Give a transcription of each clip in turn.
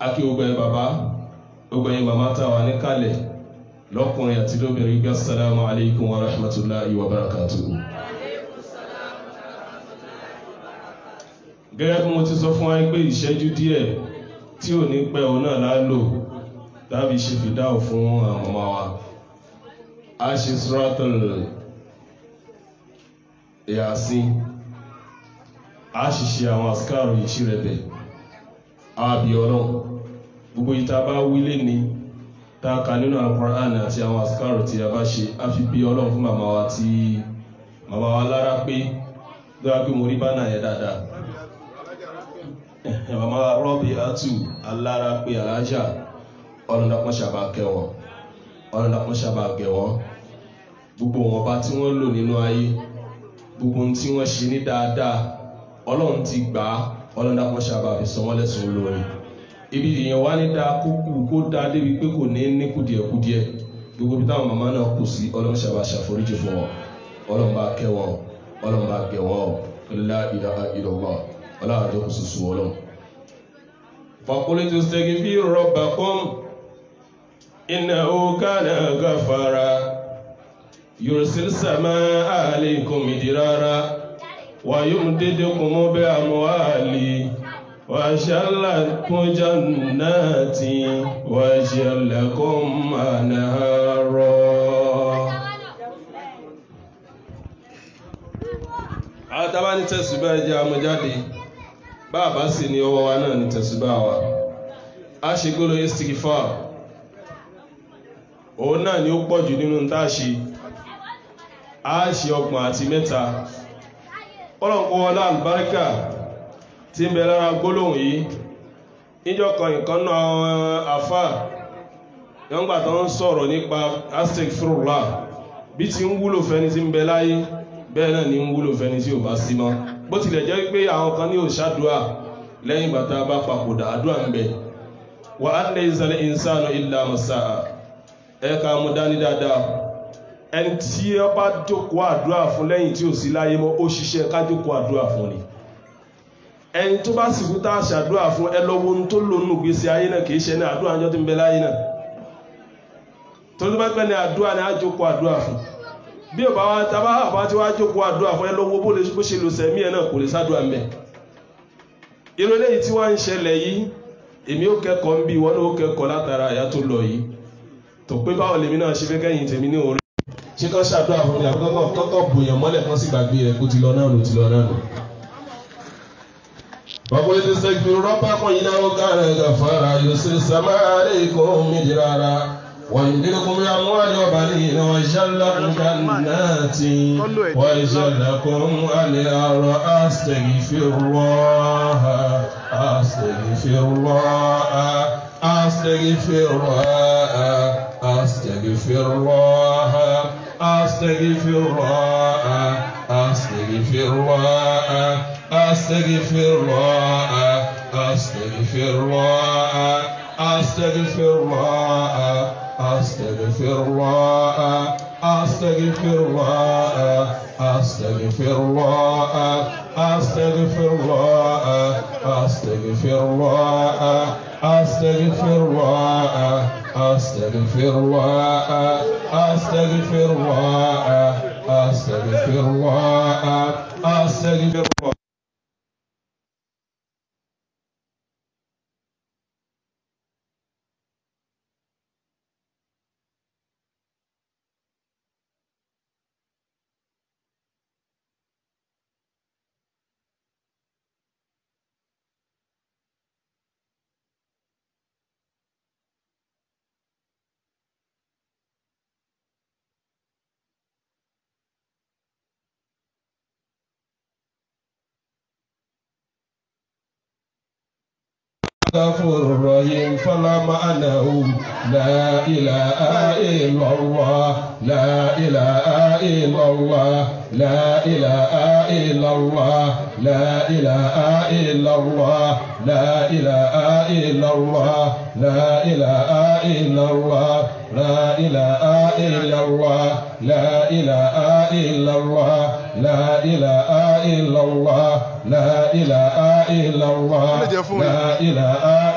Aki ogbẹ̀yin bàbá, ogbẹ̀yin màmá tá wà níkàlẹ̀ lọ́kùnrin àti lóbìnrin. Assalamu alaikum wa rahmatullahi wa barakatuhu. Gẹ́gẹ́ bí mo ti sọ fún wa pé ìṣẹ́jú díẹ̀ tí ò ní pẹ́ òun náà lálò tàbí ṣe fìdáwò fún àwọn ọmọ wa. A ṣe suratul Yasin, a ṣe àwọn àsìkárò ìṣirẹ̀bẹ̀ àbí ọlọ́run. Gbogbo ìta bá wílé ni ta ka nínú Al-Qur'an àti àwọn àsìkárò tí a bá ṣe, a fi bí ọlọ́run fún màmá wa tí màmá wa lára pé lọ́wọ́ pé mo rí bánà yẹ dáadáa. Màmá wa rọ́bì àtù alára pé alájà ọlọ́dàpọ̀ ṣàbà kẹwọn, ọlọ́dàpọ̀ ṣàbà gẹ̀wọ́n. Gbogbo wọn bá tí wọ́n lò nínú ayé, gbogbo tí wọ́n ṣe ní dáadáa, ọlọ́run ti gbà á, ọlọ́dàpọ̀ ṣàbà fi sọ wọ́n lẹ́sùn lórí. Ibi ìyẹn wá ní dáa kó dáa débi pé kò ní kùdìẹ̀kùdìẹ̀. Gbogbo bí táwọn màmá náà kù sí, ọlọ́run ṣàbà ṣàforíjì fún wọn, ọlọ́run bá kẹ́ wọn, ọlọ́run bá gẹ̀ wọn, la ilaha illallah, ọlọ́run àjọkù sùsù ọlọ́run. فقلت استغفروا ربكم إنه كان غفارا يرسل السماء عليكم مدرارا ويمددكم بأموال ويجعل لكم جنات ويجعل لكم أنهارا. àtàbá ní tẹ̀sùbá ẹjẹ́ amújáde bàbá sì ní ọwọ́ wa náà ní tẹ̀sùbá wa. A ṣe gbọ́dọ̀ istighfar, òun náà ni ó pọ̀jù nínú tá a ṣe. A ṣe 30 àti 3. ọlọ́nkọ́ wọlá àlùbáríkà tí ń bẹ lára gbólóhùn yìí. níjọ́ kan nǹkan náà àfà yọ́ngbà tó ń sọ̀rọ̀ nípa astaghfirullah bí ti ń wúlò fẹ́ni tí ń bẹ láyé, bẹ́ẹ̀ náà ni ń wúlò fẹ́ni tí ò bá sí mọ́. Bó tilẹ̀ jẹ́ pé àwọn kan ní òṣàdúà lẹ́yìn bàtà bá papòdà àdúà ń bẹ. Wa an laysa al-insanu illa ma sa'a. Ẹ̀ka mú dání dáadáa. Ẹni tí ó bá jókòó àdúà fún lẹ́yìn tí ò sí láyé mọ́, ó ṣiṣẹ́ ká jókòó àdúà fún ni. Ẹni tó bá sì kú tá a ṣàdúà fún, ẹ lọ wo ohun tó lónú gbèsè ayé náà, kì í ṣe ní àdúà àjọ tí ń bẹ láyé náà. Tó bá pẹ́ ní àdúà ni a jókòó àdúà fún. Bí ọba wa tàbá àbá tí wá jókòó àdúrà fún ẹ lọ́wọ́ bó ṣe lò sẹ̀mí ẹ̀ náà kò lè sádùá mẹ́. Irú eléyìí tí wọ́n ń ṣẹlẹ̀ yìí, èmi ó kẹ́kọ̀ọ́ ń bí wọ́n ó kẹ́kọ̀ọ́ látara àyà tó lọ yìí. Tó pé báwo lèmi náà ṣe fẹ́ kẹ́yìn tèmi ní orí. Ṣé kán ṣàdúrà fún mi àbúkọ́ kọ́kọ́ bòyàn mọ́lẹ̀ kan sì gbàgbé rẹ̀ kó ti lọ náà lò ti lọ náà lò. وقل استغفروا ربكم إنه كان غفارا يرسل السماء عليكم مدرارا ويمددكم بأموال وبنين ويجعل لكم جنات ويجعل لكم أنهارا. أستغفر الله أستغفر الله أستغفر الله أستغفر الله أستغفر الله أستغفر الله أستغفر الله أستغفر الله أستغفر الله أستغفر الله أستغفر الله أستغفر الله أستغفر الله أستغفر الله أستغفر الله أستغفر الله أستغفر الله أستغفر الله أستغفر الله. غفور رحيم فلا معناه لا إله إلا الله لا إله إلا الله لا إله إلا الله لا إله إلا الله لا إله إلا الله لا إله إلا الله لا إله إلا الله لا إله إلا الله لا إله إلا الله لا إله إلا الله لا إله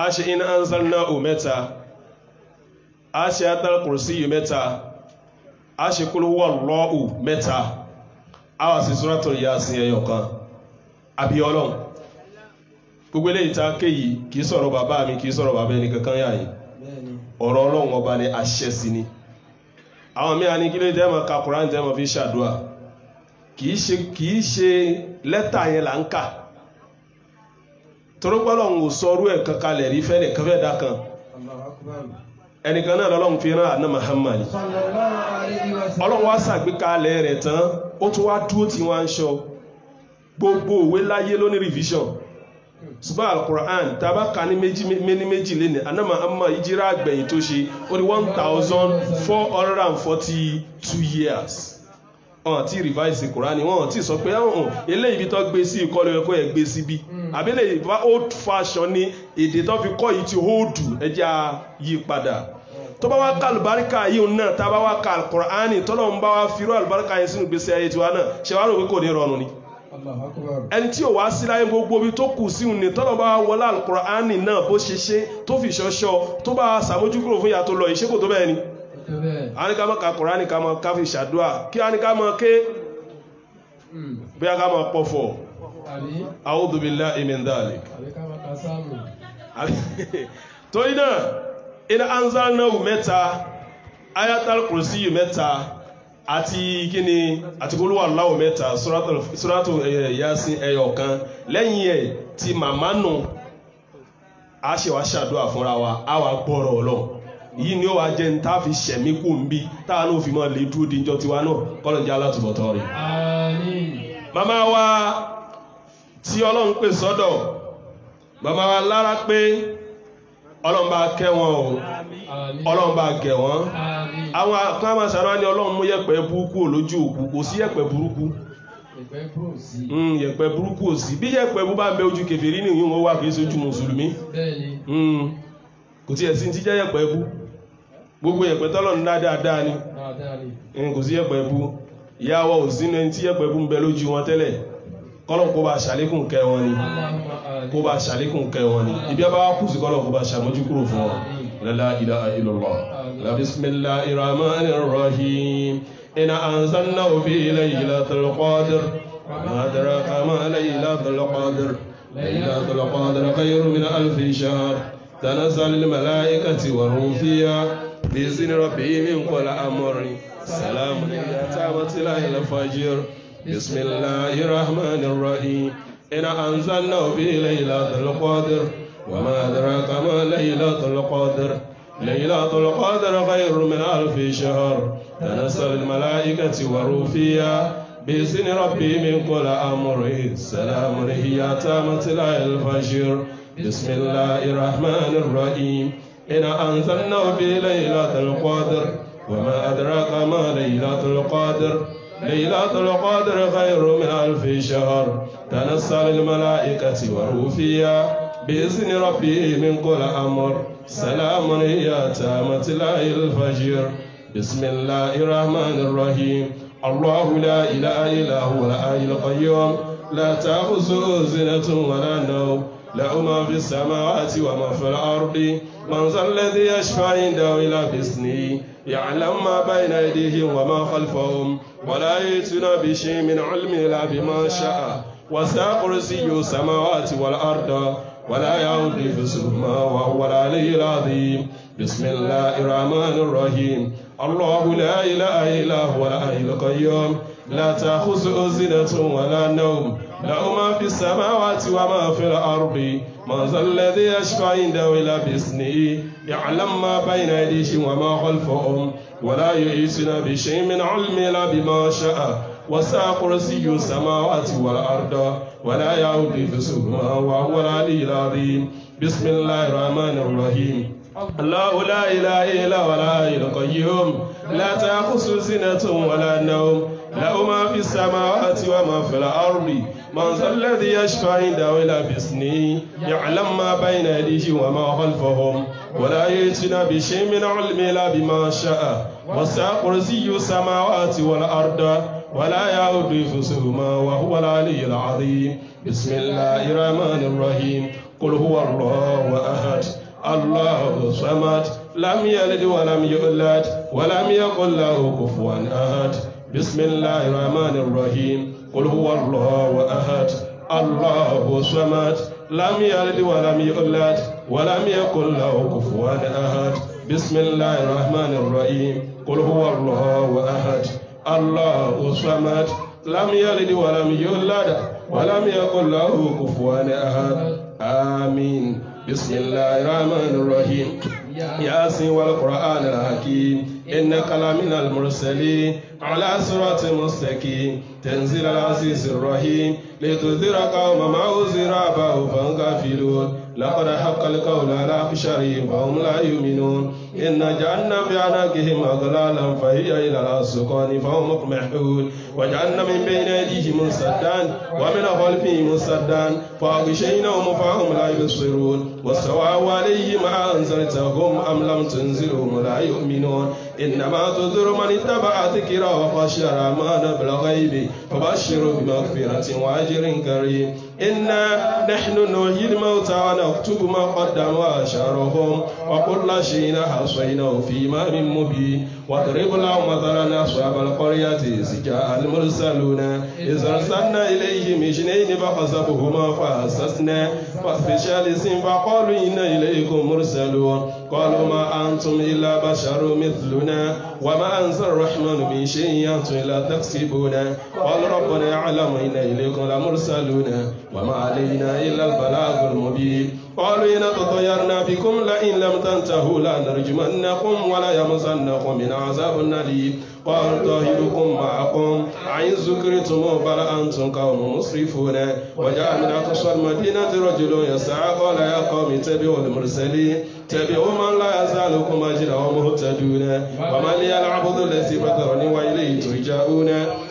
a ṣe in anzalnahu mẹ́ta, a ṣe ayatul kursi mẹ́ta, a ṣe qul huwallahu mẹ́ta, a wá sí suratul yasin ẹyọkan. Àbí Ọlọ́run gbogbo eléyìí tá kéyìí kìí sọ̀rọ̀ bàbá mi, kìí sọ̀rọ̀ bàbá ẹni kankan yà yìí, ọ̀rọ̀ Ọlọ́run ọba ni àṣẹ sí ni. Àwọn mìíràn ní kí ló dẹ́mọ̀ ka Kùránì dẹ́mọ̀ fi ṣàdúà, kìí ṣe lẹ́tà yẹn là ń kà, torípọ́lọ́run ò sọrú ẹ̀ kankalẹ̀ rí fẹ́lẹ̀ kẹfẹ́ dá kan. Ẹnìkan náà lọ́lọ́run fi rán àná Muhammad, Ọlọ́run wá ṣàgbékalẹ̀ rẹ̀ tán, ó tún wá dúró tí wọ́n ń ṣọ́ gbogbo òwe láyé lóní revision. Ṣùgbọ́n Al-Qur'an tàbá ká ní méjì lénìí, àná Muhammad ìjírá àgbẹ̀yìn tó ṣe ó ní 1442 years. Wọ́n ti revise Qur'an, wọ́n ti sọ pé eléyìí ibi tó gbé sí ìkọlù ẹ̀kọ́ ẹ̀ gbé síbí, àbílẹ̀ ìbá old fashion ní èdè tó fi kọ́ yìí ti hold ẹjá yí padà. Tó bá wá ká àlùbáríkà yìí náà, tá bá wá ká Al-Qur'an tọ́lọ̀ ń bá wá fi rú àlùbáríkà yìí sínú gbèsè ayé tiwa náà, ṣe wá rò pé kò ní rọrùn ni. Ẹni tí ò wá sí láyé gbogbo bí tó kù sí ní tọ́lọ̀ bá wọlá Al-Qur'an náà bó ṣe ṣe tó fi ṣọṣọ tó bá sàmójúkúrò fún ìyà tó lọ ìṣẹ́kò tó bẹ́ẹ̀ ni. A ní ká mọ́ ka Kùránì ká mọ́ ká fi ṣàdúà, kí a ní ká mọ́ ké bí a ká mọ́ pọ̀fọ̀ a'udhu billahi min dhalik. Torí náà in anzalnahu mẹ́ta, ayatul kursi mẹ́ta, àti kíni àti qul huwallahu mẹ́ta, suratu yasin ẹyọkan. Lẹ́yìn ẹ̀ ti màmá nù, a ṣe wá ṣàdúà fúnra wa, a wà gbọ́rọ̀ Ọlọ́run. Yìí ni ó wá jẹ́ ń tá fi ṣẹ̀mí kú ń bí táà náà fi mọ́ lè dúró díjọ́ tiwa náà, kọ́lọ̀ jẹ́ alátùbọ̀tọ́ rẹ̀. Màmá wa tí Ọlọ́run pè sọ́dọ̀, màmá wa lára pé Ọlọ́run bá kẹ́ wọn o, Ọlọ́run bá gẹ̀ wọ́n. Àwọn akọ́mọ̀ sàrán ní Ọlọ́run mú yẹ̀pẹ̀ burúkú lójú òkú, kò sí yẹ̀pẹ̀ burúkú. Yẹ̀pẹ̀ burúkú ò sí. Bí yẹ̀pẹ̀ bú bá ń bẹ ojú kèfèrí ní ìyún ó wà kìí sójú mùsùlùmí. Kò tí ẹ̀ sí ti jẹ́ yẹ̀pẹ̀ bú. Gbogbo yẹ̀pẹ̀ tọ́lọ́run dáadáa ni. Kò sí yẹ̀pẹ̀ bú. Ìyá wa ò sínú ẹni tí yẹ̀pẹ̀ bú ń bẹ lójú wọn tẹ́lẹ̀. Kọ́lọ̀n kó bá ṣàlékún kẹ́ wọn ni. Kó bá ṣàlékún kẹ́ wọn ni. Ibi a bá wá kù sí kọ́lọ̀n kó bá ṣàmójú kúrò fún wọn. La ilaha illallah. La bismillahir rahmanir rahim. Inna anzalnahu fi laylatil qadr. Ma adraka ma laylatul qadr. Laylatul qadr khayrun min alfi shahr. تنزل الملائكة والروح فيها بإذن ربهم من كل أمر سلام هي حتى الفجر بسم الله الرحمن الرحيم إنا أنزلناه في ليلة القدر وما أدراك ما ليلة القدر ليلة القدر خير من ألف شهر تنزل الملائكة والروح فيها بإذن ربهم من كل أمر سلام هي حتى الفجر بسم الله الرحمن الرحيم إنا أنزلناه في ليلة القدر وما أدراك ما ليلة القدر ليلة القدر خير من ألف شهر تنزل الملائكة والروح فيها بإذن ربهم من كل أمر سلام هي حتى مطلع الفجر بسم الله الرحمن الرحيم الله لا إله إلا هو الحي القيوم لا تأخذه سنة ولا نوم له ما في السماوات وما في الأرض من ذا الذي يشفع عنده إلا بإذنه يعلم ما بين أيديهم وما خلفهم ولا يأتون بشيء من علمه إلا بما شاء وسع كرسيه السماوات والأرض ولا يعود حفظهما وهو العلي العظيم بسم الله الرحمن الرحيم الله لا إله إلا هو الحي القيوم لا تأخذه سنة ولا نوم له ما في السماوات وما في الأرض من ذا الذي يشفع عنده إلا بإذنه يعلم ما بين أيديهم وما خلفهم ولا يحيطون بشيء من علمه إلا بما شاء وسع كرسيه السماوات والأرض ولا يعود حفظهما وهو العلي العظيم بسم الله الرحمن الرحيم الله لا إله إلا هو الحي القيوم لا تأخذه سنة ولا نوم له ما في السماوات وما في الأرض من ذا الذي يشفع عنده إلا بإذنه يعلم ما بين أيديهم وما خلفهم ولا يأتون بشيء من علمه إلا بما شاء وسع كرسيه السماوات والأرض ولا يعود حفظهما وهو العلي العظيم بسم الله الرحمن الرحيم قل هو الله أحد الله الصمد لم يلد ولم يولد ولم يكن له كفوا أحد بسم الله الرحمن الرحيم قل هو الله أحد الله الصمد لم يلد ولم يولد ولم يكن له كفوا أحد بسم الله الرحمن الرحيم قل هو الله أحد الله الصمد لم يلد ولم يولد ولم يكن له كفوا أحد آمين بسم الله الرحمن الرحيم ياسين والقرآن الحكيم إنك لمن المرسلين على صراط مستقيم تنزيل العزيز الرحيم لتنذر قوما ما أنذر آباؤهم فهم غافلون لقد حق القول على أكثرهم فهم لا يؤمنون إن جعلنا في أعناقهم أغلالا فهي إلى الأذقان فهم مقمحون وجعلنا من بين أيديهم سدا ومن خلفهم سدا فأغشيناهم فهم لا يبصرون والسواء عليهم أنذرتهم أم لم تنذرهم لا يؤمنون إنما تنذر من اتبع ذكر وخشي الرحمن بالغيب فبشروا بمغفرة وأجر كريم إنا نحن نحيي الموتى ونكتب ما قدموا وآثارهم وكل شيء أحصيناه في إمام مبين واضرب لهم مثلا أصحاب القرية إذ جاء المرسلون إذ أرسلنا إليهم اثنين فكذبوهما فعززنا ففي ثالث فقالوا إنا إليكم مرسلون قالوا ما أنتم إلا بشر مثلنا وما أنزل الرحمن من شيء أنتم إلا تكسبون قال ربنا يعلم إنا إليكم لمرسلون وما علينا إلا البلاغ المبين قالوا إن تطيرنا بكم لئن لم تنتهوا لنرجمنكم ولا يمسنكم من عذاب أليم قال طاهركم معكم عين ذكرتم بل أنتم قوم مسرفون وجاء من أقصى المدينة رجل يسعى قال يا قوم اتبعوا المرسلين اتبعوا من لا يزالكم أجرا ومهتدون ومن لي العبد الذي فطرني وإليه ترجعون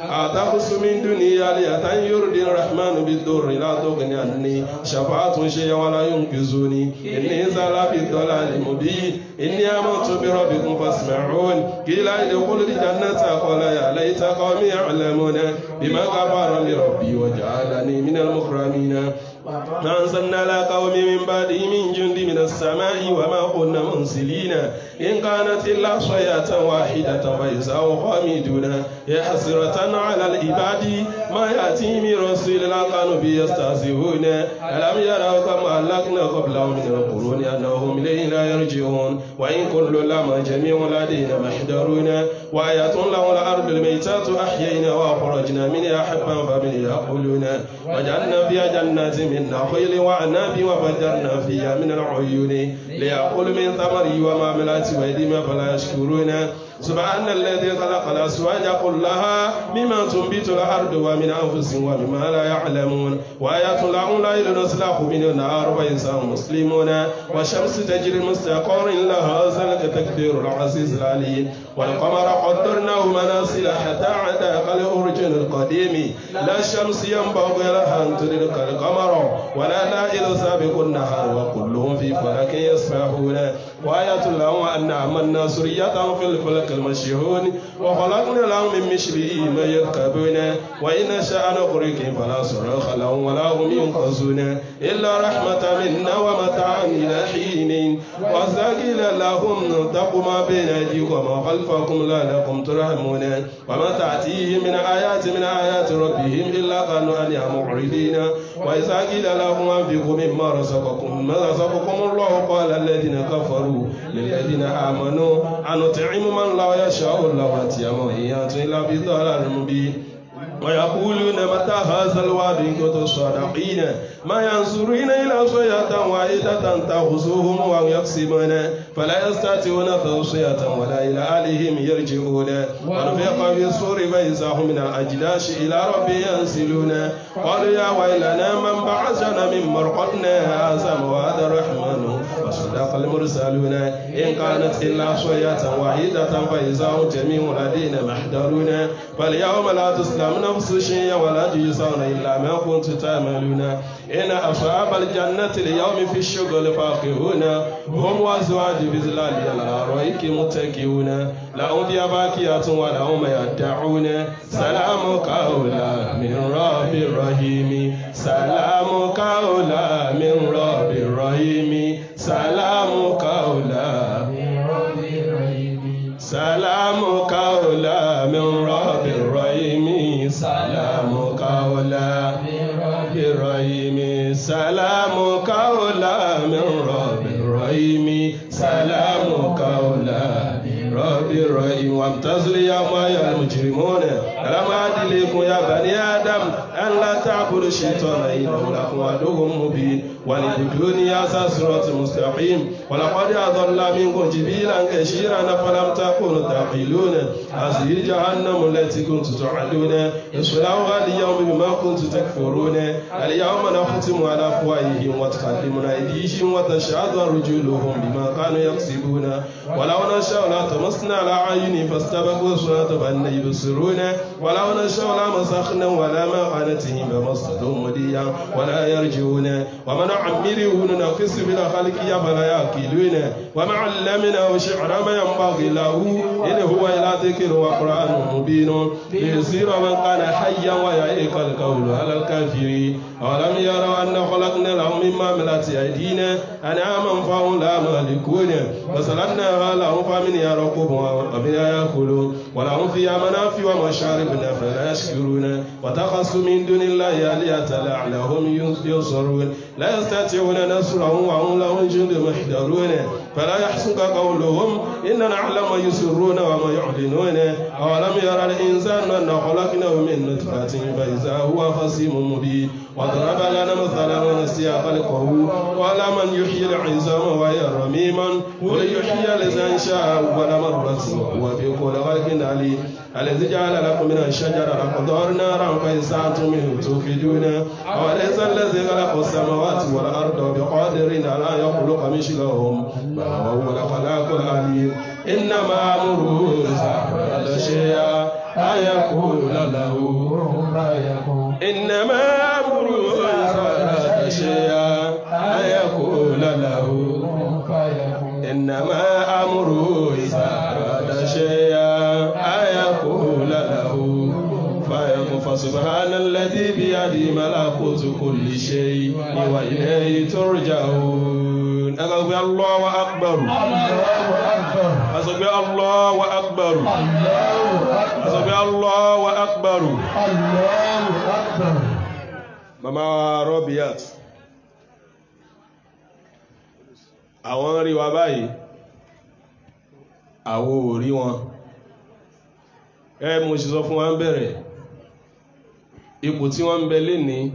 أتخذ من دوني آلهة يرضي الرحمن بالضر لا تغني عني شفاعة شيئا ولا ينقذوني إني زال في الضلال مبين إني آمنت بربكم فاسمعون قيل ادخلوا الجنة قال يا ليت قومي يعلمون بما غفر لربي وجعلني من المكرمين فأنزلنا على قوم من بعده من جند من السماء وما كنا منزلين إن كانت إلا صيحة واحدة فإذا هم خامدون يا حسرة على العباد ما يأتي من رسول لا كانوا به يستهزئون ألم يروا كما أهلكنا قبلهم من القرون أنهم إلينا يرجعون وإن كل لما جميع لدينا محضرون وآية لهم الأرض الميتة أحيينا وأخرجنا منها حبا فمنها يأكلون وجعلنا فيها جنات من نخيل وعناب وفجرنا فيها من العيون ليأكل من ثمره وما عملت أيديهم فلا يشكرون سبحان الذي خلق الأزواج كلها مما تنبت الأرض ومن أنفسهم ومما لا يعلمون وآيات لهم الليل نسلخ من النهار فإذا هم مسلمون والشمس تجري مستقر لها ذلك تقدير العزيز العليم والقمر قدرناه منازل حتى عدا كالأرجل القديم لا الشمس ينبغي لها أن تدرك القمر ولا ليل سابق النهار وكلهم في فلك يسبحون وآيات لهم أن عملنا سرية في الفلك المشحون وخلقنا لهم من مثله ما يركبون وإن شاء نغرقهم فلا صراخ لهم ولا هم ينقذون إلا رحمة منا ومتاعا إلى حين وساقيل لهم اتقوا ما بين أيديكم وما خلفكم لعلكم ترحمون وما تأتيهم من آيات ربهم إلا كانوا عنها معرضين وإذا قيل لهم أنفقوا مما رزقكم الله قال الذين كفروا للذين آمنوا أن نطعم من لا يشاء الله وأتيهم إلا بضلال مبين ويقولون متى هذا الوعد إن كنتم صادقين ما ينظرون إلى صيحة واحدة تأخذهم وهم يقسمون فلا يستطيعون توصية ولا إلى أهلهم يرجعون ونفخ في الصور فإذا هم من الأجداث إلى ربهم ينسلون قالوا يا ويلنا من بعثنا من مرقدنا هذا موعد الرحمن وصدق المرسلون إن كانت إلا صيحة واحدة فإذا هم جميع لدينا محضرون فاليوم لا تسلم نفس شيئا ولا تجزون إلا ما كنتم تعملون إن أصحاب الجنة اليوم في الشغل فاكهون هم وأزواج بظلال على الأرائك متكئون لهم ثياب باقية ولهم يدعون سلام قولا من رب رحيم سلام قولا من رب سلام قولا سلام قولا من رب الرحيم سلام قولا من رب الرحيم سلام قولا من رب الرحيم سلام قولا من رب الرحيم وامتازوا اليوم يا المجرمون ألم أعد إليكم يا بني آدم أن لا تعبدوا الشيطان إنه لكم عدو مبين واعبدوني هذا صراط مستقيم ولقد أضل منكم جبلا كثيرا فلم تكونوا تعقلون هذه جهنم التي كنتم توعدون اصلوها اليوم بما كنتم تكفرون اليوم نختم على أفواههم وتكلمنا أيديهم وتشهد أرجلهم بما كانوا يكسبون ولو نشاء لطمسنا على أعينهم فاستبقوا الصراط فأنى يبصرون ولو نشاء لمسخناهم ولا مكانتهم فما استطاعوا مضيا ولا يرجعون ومن عمره ننقص بالخلق فلا يعقلون وما علمناه شعر ما ينبغي له إن هو إلا ذكر وقرآن مبين ليصير من كان حيا ويعيق القول على الكافرين أولم يروا أن خلقنا لهم مما عملت أيدينا أنعاما فهم لا مالكون وسلكناها لهم فمنها ركوبها ومنها يأكلون ولهم فيها منافع ومشاربنا فلا يشكرون واتخذوا من دون الله آلهة لعلهم ينصرون لا يستطيعون نصرهم وهم لهم جند محضرون فلا يحزنك قولهم إننا نعلم ما يسرون وما يعلنون أولم يرى الإنسان أن خلقناه من نطفة فإذا هو خصيم مبين وضرب لنا مثلا ونسي خلقه قال من يحيي العظام وهي رميم قل يحيي الذي شاء أول مرة وهو بكل خلق عليم الذي جعل لكم من الشجر الأخضر نارا فإذا أنتم منه توقدون أوليس الذي خلق السماوات والأرض بقادر على يخلق مثلهم وهو الخلاق العليم إنما أمره إذا أراد شيئا أن يقول له إنما أمره إذا أراد شيئا أن يقول له إنما أمره إذا أراد شيئا أن يقول له فيكون فسبحان الذي بيده ملكوت كل شيء وإليه ترجعون أقول الله أكبر أقول الله أكبر أقول الله أكبر Mama Robiat àwọn rí wa báyìí àwọn ò rí wọn mo sì sọ fún wa ń bẹ̀rẹ̀ ipò tí wọ́n ń bẹ lénìí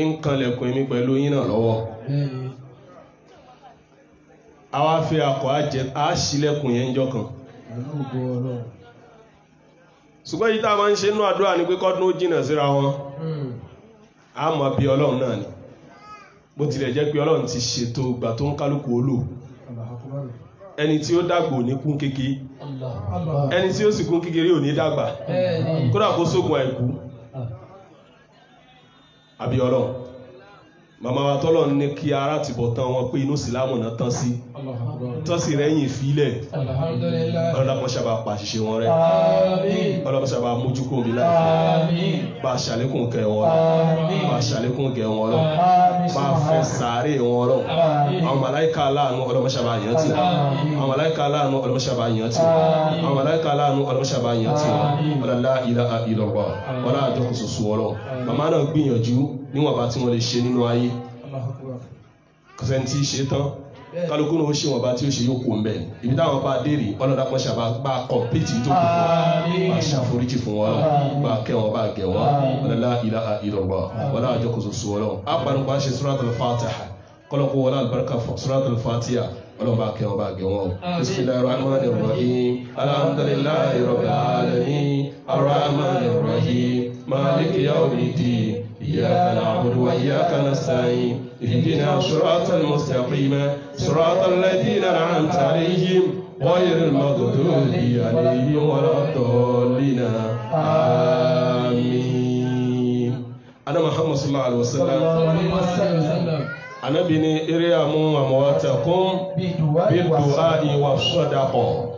ń kanlẹ̀kùn èmi pẹ̀lú yín náà lọ́wọ́ àwa fi àkọ́ àṣìlẹ̀kùn yẹn jọ kan ṣùgbọ́n yìí tá a máa ń ṣe nínú àdúrà ní pé kọ́dún ó jìnà síra wọn a mọ̀ bí ọlọ́run náà ni bó tilẹ̀ jẹ́ pé ọlọ́run ti ṣètò ìgbà tó ń kálukú olò ẹni tí ó dàgbò ní kún kékeré ẹni tí ó sì kún kékeré ò ní dàgbà kódà kó sógun àìkú àbí ọlọ́run màmá wa tọ́lọ̀ ní kí ara ti bọ̀ tán wọn pé inú sílámù náà tán sí tán sí rẹ́yìn ìfilẹ̀ ọlọ́dàpọ̀ sábà pa àṣìṣe wọn rẹ̀ ọlọ́dàpọ̀ sábà mójúkó mi láìpẹ́ bá ṣàlékún kẹ wọn bá ṣàlékún gẹ wọn lọ bá fẹ́ sàárè wọn lọ àwọn màláìka aláàánú ọlọ́dàpọ̀ sábà yàn tì àwọn màláìka aláàánú ọlọ́dàpọ̀ sábà yàn tì àwọn màláìka aláàánú ọlọ́dàpọ̀ sábà yàn tì ọlọ́dà ilaha illallah ọlọ́dà àjọkùn ṣoṣo ọlọ́ màmá náà gbìyànjú níwọ̀n bá tí wọ́n lè ṣe nínú ayé kọsẹ̀ tí ṣe tán kálukú náà ó ṣe wọ̀n bá tí ó ṣe yóò kó ń bẹ̀ ibi táwọn bá dèrè ọlọ́dàpọ̀ ṣàbá bá kọ̀mpìtì tó kù fún bá ṣàforíjì fún wọn bá kẹ́ wọn bá gẹ̀ wọn la ilaha illallah wala àjọkù ṣoṣo ọlọ́run á panupá ṣe suratul Fatiha kọ́lọ́kọ́ wọlé àlùbáríkà suratul Fatiha ọlọ́run bá kẹ́ wọn bá gẹ̀ wọn bismillahir rahmanir rahim alhamdulillahi rabbil alamin arrahmanir rahim maliki yawmiddin إياك نعبد وإياك نستعين اهدنا صراط المستقيم صراط الذين أنعمت عليهم غير المغضوب عليهم ولا الضالين آمين أنا محمد صلى الله عليه وسلم أنا بني إريامو أمواتكم بالدعاء والصدقة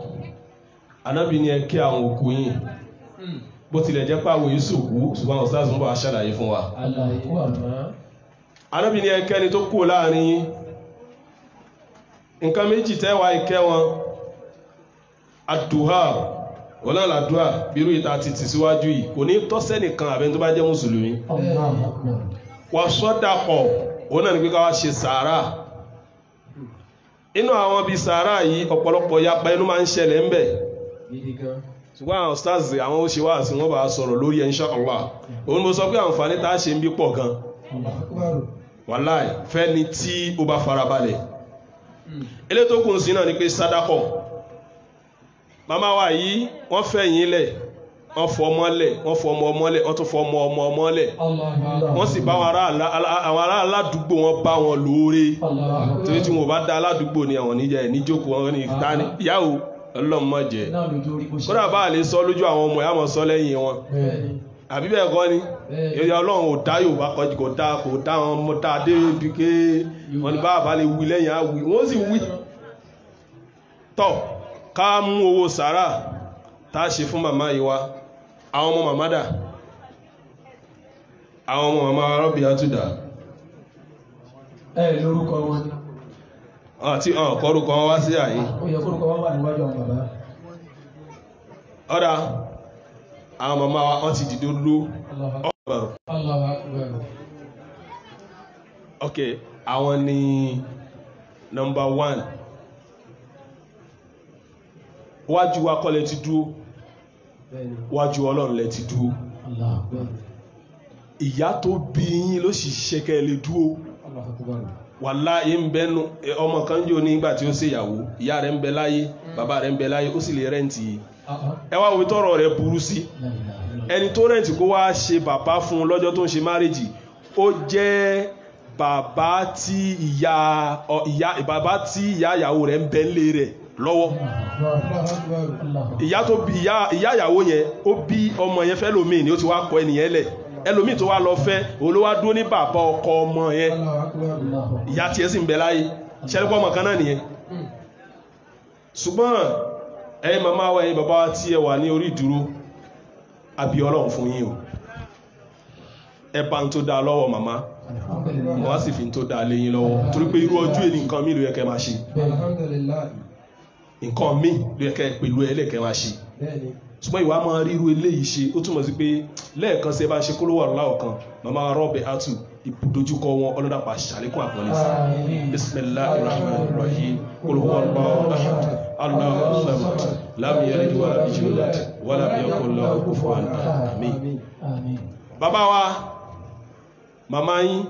أنا بني كيام كوين bó tilẹ̀ jẹ́ pàwọ̀ ìṣòkú ṣùgbọ́n ọ̀sáàzù ń bọ̀ aṣàlàyé fún wa Ànábì ní ẹkẹ́ni tó kú láàrin nǹkan méjì tẹ́wà ìkẹ́ wọn àdúhà wọ́n làdúhà bírú ìta ti tì síwájú yìí kò ní tọ́sẹ́ nìkan àbẹ́ tó bá jẹ́ mùsùlùmí wà sọ́dàpọ̀ wọ́n náà ní pé ká wá ṣe sàárà inú àwọn bí sàárà yìí ọ̀pọ̀lọpọ̀ yapa inú máa ń ṣẹlẹ̀ ń bẹ̀ ṣùgbọ́n àwọn stars àwọn ó ṣe wá sí wọ́n bá sọ̀rọ̀ lórí insha Allah òun mo sọ pé àǹfààní tá a ṣe ń bí pọ̀ gan wàláì fẹ́ni tí ó bá farabalẹ̀ ilé tó kùn sí náà ni pé sádàkọ̀ màmá wa yìí wọ́n fẹ́ yín lẹ̀ wọ́n fọ ọmọ lẹ̀ wọ́n fọ ọmọ ọmọ lẹ̀ wọ́n tún fọ ọmọ lẹ̀ wọ́n sì bá àwọn ará aládùúgbò wọn bá wọn lóore torí tí wọn bá dá aládùúgbò ní àwọn níjẹ níjókòó wọn ní ìdáni ìyáwó ọlọ́mọ jẹ kódà bá lè sọ lójú àwọn ọmọ ìyá wọn sọ lẹ́yìn wọn àbí bẹ́ẹ̀ kọ́ ni èyí ọlọ́run ò dá Yorùbá kọjú kò dá wọn mọ́ tá a dé ibi ké wọn ni bá lè wí lẹ́yìn á wí wọ́n sì wí tọ́ ká mú owó sàárà tá a ṣe fún màmá yìí wá àwọn ọmọ màmá dà àwọn ọmọ màmá rọ́bì àtúdà lórúkọ wọn ni àti kọrùkọ wọn wá sí àyín ó yẹ kórúkọ wọn wà níwájú àwọn bàbá ọ̀dá àwọn màmá wa wọ́n ti dìde ló ọ̀pọ̀rọ̀ ok àwọn ni number 1 wájú wa kọ́ lẹ ti dúó wájú Ọlọ́run lẹ ti dúó ìyá tó bí yín ló sì ṣẹ́kẹ́ lè dúó wàláhí ń bẹnu ọmọ kan jò ní ìgbà tí ó ṣèyàwó ìyá rẹ̀ ń bẹ láyé bàbá rẹ̀ ń bẹ láyé ó sì lè rẹ́ǹtì ẹ wá wo tọ́rọ̀ rẹ̀ burú sí ẹni tó rẹ́ǹtì kó wá ṣe bàbá fún lọ́jọ́ tó ń ṣe márèjì ó jẹ́ bàbá tí ìyá ìyàwó rẹ̀ ń bẹ lé rẹ̀ lọ́wọ́ ìyá tó bí ìyá ìyàwó yẹn ó bí ọmọ yẹn fẹ́ lómi ni ó ti wá kọ ẹnìyẹn lẹ̀ ẹlòmí tó wá lọ fẹ́ olówá dúró ní bàbá ọkọ ọmọ yẹn ìyá tí ẹ sì ń bẹ láyé ṣẹ́lẹ́pọ̀ ọmọ kan náà nìyẹn ṣùgbọ́n ẹ̀yin màmá wa ẹ̀yin bàbá tí ẹ wà ní orí ìdúró àbí Ọlọ́run fún yín o ẹ bá ń tó dá lọ́wọ́ màmá wọ́n á sì fi ń tó dá léyìn lọ́wọ́ torí pé irú ọjọ́ èdè nǹkan mí ló yẹ kẹ́ máa ṣe nǹkan mí ló yẹ kẹ́ pẹ̀lú ẹlẹ́kẹ́ máa ṣe ṣùgbọ́n ìwà máa ríru eléyìí ṣe ó túnmọ̀ sí pé lẹ́ẹ̀kan sí ẹ bá ṣe kó ló wà láọ̀kan màmá rọ́bẹ̀ átù ìdojúkọ wọn ọlọ́dàpá ṣàlékún àpọ́nlé sí bismillahir rahmanir rahim qul huwallahu ahad allahu samad lam yalid wa lam yulad wa lam yakul lahu kufuwan ahad àmín. Bàbá wa màmá yín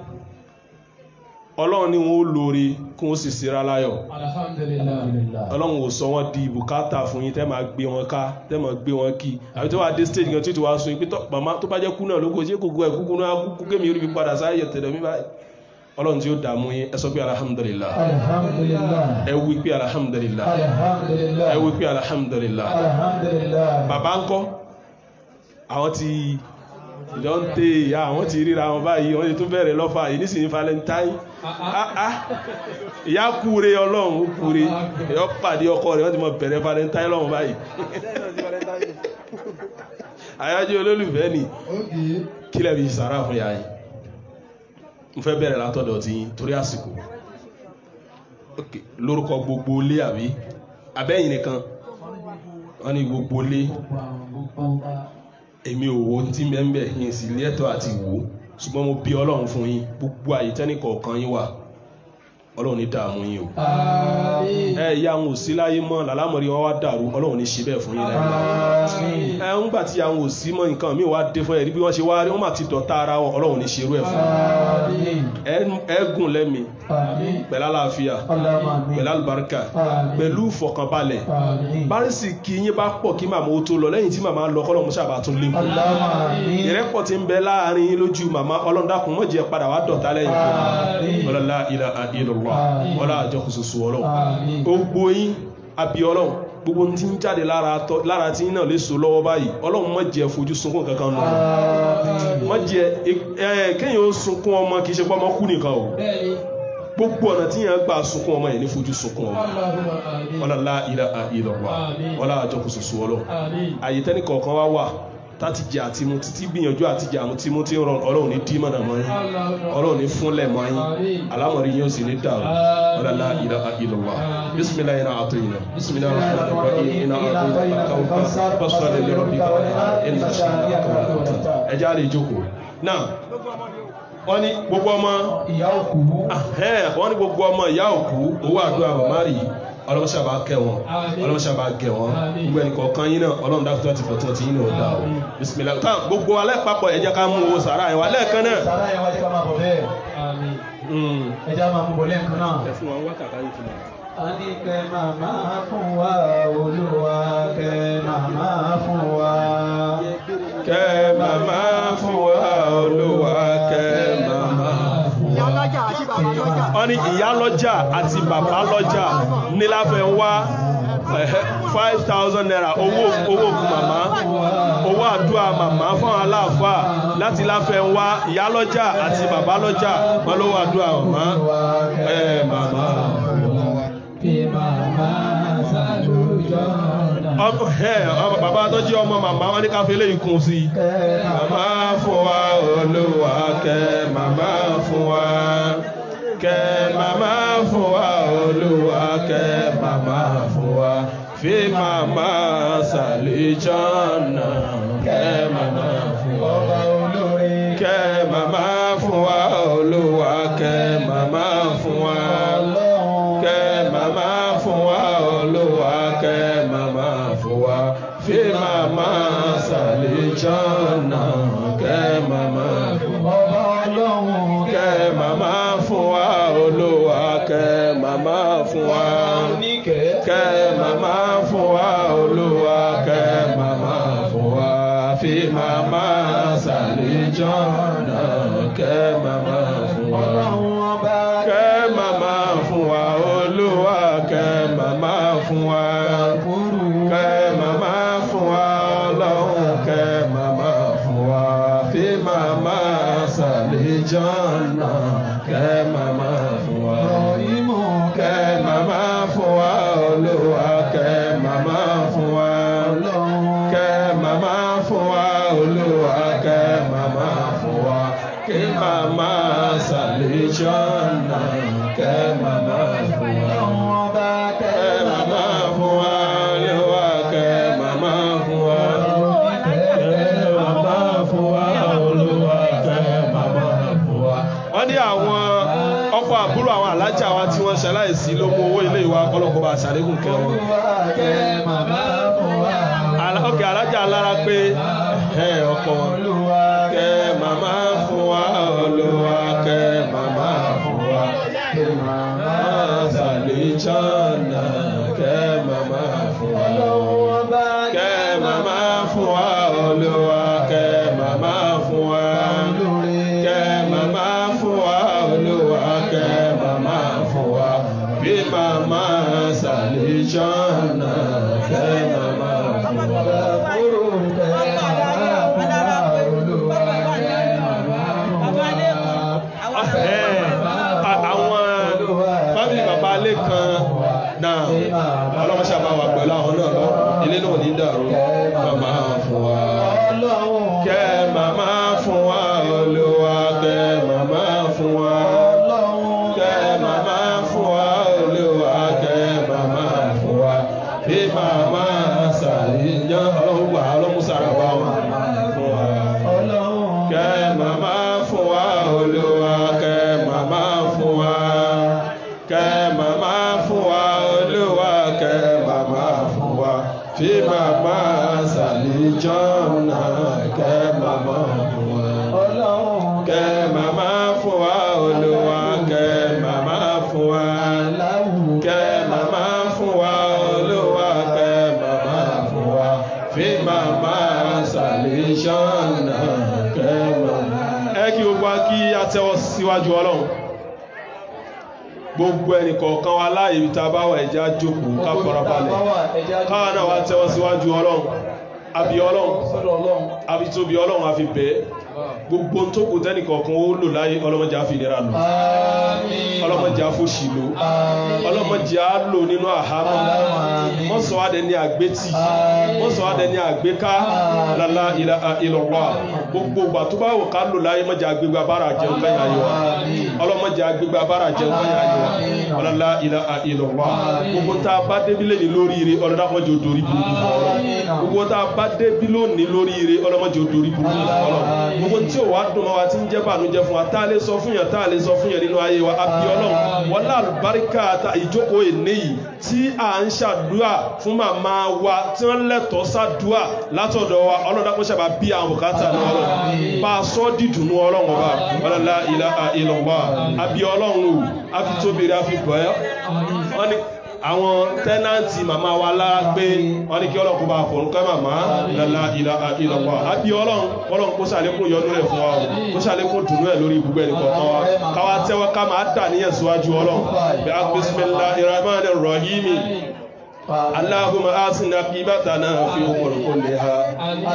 Ọlọ́run ni wọ́n ó lóore kún ó sì síra láyọ̀. Alhamdulillah. Ọlọ́run ò sọ wọ́n di bùkátà fún yín tẹ́ máa gbé wọn ká tẹ́ máa gbé wọn kí àbí tó wà dé stage gan tí wàá sún yín pé màmá tó bá jẹ́ kú náà lóko ṣé kò gbọ́ ẹ̀kú náà kú kémi orí fi padà sáyẹ̀ tẹ̀lé mi báyìí. Ọlọ́run tí ó dààmú yín ẹ sọ pé alhamdulillah. Alhamdulillah. Ẹ wí pé alhamdulillah. Alhamdulillah. Ẹ wí pé alhamdulillah. Alhamdulillah. Bàbá ńkọ́ àwọn ti ìdọ́nté ìyá àwọn ti ríra wọn báyìí wọ́n ti tún bẹ̀rẹ̀ lọ́fà yìí nísìnyí Valentine ìyá kúre Ọlọ́run ó kúre ẹ̀yọ́ pàdé ọkọ rẹ̀ wọ́n ti mọ̀ bẹ̀rẹ̀ Valentine lọ́wọ́ báyìí àyájọ́ olólùfẹ́ ni kí lẹ́bi ìsàrà fún yáyìn mo fẹ́ bẹ̀rẹ̀ látọ̀dọ̀ tí torí àsìkò lórúkọ gbogbo ilé àbí abẹ́yìn nìkan wọ́n ní gbogbo ilé èmi ò wo tí mẹ́mbẹ̀ yìí sí lẹ́tọ̀ àti ìwò ṣùgbọ́n mo bí Ọlọ́run fún yín gbogbo àyítẹ́nìkọ̀ọ̀kan yín wà Ọlọ́run ní dààmú yín o ìyá àwọn òsí láyé mọ́ làlámọ̀rí wọn wá dàrú Ọlọ́run ní ṣe bẹ́ẹ̀ fún yín láyé ń gbà tí àwọn òsí mọ́ nǹkan míì wá dé fún ẹ̀rí bí wọ́n ṣe wá rí wọ́n mà ti dọ̀tá ara wọn Ọlọ́run ní ṣerú ẹ̀ fún ẹ̀gùn lẹ́mi pẹ̀lú àlàáfíà pẹ̀lú àlùbáríkà pẹ̀lú ìfọ̀kànbalẹ̀ bárísì kí yín bá pọ̀ kí màmá ó tó lọ lẹ́yìn tí màmá lọ kọ́lọ́mù sábà tún lékún ìrẹ́pọ̀ tí ń bẹ láàrin yín lójú màmá Ọlọ́run dákun má jẹ́ padà wá dọ̀tá lẹ́yìn ọlọ́lá ilaha illallah ọlá àjọ kòsòsò Ọlọ́run gbogbo yín àbí Ọlọ́run gbogbo tí ń jáde lára tí náà lè so lọ́wọ́ báyìí Ọlọ́run má jẹ́ fojú sunkún kankan nù má jẹ́ kéèyàn ó sunkún ọmọ kìí ṣe pé ọmọ kú nìkan o gbogbo ọ̀nà tí yẹn gbà sunkún ọmọ yẹn ní fojú sunkún ọmọ ọlá ilaha illallah ọlá àjọ kòsòsò Ọlọ́run àyè tẹ́nìkọ̀ọ̀kan wá wà táti jẹ àti mu títí gbìyànjú àti jẹ àmú tí mú tí ń rọrùn ọlọ́run ní dímọ̀ náà mọ́ yín ọlọ́run ní fúnlẹ̀ mọ́ yín alámọ̀rí yóò sì ní dàrú ọlọ́lá ilaha illallah bisimilayi na àtọ̀ yìí na bisimilayi rahman rahim iná àtọ̀ yìí na kàwùkà bàṣọ́lẹ̀ lẹ́rọ̀ bí káwọn ẹni ẹjẹ́ àlè ìjókòó náà wọ́n ní gbogbo ọmọ ìyá òkú wọ́n ní gbogbo ọmọ ìyá òkú owó àdúrà màmárì ọlọ́mọṣàbà kẹ́ wọn ọlọ́mọṣàbà gẹ̀ wọn gbogbo ẹnì kọ̀ọ̀kan yín náà ọlọ́run dákútọ́ ti fọ̀tún ti yín ní ọ̀dà o bisimilá tán gbogbo alẹ́ papọ̀ ẹ jẹ́ ká mú owó sàrà yẹn wá lẹ́ẹ̀kan náà. sàrà yẹn wá jẹ́ ká máa bọ̀ bẹ́ẹ̀ ẹ jẹ́ máa mú bọ̀ lẹ́ẹ̀kan náà. ẹ fún wa wákàtí yìí fún wa. a ní kẹ́ màmá fún wa olúwa kẹ́ màmá fún wa. kẹ́ màmá fún wa olúwa kẹ́ màmá fún wa. wọ́n ní ìyá lọ́jà àti bàbá lọ́jà níláfẹ́ wá 5,000 naira owó fún màmá owó àdúrà màmá fún aláàfà láti láfẹ́ wá ìyá lọ́jà àti bàbá lọ́jà wọ́n lówó àdúrà màmá màmá kí màmá sàlùjọ́ náà. bàbá tó jí ọmọ màmá wọn ní káfí eléyìí kún sí màmá fún wa olúwa kẹ́ màmá fún wa kẹ́ màmá fún wa olúwa kẹ́ màmá fún wa fi màmá sàlìjọ́nà kẹ́ màmá fún wa kẹ́ màmá fún wa olúwa kẹ́ màmá fún wa kẹ́ màmá fún wa olúwa kẹ́ màmá fún wa fi màmá sàlìjọ́nà kẹ́ màmá fún wa kẹ́ màmá fún wa olúwa kẹ́ màmá fún wa kẹ́ màmá fún wa olúwa kẹ́ màmá fún wa fi màmá sàlìjọ́nà kẹ́ màmá fún wa kẹ́ màmá fún wa olúwa kẹ́ màmá fún wa kẹ́ màmá fún wa ọlọ́run kẹ́ màmá fún wa fi màmá sàlìjọ́nà kẹ́ màmá fún wa kẹ́ màmá fún wa olúwa kẹ́ màmá fún wa kẹ́ màmá fún wa olúwa kẹ́ màmá fún wa kí màmá sàlìjọ́nà kẹ́ màmá fún wa kẹ́ màmá fún wa olúwa kẹ́ màmá fún wa kẹ́ màmá fún wa olúwa kẹ́ màmá fún wa. wọ́n ní àwọn ọkọ àbúrò àwọn alájà wa tí wọ́n ṣaláìsí ló mú owó ilé ìwà ọ̀pọ̀lọpọ̀ bá ṣàlékún kẹwọn. ọkẹ alájà alára pé ọkọ kẹ́ màmá fún wa olúwa kẹ́ màmá fún wa kẹ́ màmá sàlìjọ́nà kẹ́ màmá fún wa kẹ́ màmá fún wa olúwa kẹ́ màmá fún wa kẹ́ màmá fún wa olúwa kẹ́ màmá fún wa bí màmá sàlìjọ́nà kẹ́ màmá fún wa. Náà ọlọ́mọṣẹ́ bá wà pẹ̀lú àwọn náà lọ ilé náà ní dàrú màmá fún wa kẹ́ màmá fún wa olúwa kẹ́ màmá fún wa kẹ́ màmá fún wa olúwa kẹ́ màmá fún wa bí màmá sàlìyàn ọlọ́wà ọlọ́mùsára bá wà fún wa kẹ́ màmá fún wa olúwa kẹ́ màmá fún wa kẹ́ màmá fún wa olúwa kẹ́ màmá fún wa fi màmá sàlìjọ́nà kẹ́ màmá fún wa kẹ́ màmá fún wa olúwa kẹ́ màmá fún wa kẹ́ màmá fún wa olúwa kẹ́ màmá fún wa fi màmá sàlìjọ́nà kẹ́ màmá. ẹ kí gbogbo wa kí a tẹ́wọ́ síwájú ọlọ́run gbogbo ẹnì kọ̀ọ̀kan wa láàyè ibi tá a bá wà ẹ̀já jókòó ká farabalẹ̀ káwa náà wá tẹ́wọ́ síwájú ọlọ́run àbí ọlọ́run àbí tóbi ọlọ́run àfi bẹ́ẹ̀ gbogbo tó kù tẹ́nì kọ̀ọ̀kan ó lò láyé ọlọ́mọdé àfi ìlera lò ọlọ́mọdé àfòṣì lò ọlọ́mọdé jẹ́ á lò nínú àhámọ́ wọ́n sọ adẹ ní àgbétì wọ́n sọ adẹ ní àgbéká la ilaha illallah gbogbo ìgbà tó bá wò ká lò láyé má jẹ́ agbégbá bára jẹun kẹ́yà yọ ọlọ́mọ jẹ́ agbégbá bára jẹun kẹ́yà yọ la ilaha illallah gbogbo tá a bá débí lẹ́ni lórí ire ọlọ́dàmọ́jọ́ dorí burúkú ọ̀rọ̀ gbogbo tá a bá débí lónìí lórí ire ọlọ́mọjọ́ dorí burúkú ọ̀rọ̀ gbogbo tí ò wá dùn mọ́ wa ti ń jẹ́ bànújẹ́ fún wa tá a lè sọ fún yàn tá a lè sọ fún yàn nínú ayé wa àbí ọlọ́run wọ́n lálùbáríkà ìjókòó èné yìí tí à ń ṣàdúà fún màmá wa tí wọ́n lẹ́tọ̀ọ́ ṣàdúà látọ̀dọ̀ wa ọlọ́dàpọ̀ṣà bá bí àwọn bùkátà ní ọlọ́run bá a sọ́ dìdùnú ọlọ́run ọba ọlọ́lá ilaha illallah àbí ọlọ́run ò àfi tóbi rẹ̀ àfi bọ̀ ẹ́ wọ́n ní àwọn tẹ́nàntì màmá wa lára pé wọ́n ní kí ọlọ́kùn bá fọ̀rúnkẹ́ màmá la ilaha illallah àbí ọlọ́run kó ṣàlékún yọnú rẹ̀ fún wa kó ṣàlékún dùnú ẹ̀ lórí ibùgbé ẹnìkọ̀ọ̀kan wa káwá tẹ́wọ́ ká máa dà níyẹn síwájú ọlọ́run bismillahir rahmanir rahim اللهم آسنا عاقبتنا في أمور كلها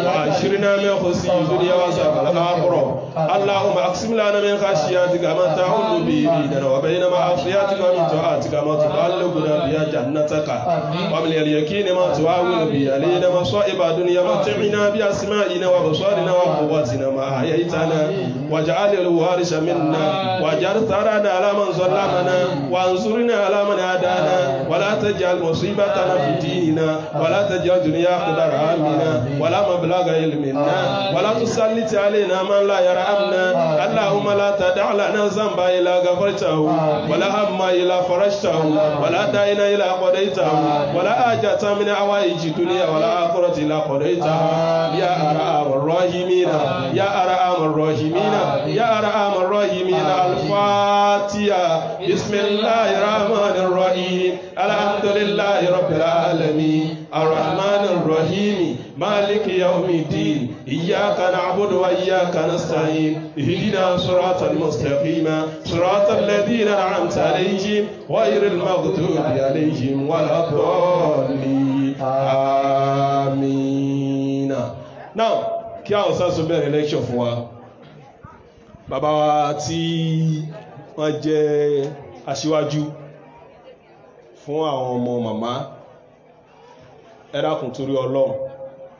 وأجرنا من خزي الدنيا وعذاب الآخرة اللهم أقسم لنا من خشيتك ما تحول به بيننا وبين معصيتك ومن طاعتك ما تبلغنا بها جنتك ومن اليقين ما تهون به علينا مصائب الدنيا متعنا بأسمائنا وأبصارنا وقواتنا ما أحييتنا واجعل الوارث منا واجعل ثارنا على من ظلمنا وانصرنا على من عادانا ولا تجعل مصيبتنا في ديننا ولا تجعل الدنيا أكبر همنا ولا مبلغ علمنا ولا تسلط علينا من لا يرحمنا اللهم لا تدع لنا ذنبا إلا غفرته ولا هما إلا فرجته ولا دين إلا قضيته ولا حاجة من حوائج الدنيا ولا آخرة إلا قضيتها يا أرحم الراحمين يا أرحم الراحمين يا أرحم الراحمين الفاتحة بسم الله الرحمن الرحيم الحمد لله رب العالمين الرحمن الرحيم مالك يوم الدين إياك نعبد وإياك نستعين اهدنا صراط المستقيم صراط الذين أنعمت عليهم غير المغضوب عليهم ولا الضالين آمين. Now kí àwọn sáà sọ bẹ̀rẹ̀ lecture fún wa bàbá wa tí wọ́n jẹ́ aṣíwájú fún àwọn ọmọ màmá ẹ dákun torí Ọlọ́run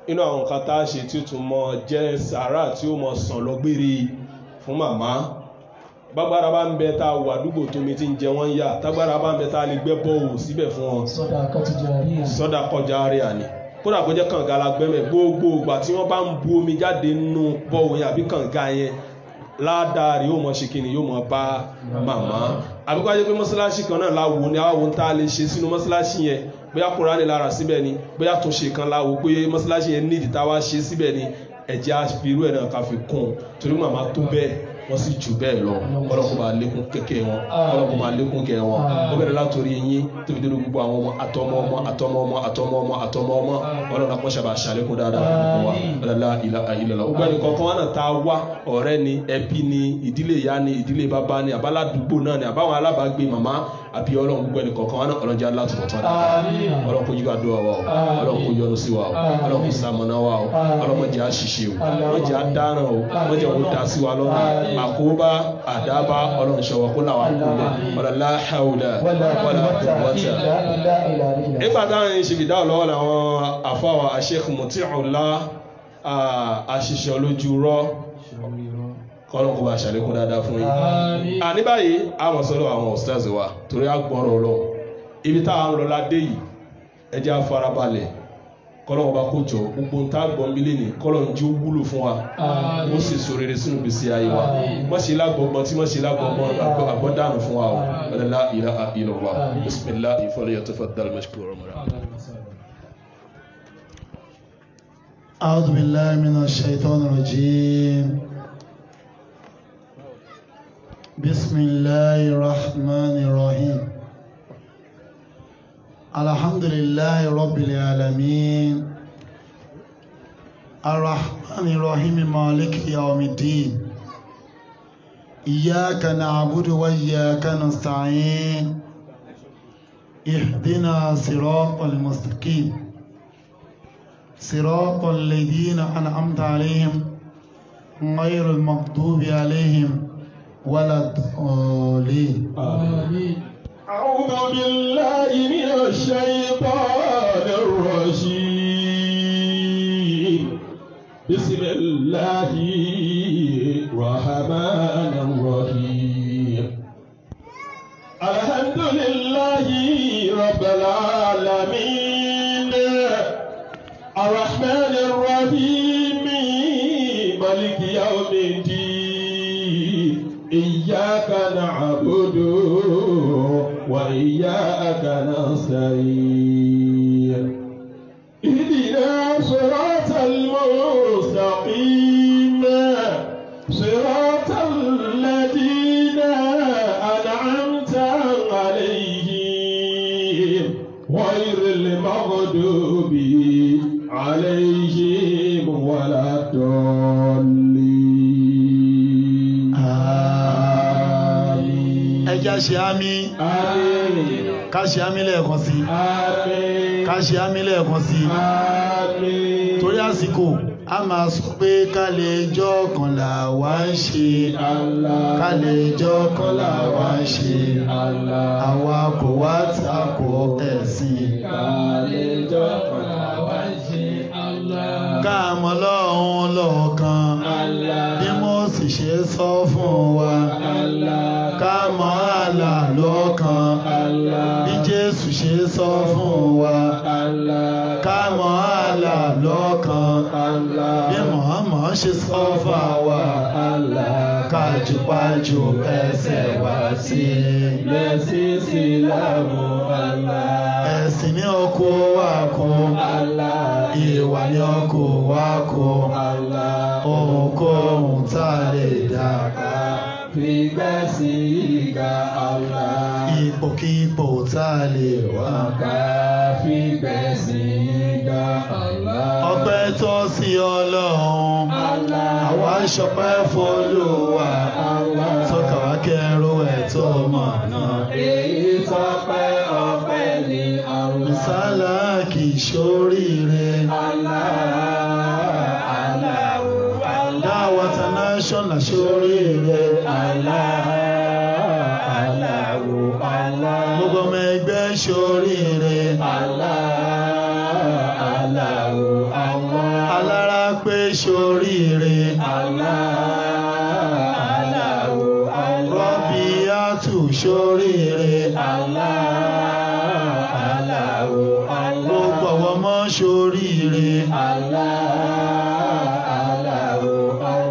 inú àwọn nǹkan tá a ṣe tí ó tún mọ jẹ́ sàárà tí ó mọ sàn lọ́gbére fún màmá bágbára bá ń bẹ tá a wà àdúgbò tó mi ti ń jẹ wọ́n yá tágbára bá ń bẹ tá a lè gbẹ́ bọ́ọ̀wù síbẹ̀ fún wọn sọ́dà kọjá rí àní kódà kó jẹ́ kànga la gbẹ́mẹ̀ gbogbo ìgbà tí wọ́n bá ń bu omi jáde nínú bọ́ọ̀wù yẹn àbí kànga yẹn ládàrí yóò mọ̀ ṣe kí ni yóò mọ̀ bá màmá àbíkọ́ ajé pé mọ́sálásí kan náà láwo ni àwọn tá a lè ṣe sínú mọ́sálásí yẹn bóyá Kùránì lára síbẹ̀ ni bóyá tó ṣe kan láwo pé mọ́sálásí yẹn nídìí táwa ṣe síbẹ̀ ni ẹ̀jẹ̀ àfirú ẹ̀ náà ká fi kún torí màmá tó bẹ́ẹ̀ wọ́n sì jù bẹ́ẹ̀ lọ ọlọ́kùn máa lékún kẹ́kẹ́ wọn ọlọ́kùn máa lékún kẹ́ wọn ó bẹ̀rẹ̀ látòrí yín tó fi dé gbogbo àwọn ọmọ àtọmọ ọmọ àtọmọ ọmọ àtọmọ ọmọ àtọmọ ọmọ ọlọ́run àpọ̀ ṣàbà ṣàlékún dáadáa fún wa ọlọ́lá ìlọ́lọ́ ó gbẹ́ni kọ̀ọ̀kan wọn náà tá a wá ọ̀rẹ́ ni ẹbí ni ìdílé ìyá ni ìdílé bàbá ni àbáládùúgbò náà ni àbáwọn alábàágbé màmá àbí ọlọ́run gbogbo ẹni kọ̀ọ̀kan wọn náà ọlọ́jà látùbọ̀tán ọlọ́run kò yí wa dúró wa o ọlọ́run kò yọ́nú sí wa o ọlọ́run kò sàmọ̀nà wa o ọlọ́run má jẹ́ àṣìṣe o má jẹ́ àdáràn o má jẹ́ òun dá sí wa lọ́rùn àkóbá àdábá ọlọ́run ṣọwọ́ kó làwọn kúlẹ̀ wala hawla wala quwwata. nígbà táwọn ìṣèbìdá ọlọ́wọ́ làwọn àfọwọ́ Sheikh Muti'ullah àṣìṣe olójú rọ́ kọ́lọ́n kó bá ṣàlékún dáadáa fún yín. ní báyìí àwọn sọ́dọ̀ àwọn ustaz wa torí àgbọ̀rọ̀ lọ ibi táwọn ń lọ ládé yìí ẹ jẹ́ á farabalẹ̀ kọ́lọ́n ọba kó jọ gbogbo ń tá gbọ́n mílẹ̀ ní kọ́lọ́n jí ó wúlò fún wa ó sì so rere sínú gbèsè ayé wa wọ́n ṣe lágbọ̀gbọ́n tí wọ́n ṣe lágbọ̀gbọ́n àgbọ̀dànù fún wa o la ilaha illallah bismillah falyatafaddal mashkuran. أعوذ بالله من الشيطان الرجيم بسم الله الرحمن الرحيم الحمد لله رب العالمين الرحمن الرحيم مالك يوم الدين إياك نعبد وإياك نستعين اهدنا صراط المستقيم صراط الذين أنعمت عليهم غير المغضوب عليهم ولا الضالين أعوذ بالله من الشيطان الرجيم بسم الله الرحمن الرحيم الحمد لله رب العالمين الرحمن الرحيم مالك يوم الدين إياك نعبد وإياك نستعين اهدنا صراط المستقيم صراط الذين أنعمت عليهم غير المغضوب عليهم ولا الضالين آمين. ẹjá ṣe àmì ká ṣe àmì lẹ́ẹ̀kan sí ká ṣe àmì lẹ́ẹ̀kan sí torí àsìkò a máa sọ pé ká lè jọ́ kànlá wá ń ṣe ká lè jọ́ kànlá wá ń ṣe àwa kò wá tako ẹ̀sìn ká lè jọ́ kànlá wá ń ṣe ká mọ̀ lọ́hun lọ́kan bí mo sì ṣe sọ fún wa ká mọ̀ Allah lọ́kan bí Jésù ṣe sọ fún wa ká mọ̀ Allah lọ́kan bí Muhammad ṣe sọ fún wa ká jùpájù ẹsẹ̀ wá sí lẹ́sìn Ìsìlámù ẹ̀sìn ní ọkọ̀ wa kún ìwà ní ọkọ̀ wa kún ohunkóhun tá a lè dá fi gbẹ́sìn ìgbà ipòkípò tá a lè wá ká fi gbẹ̀sìn ìgbà ọpẹ́ tọ́ sí Ọlọ́run àwa ṣọpẹ́ f'Olúwa sọ́kà wá kẹ́rù ẹ̀ tó mọ̀ náà èyí tọ́pẹ́ ọpẹ́ ní ìsálà kì í ṣoríire Dáwà International ṣoríire gbogbo ọmọ ẹgbẹ́ ṣoríire alára pé ṣoríire Rọ́bíyátù ṣoríire gbogbo àwọn ọmọ ṣoríire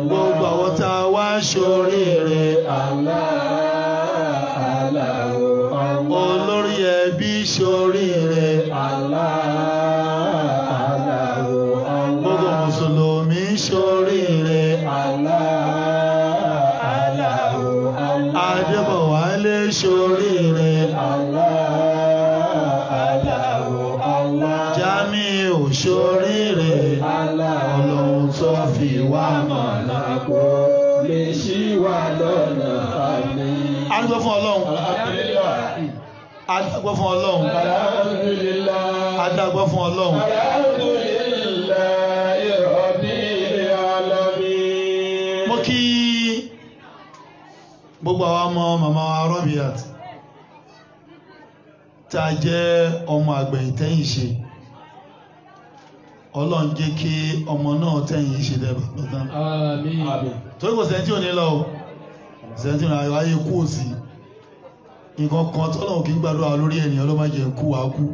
gbogbo àwọn tá a wá ṣoríire olórí ẹbí ṣoríire gbogbo mùsùlùmí ṣoríire Adébọ̀wálé ṣoríire Jamiu ṣoríire Ọlọ́run tó fi wá mọ̀nà kó lè ṣí wa lọ́nà àmín. Adúgbò fún Ọlọ́run Adágbó fún Ọlọ́run Adágbó fún Ọlọ́run Alhamdulillahi Rabbil alamin. Mo kí gbogbo àwọn ọmọ màmá wa Rọ́bíyát tá a jẹ́ ọmọ àgbẹ̀yìn tẹ́yìn ṣe Ọlọ́run jẹ́ kí ọmọ náà tẹ́yìn ṣe dẹ̀bà lọ́tán torí kò sẹ́ntí ò ní lọ sẹ́ntí ò ní ayé kú òsì nǹkan kan tọ́lọ́run kì í gbàdúrà lórí ènìyàn ló má jẹ́ kú wá kú.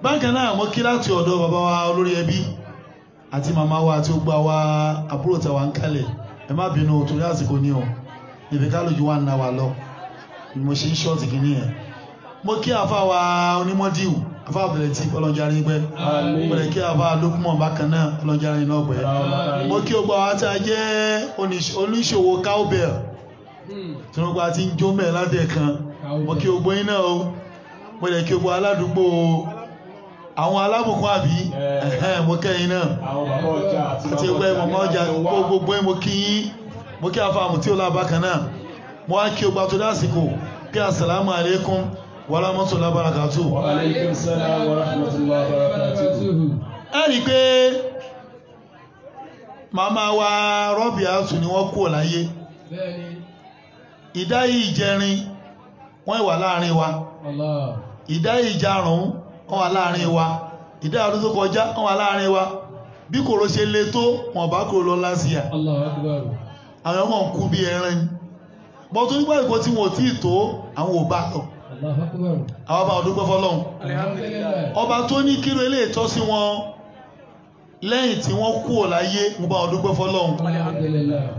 Bákan náà mo kí láti ọ̀dọ̀ bàbá wa olórí ẹbí àti màmá wa àti gbogbo àwa àbúrò tàwa ń kalẹ̀ ẹ má bínú torí àsìkò ní ọ níbi ká lójú wa ń na wa lọ ni mo ṣe ń ṣọ́ọ̀tì kìíní ẹ̀. Mo kí àfa wa onímọ̀díù àfa àbẹ̀rẹ̀ tí ọlọ́njarí gbẹ́ mo lè kí àfa lókùmọ̀ bákan náà ọlọ́njarí náà gbẹ́. Mo kí gbogbo àwọn tí a jẹ́ oníṣòwò cowbell tí wọ́n gba ti ń jó mẹ́ẹ̀ ládẹ̀ kan mo kí gbogbo yín náà o mo lè kí gbogbo aládùúgbò àwọn alábùkún àbí mo kẹ́yìn náà àti ẹgbẹ́ mọ̀mọ́ ọjà gbogbo mo kí yín mo kí àfàmù tí ó lábá kan náà mo wá kí o gbà tó dásìkò kí assalamu alaikum wa rahmatullahi wa barakatuh. Wa alaikum salam wa rahmatullahi wa barakatuh. Ẹ rí pé màmá wa Rọ́bíyátù ni wọ́n kú láyé ìdáyí ìjẹrin wọ́n wà láàrin wa ìdá ìjarùn wọ́n wà láàrin wa ìdá ọdún tó kọjá wọ́n wà láàrin wa bí kòrò ṣe le tó wọ́n bá kòrò lọ lásìyà àwọn ọmọ ń kú bí ẹran ni bọ́ tó nígbà ìkó tí wọ́n tí tó àwọn ò bá lọ àwọn bá ọdún pẹ́ fọ́lọ́hun ọba tó ní kíro ilé ìtọ́ sí wọn lẹ́yìn tí wọ́n kú ò láyé mo bá ọdún pẹ́ fọ́lọ́hun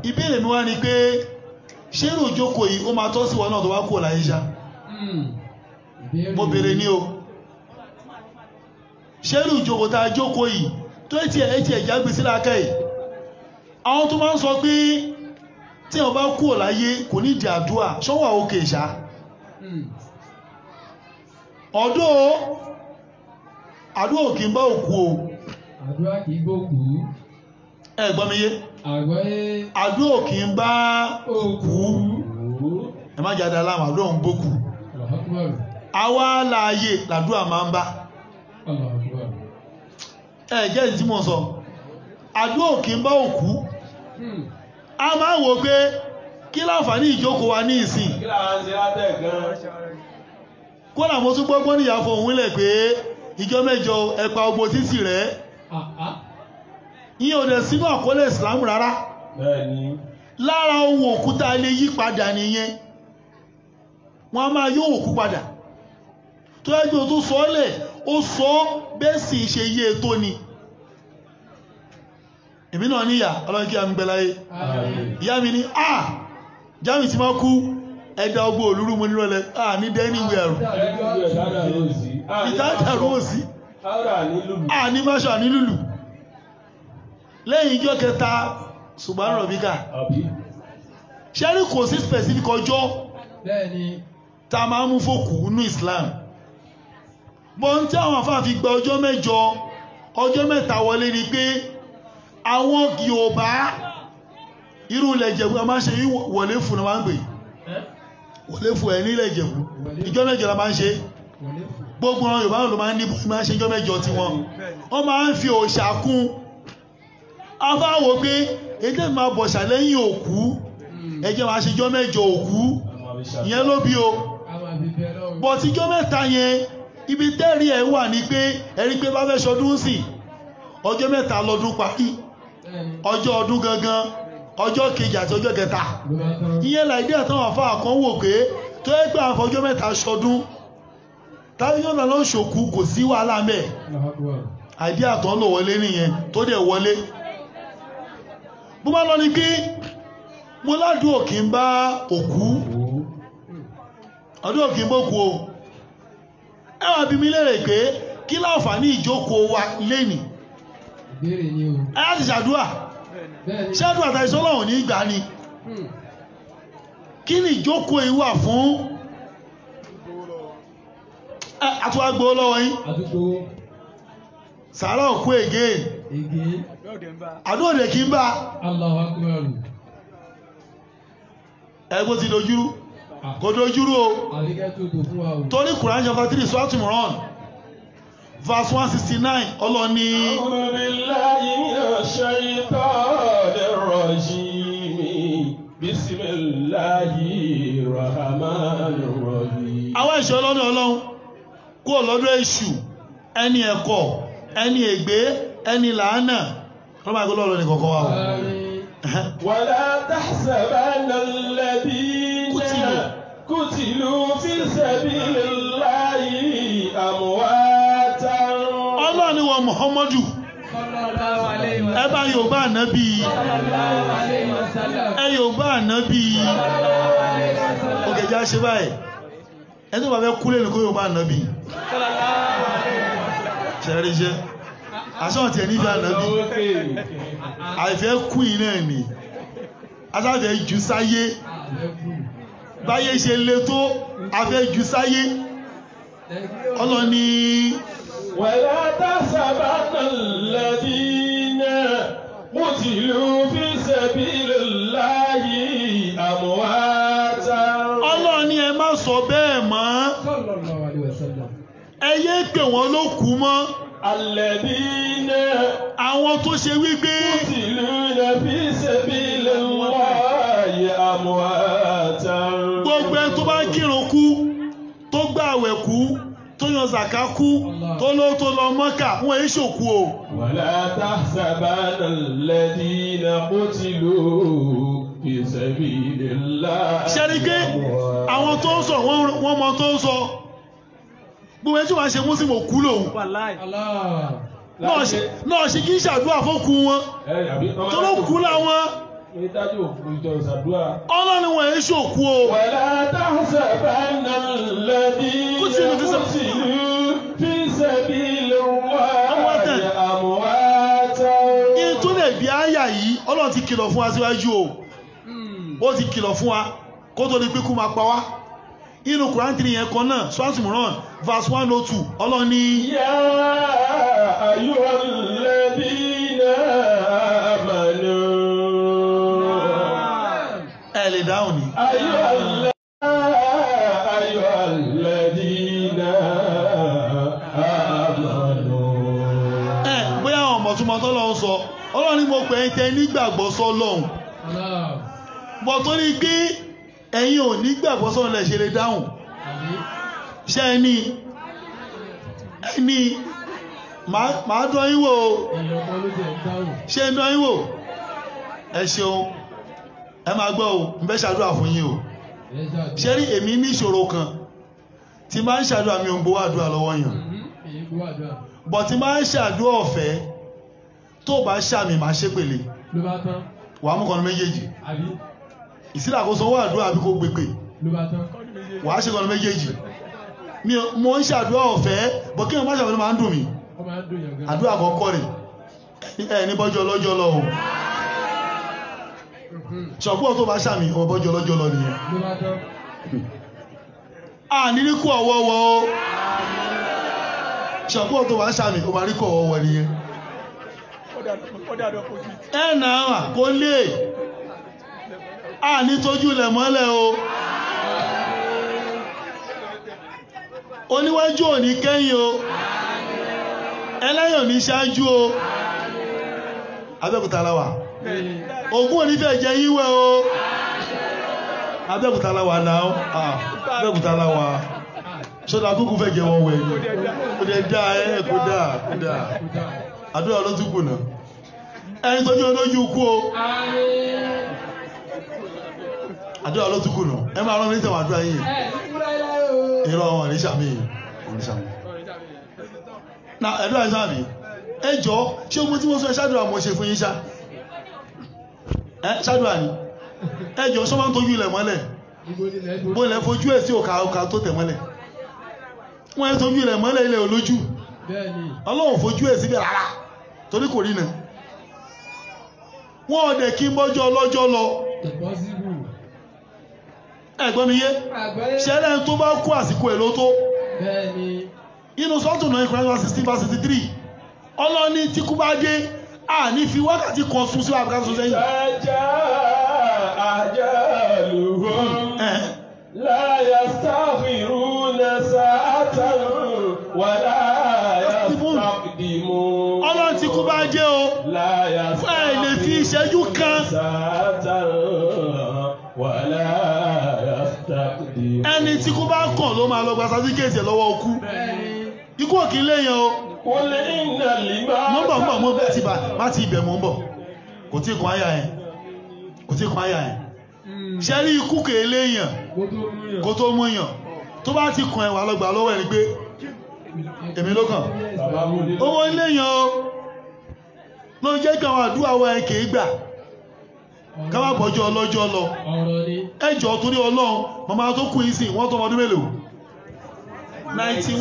ìbéèrè mi wá ni pé ṣé irú ìjókòó yìí ó máa tọ́ sí wọn náà tó wá kú ò láyé ṣá mo béèrè ní o ṣé irú ìjókòó tá a jókòó yìí tó ẹ̀tì ẹ̀já gbé sílá ká yìí àwọn tó máa ń sọ pé tí wọ́n bá kú ò láyé kò ní ìdí àdúrà ṣọ́wà òkè ṣá ọ̀dọ́ àdúrà kì í bá òkú o àdúrà kì í gbókù ẹ gbọ́ mi yé àdúrà kì í bá òkú ẹ má jáde aláàmù àdúrà ń gbókù àwa láàyè làdúrà máa ń bá ẹ jẹ́ ìdí tí mo sọ àdúrà kì í bá òkú a máa ń wò pé kí láǹfààní ìjókòó wa ní ìsìn kódà mo tún gbọ́gbọ́n níyà fún òun lẹ̀ pé ìjọ mẹ́jọ ẹ̀pà ogbó títì rẹ̀ yíò dẹ̀ sínú àkọọ́lẹ̀ Islam rárá lára ohun òkúta lè yí padà nìyẹn wọ́n a máa yóò òkú padà tó ẹgbẹ́ tó sọ lẹ̀ ó sọ bẹ́ẹ̀ sì ṣe yé tó ni èmi náà níyà ọlọ́run kí a ń gbẹ láyé ìyá mi ní jámi ti máa kú ẹ̀dà ọgbọ̀ olúrú mo nírọ̀lẹ́ ní dẹ́ni ìwé ẹ̀rù ìtàdàrú òsì ní máṣọ́ ní lùlù lẹ́yìn ìjọ kẹta ṣùgbọ́n rọ̀bíkà ṣẹ́rí kò sí specific ọjọ́ ta máa mú fòkù nínú Islam bọ́n tí àwọn àfáà fi gba ọjọ́ mẹ́jọ ọjọ́ mẹ́ta wọlé ni pé àwọn Yorùbá irú ilẹ̀ Ìjẹ̀bú a máa ṣe wọlé fún ọmọ àgbè wọlé fún ẹ̀ nílẹ̀ Ìjẹ̀bú ìjọ mẹ́jọ la máa ń ṣe gbogbo ọ̀rọ̀ Yorùbá ló máa ń ní máa ń ṣe ìjọ mẹ́jọ tí wọ́n máa ń fi òòṣà kún afáwò pé èdè máa bọ̀ṣà lẹ́yìn òkú ẹjẹ́ máa ṣe ìjọ mẹ́jọ òkú ìyẹn ló bí o bọ̀ tí ìjọ mẹ́ta yẹn ibi tẹ́rí ẹ̀ wà ní pé ẹ̀rí pé bá fẹ́ ṣọdún sí ọjọ́ mẹ́ta lọ́dún parí ọjọ́ ọdún gangan ọjọ́ kejì àti ọjọ́ kẹta ìyẹn láìdí àtàwọn àfáà kan wò pé tó ẹ́ pé àwọn ọjọ́ mẹ́ta ṣọdún tàbí yọ́nà lọ ṣòkú kò sí wàhálà mẹ́ àìdí àtọ́ lò wọlé nìyẹn tó dẹ̀ wọlé bó bá lọ ní pé mo ládùn òkè ń bá òkú ọdún òkè ń bókú o ẹwà bí mi lérè pé kí láǹfààní ìjókòó wa lénìí ẹ láti ṣàdúrà ṣàdúrà tàbí sọ́lọ́wọ̀n ní ìgbà ni kí ni ìjókòó yìí wà fún àtúwàgbò lọ́wọ́ yín sàárà òkú ègé àdóòdè kí ń bá ẹgbó ti dojúrú kò dojúrú o torí Quran chapter 3 Surah Imran verse 169 ọlọ́ni àwọn ìṣẹ́ ọlọ́dọ̀ ọlọ́run kú ọlọ́dọ̀ èṣù ẹni ẹ̀kọ́ ẹni ègbé ẹni làánà ọlọ́mà ìgbó lọ́rọ̀ ní kọ̀kọ́ wà wala tahsabanna alladhina kutilu fi sabilillahi amwatan. ọlọ́ni wọ Muhammadu ẹbá Yorùbá ànábì ẹ Yorùbá ànábì òkèjá ṣe báyìí ẹ tó bá fẹ́ kúlé ní kó Yorùbá ànábì ṣẹ̀rí jẹ́ aṣọ́n tí ẹ nífẹ́ ànábì àìfẹ́ kú iná ẹ̀mí aṣáfẹ́ jù sáyé báyé ṣe lé tó afẹ́ jù sáyé ọlọ́ni wala tahsabanna alladhina qutilu fi sabilillahi amwatan. ọlọ́ni ẹ má sọ bẹ́ẹ̀ mọ́ ẹ yé pè wọ́n ló kú mọ́ alladhina àwọn tó ṣe wípé qutiluna fi sabilillahi amwatan. gbogbo ẹ tó bá kírun kú gbàwẹ̀ kú tó yan zaka kú tó lọ Mọ́kà wọ́n èé ṣòkú o. wala tahsabanna alladhina qutilu fi sabilillah. ṣẹ́ni pé àwọn tó ń sọ wọ́n mọ tó ń sọ gbogbo ẹjọ́ wa ṣe Muslim òkú lòun náà ṣe kí n ṣàdúrà fókù wọn tó ló kú láwọn ọlọ́ni wọ̀n èé ṣòkú o. wala tahsabanna alladhina qutilu fi sabilillahi amwatan. ìtúlẹ̀ bí àyà yìí Ọlọ́run ti kìlọ̀ fún wa síwájú o ó ti kìlọ̀ fún wa kó tó ní pínkú máa pa wá inú Quran 3 yẹn kan náà Surah Imran verse 102 Ọlọ́run ní. ya ayyuhalladhina amanu. ẹ lè dáhùn ní. ayyuhalladhina amanu. bóyá àwọn ọmọ̀túnmọ̀ tó lọ́n sọ Ọlọ́run ní mo pè é tẹ nígbàgbọ́ sọ́lọ́hun bọ̀ tó ní gbé ẹ̀yin ò nígbàgbọ́ sọ́lọ́hun lẹ̀ ṣe lè dáhùn ṣe ẹni máa dán yín wò ṣe ń dán yín wò ẹ ṣeun ẹ máa gbọ́ o ń bẹ́ ṣàdúrà fún yín o ṣe rí èmi ní ìṣòro kan tí máa ń ṣàdúrà mi ò ń gbowó àdúrà lọ́wọ́ yàn bọ̀ tí máa ń ṣàdúrà ọ̀fẹ́ tó bá ṣàmì máa ṣépèlé wà á mú kan méjèèjì ìsílẹ̀ àkóso owó àdúrà àbí kó gbègbè wà á ṣe kan méjèèjì mo ń ṣàdúrà ọ̀fẹ́ bọ̀ kí wọ́n má ṣàwọn máa ń dùn mí àdúrà àkọ́kọ́ rẹ̀ ẹ̀ ní bọ́jọ́ lọ́jọ́ lọ o ṣọ̀pọ̀ tó bá ṣàmì ọmọ bọ́jọ́ lọ́jọ́ lọ nìyẹn a ní kú ọwọ́wọ́ o ṣọ̀pọ̀ tó bá ṣàmì ọmọ rí kú ọwọ́wọ́ nìyẹn ẹ̀ náà kó lè a ní tójú lẹ̀ mọ́lẹ̀ o oníwájú òní kẹ́yìn o ẹlẹ́yìn òní ṣáájú o Abẹ́òkúta láwà Ògún òní fẹ́ jẹ yíwẹ́ o Abẹ́òkúta láwà náà Abẹ́òkúta láwà ṣọ́dá kúkú fẹ́ jẹ wọ́n wẹ̀ kò dẹ̀ dá ẹ̀ kò dá àdúrà ló tún kù náà ẹni tójú olójú kú o àdúrà ló tún kù náà ẹ máa rán mi tẹ̀wọ̀n àdúrà yìí ìrọ̀ wọn ní sàmì na ẹ̀dọ́ àìsàmì ẹjọ́ ṣé ogun tí mo sọ ṣádùrà mo ṣe fún yín ṣá ṣádùrà ní ẹjọ́ sọ máa ń tójú ilẹ̀ mọ́lẹ̀ bó ilẹ̀ fojú ẹ̀ sí òkà tó tẹ̀ mọ́lẹ̀ wọ́n ẹ̀ tójú ilẹ̀ mọ́lẹ̀ ilẹ̀ olójú Ọlọ́run fojú ẹ̀ síbẹ̀ rárá torí kò rí nà wọ́n ọdẹ kí bọ́jọ́ ọlọ́jọ́ lọ ẹ̀gbọ́n mi yé ṣẹlẹ̀ tó bá kú àsìkò ẹ̀ ló tó inú sọ́tún náà Ìkùránì 16:63 Ọlọ́ni tí kú bá dé à ní fi wákàtí kan sún sí àbúkà tó sẹ́yìn. Ajá àjálùhùn la yastaghfiruna sa'atan wa la yastaqdimun. Ọlọ́run tí kú bá dé o fún ẹ̀ lè fi ìṣẹ́jú kan ẹni tí kú bá kàn ló máa lọ gba sátífíkẹ́ẹ̀tì lọ́wọ́ okú ikú òkè léyàn o mọ́ bá ti ibẹ̀ mọ́ bọ̀ kò tí kún àyà ẹ̀ ṣe rí ikú kè léyàn kò tó mú yàn tó bá ti kàn ẹ̀wà lọ́gbà lọ́wọ́ ẹ̀ ní pé èmi ló kàn owó léyàn o ló jẹ́ kí àwọn àdúrà wọ ẹ̀ kè gbà káwà bọ́jọ́ ọlọ́jọ́ lọ ẹjọ́ torí Ọlọ́run màmá tó kú ìsìn wọ́n tó ọmọdún mélòó 91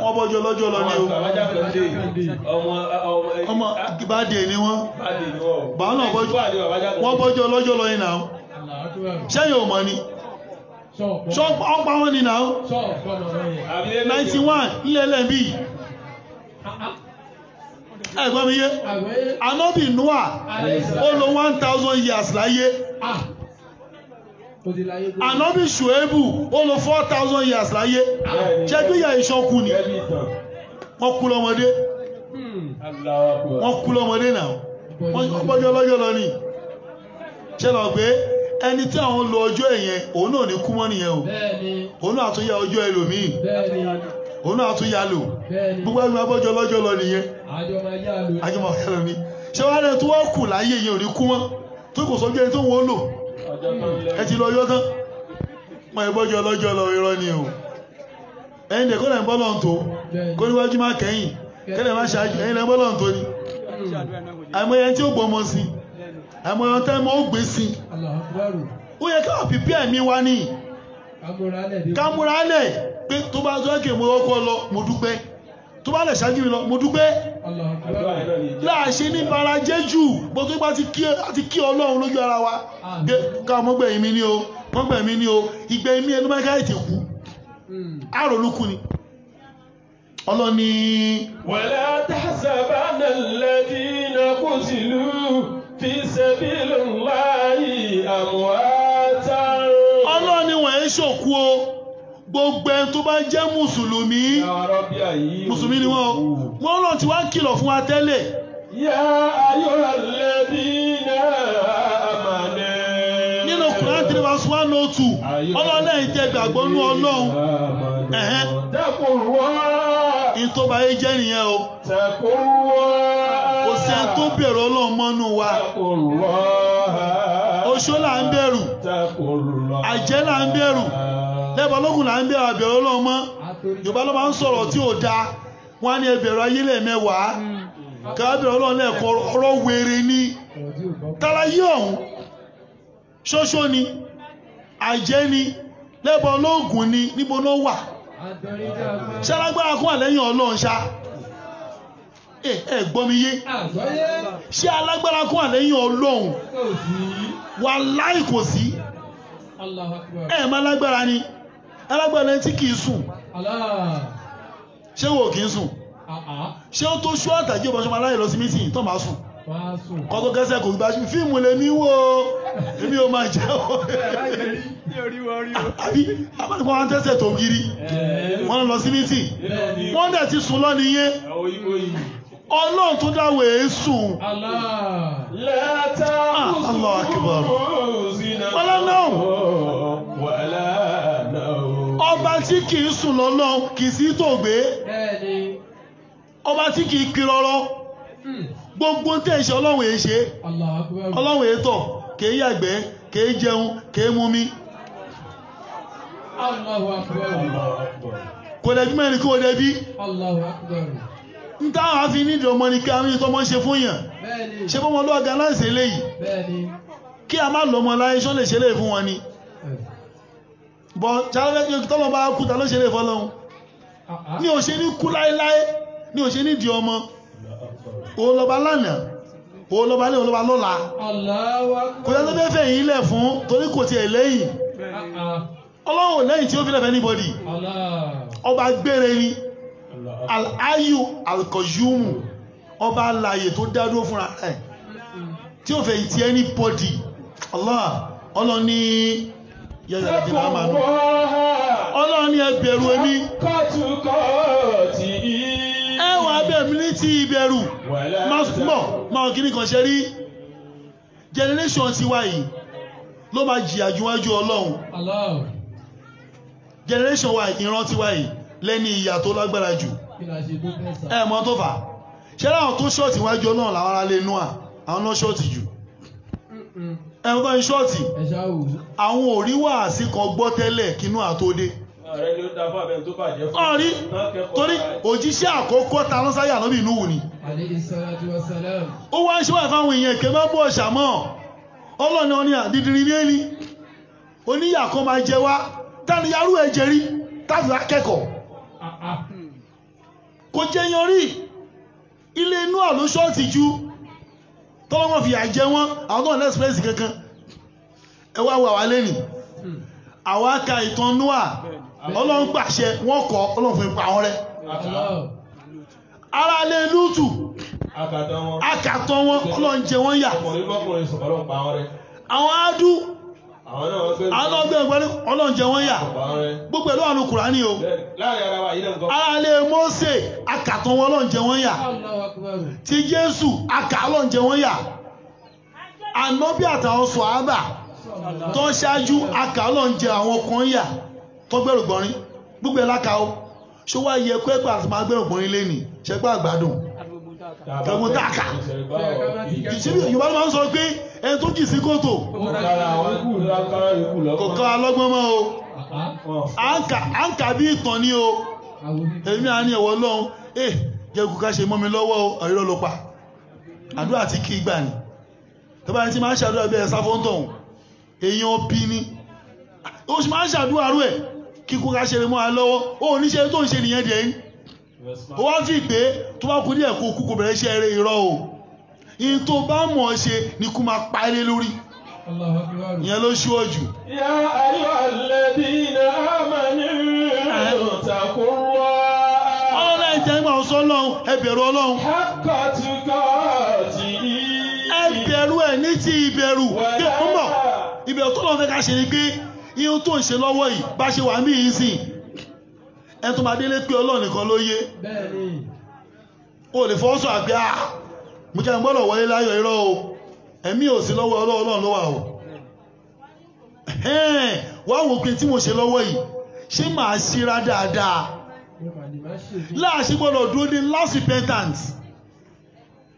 wọ́n bọ́jọ́ ọlọ́jọ́ lọ ní o ọmọ ìbádé ni wọ́n bọ́jọ́ ọlọ́jọ́ lọ ní náà ṣẹ́yìn ò mọ̀ ni ṣọ́pá wọn ni náà 91 nílẹ̀ lẹ́bí ẹ̀gbọ́n mi yé Ànábì Noah ó lò 1000 years láyé Ànábì Ṣuaibu ó lò 4000 years láyé ṣẹ́gbé yà ìṣọ́kù ni wọ́n kú lọ́mọdé náà wọ́n bọ́jọ́ lọ́jọ́ lọ ní ṣe lọ pé ẹni tí àwọn lo ọjọ́ ẹ̀yẹn òun náà ní kú mọ́ nìyẹn o òun náà tún yá ọjọ́ ẹlòmíì òun náà tún yá lò gbogbo ẹgbẹ́ abọ́jọ́ lọ́jọ́ lọ nìyẹn àjọ máa yá lọ ní ṣé wàá rẹ̀ tó wá kù láyé yẹn ò ní kú mọ́ tó kò sọ́jọ́ ẹni tó ń wọ́n lò ẹ ti lọ yọ tán wọn ìbọ́jọ́ lọ́jọ́ lọ irọ́ ni o ẹ̀yin dẹ̀ kọ́lẹ̀ ń bọ́ lọ́n tó kó níwájú má kẹ́yìn kẹ́lẹ̀ má ṣáájú ẹ̀yin lẹ́ ń bọ́ lọ́n tó ni àìmọye tí ó gbọmọ sí àìmọye tẹ́ mọ́ ó gbé sí ó yẹ káwà pípí ẹ̀mí wá ní kámúrálẹ̀ pé tó bá tó ẹ̀kẹ́ mo ọkọ̀ lọ mo dúpẹ́ tó bá lẹ̀ ṣáájú mi lọ mo dúpẹ́ láàṣẹ ní bara jẹ́jù bó tó bá ti kí Ọlọ́run lójú ara wa káwọn mọ́gbẹ̀yìn mi ní o mọ́gbẹ̀yìn mi ní o ìgbẹ̀yìn mi ẹnu máa ká ètè kú àròlúkú ni ọlọ́ni wala tahsabanna alladhina qutilu fi sabilillahi amwatan. ọlọ́ni wọ́n ń ṣòkú o gbogbo ẹni tó bá jẹ́ mùsùlùmí ni wọ́n lọ tí wá kìlọ̀ fún wa tẹ́lẹ̀ ya ayyuhal ladhina amanu nínú Quran 3:102 ọlọ́lẹ́ ìjẹ́ gbàgbọ́ ní Ọlọ́run ìtọ́ba yé jẹ́ nìyẹn o kò sí ẹni tó bẹ̀rù Ọlọ́run mọ́nú wa oṣó là ń bẹ̀rù àjẹ́ là ń bẹ̀rù lẹ́bọ̀lógún là ń bẹ̀rù àbẹ̀rù Ọlọ́run mọ́ Yorùbá ló máa ń sọ̀rọ̀ tí ò dáa wọ́n á ní ẹbẹ̀rù ayé lẹ́ẹ̀mẹ́wàá kábẹ̀rù Ọlọ́run lẹ́ẹ̀kọ́ ọ̀rọ̀ wèrè ní tàlàyé ọ̀hún ṣóṣó ni àjẹ́ ni lẹ́bọ̀ olóògùn ni níbo ló wà ṣé alágbára kún àlẹ́yìn Ọlọ́run ṣá ẹ gbọ́ mi yé ṣé alágbára kún àlẹ́yìn Ọlọ́run wàláhì kò sí ẹ má lágbára ni alágbára tí kìí sùn ṣé wò kìí sùn ṣé ó tó ṣú àtàjẹ́ ìbọ̀ṣọ́mọ aláyè lọ sí mítìn tó máa sùn kọ́tọ́ kẹsẹ̀ kò gbá fíìmù lè ní wo èmi ò máa jẹ́ o àbí abánikọ́ wọn tẹ́sẹ̀ tó gírí wọ́n lọ sí mítì wọ́n dẹ̀ ti sùn lọ́ni yẹn Ọlọ́run tó dáwọ̀ èé sùn Allah akbar ọba tí kìí sùn lọ́lọ́ kìí sí tògbé ọba tí kìí kí rọ́rọ́ gbogbo tẹ́ ṣe Ọlọ́run èé ṣe Ọlọ́run èé tọ̀ kèé yàgbẹ́ kèé jẹun kèé mumi kò lẹ́bí mẹ́rin kí o lẹ́bí ń táwọn àfi nídìí ọmọ ní kí àwọn ìtọ́mọ́ ṣe fún yàn ṣe fún wọn ló organize eléyìí kí a má lọ́mọ láyé ṣọ́ lè ṣe lè fún wọn ni bọ́ tọ́lọ́ bá kú ta ló ṣe lè fọ́lọ́hun ní ò ṣe ní kú láéláé ní ò ṣe ní di ọmọ òun lọba lánàá òun lọba lé òun lọba lọ́la kò yẹ tó fẹ́ yìí lẹ̀ fún torí kò tiẹ̀ lẹ́yìn Ọlọ́run lẹ́yìn tí ó fi lẹ́fẹ́ anybody ọba gbére ni al-ayu al-qayyum ọba alààyè tó dádúró fúnra ẹ̀ tí ó fẹ́ ìtì anybody Ọlọ́run ní yẹ́yẹ́ àti lámàánú Ọlọ́run ní ẹ bẹ̀rù èmi ẹwà bẹ̀rù ní ti ìbẹ̀rù máa kí ní kan ṣe rí generation ti wá yìí ló máa jìyà jù wájú Ọlọ́run generation wa ìran ti wá yìí lẹ́ni ìyà tó lágbára jù mọ́ tó fà ṣe láwọn tó ṣọ́ọ̀tì wájú Ọlọ́run làwọn ará lè nú àwọn náà ṣọ́ọ̀tì jù ẹ̀mọ́ bá ń ṣọ́ọ̀tì àwọn òríwà sí kan gbọ́ tẹ́lẹ̀ kínú àtódé ọ̀rí torí òjíṣẹ́ àkọ́kọ́ ta ló sáyà lọ́bì inú wù ní ó wá ń ṣíwà fáwọn èèyàn kẹ má bọ́ ṣàmọ́ ọlọ́ni ọ ní àdídìrí ní ẹni oníyà kan máa jẹ wá tàbí yarú ẹ̀jẹ̀ rí tàbí akẹ́kọ̀ọ́ kò jẹ́ yan rí ilé inú àlọ́ ṣọ́ọ̀tì ju tọ́lọ́mọ̀ fi àjẹ wọn àwọn náà lẹ́sìpẹ́sì kankan ẹwà wà lẹ́nì àwọn aka ìtàn Nóà Ọlọ́run pàṣẹ wọ́n kọ́ Ọlọ́run fún ipa wọn rẹ̀ ara lè Lútù akàtọ̀ wọn Ọlọ́run jẹ wọ́n yà àwọn Ádù àwọn ọgbẹ̀gbẹ̀rẹ̀ Ọlọ́run jẹ wọ́n yà gbogbo ẹ̀lú àwọn Kùránì o ara lè Mósè akàtọ̀ wọn Ọlọ́run jẹ wọ́n yà ti Jésù akà Ọlọ́run jẹ wọ́n yà Ànábì àtàwọn sọ̀hábà tó ń ṣáájú aka Ọlọ́run jẹ àwọn kan yà tó gbẹ̀rù gbọ́nrín gbogbo ẹ̀ láka o ṣó wá yẹ kó ẹ̀pà àti máa gbẹ̀rù gbọ́nrín lé ní ṣẹgbà àgbàdùn gbẹ̀rù táàkà Yorùbá ló máa ń sọ pé ẹni tó jì sí kòtò kò kọ́ alọ́gbọ́n mọ́ o à ń kà bí ìtàn ní o èmi à ní ẹ̀wọ̀ Ọlọ́run jẹ́ kó ká ṣe mọ́ mi lọ́wọ́ o ọ̀rọ̀ ló pa àdúrà tí kì í gbà ní tó bá ní tí máa ń ṣàdúrà bí ẹ̀sá fọ́ntọ̀hún èèyàn bí ní ó sì máa ń ṣàdúrà rú ẹ̀ kíkó ká ṣe lè mọ́ a lọ́wọ́ ó ní ṣe tó ń ṣe nìyẹn dẹ̀ ní ó wá fi pé tó bá kú díẹ̀ kó kú kò bẹ̀rẹ̀ iṣẹ́ eré irọ́ o in tó bá mọ̀ ọ́ ṣe ni kú máa pa ilé lórí ìyẹn ló ṣíwọ́jù. Ya ayyuhalladhina amanu taqullaha. ọlọ́run ẹ̀jẹ̀ ń gbà ọ́ sọ́lọ́run ẹ bẹ̀rù Ọlọ́run. haqqa tuqatihi. ẹ bẹ̀rù ẹ̀ ní ti ìbẹ̀rù ìbẹ̀rù tó lọ́n fẹ́ ká ṣe ni pé ihun tó ń ṣe lọ́wọ́ yìí bá ṣe wà mí yìí sìn ẹ tó máa délé pé Ọlọ́run nìkan ló yé o lè fọwọ́ sọ àgbẹ̀ mo jẹ́ gbọ́dọ̀ wọlé láyọ̀ irọ́ o ẹ̀mí ò sí lọ́wọ́ Ọlọ́run ló wà o wá wò pé tí mo ṣe lọ́wọ́ yìí ṣé màá ṣíra dáadáa láàṣì gbọ́dọ̀ dúró ní last repentance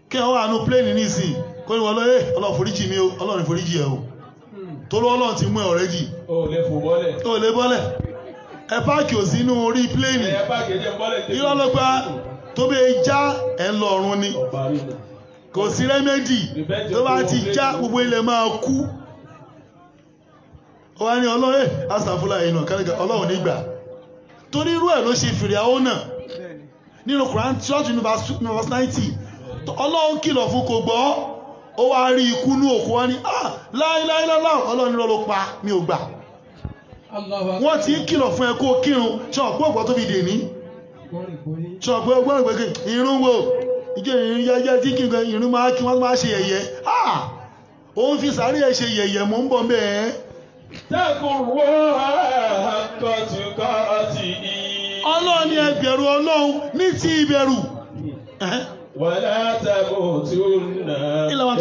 kí wọ́n wà ní plane nísìn kó ní wọ́n lọ Ọlọ́run foríjì mi o Ọlọ́run foríjì ẹ o torí Ọlọ́run ti mú ẹ already o lè bọ́lẹ̀ ẹ páàkì ò sínú orí plane irọ́ ló pa tó bẹ́ẹ̀ já ẹ̀ ń lọ ọ̀run ni kò sí rẹ́mẹ́dì tó bá ti já gbogbo ilẹ̀ máa kú ó wá ní Ọlọ́run asàfúlà yìí náà kálíkà Ọlọ́run nígbà torí irú ẹ̀ ló ṣe fìrì àwọn náà nínú Quran church universe 90 Ọlọ́run kìlọ̀ fún kò gbọ́ ó wá rí ikú ní òkú wá ní láìláìláìlá Ọlọ́run ló pa mi ò gbà wọ́n ti kìlọ̀ fún ẹ kó kírun ṣọ̀pọ̀ ọ̀pọ̀ tó fi dè ní ṣọ̀pọ̀ ọgbọ́n ìgbẹ́kẹ̀ irun wo ìjọ ìrìn yẹyẹ tí kí irun máa kí wọ́n máa ṣe yẹ̀yẹ́ òun fi sàárì ẹ̀ ṣe yẹ̀yẹ́ mọ́ ń bọ̀ mẹ́ẹ̀ Ọlọ́run ni ẹ bẹ̀rù Ọlọ́run ní ti ìbẹ̀rù wala tamutunna illa wa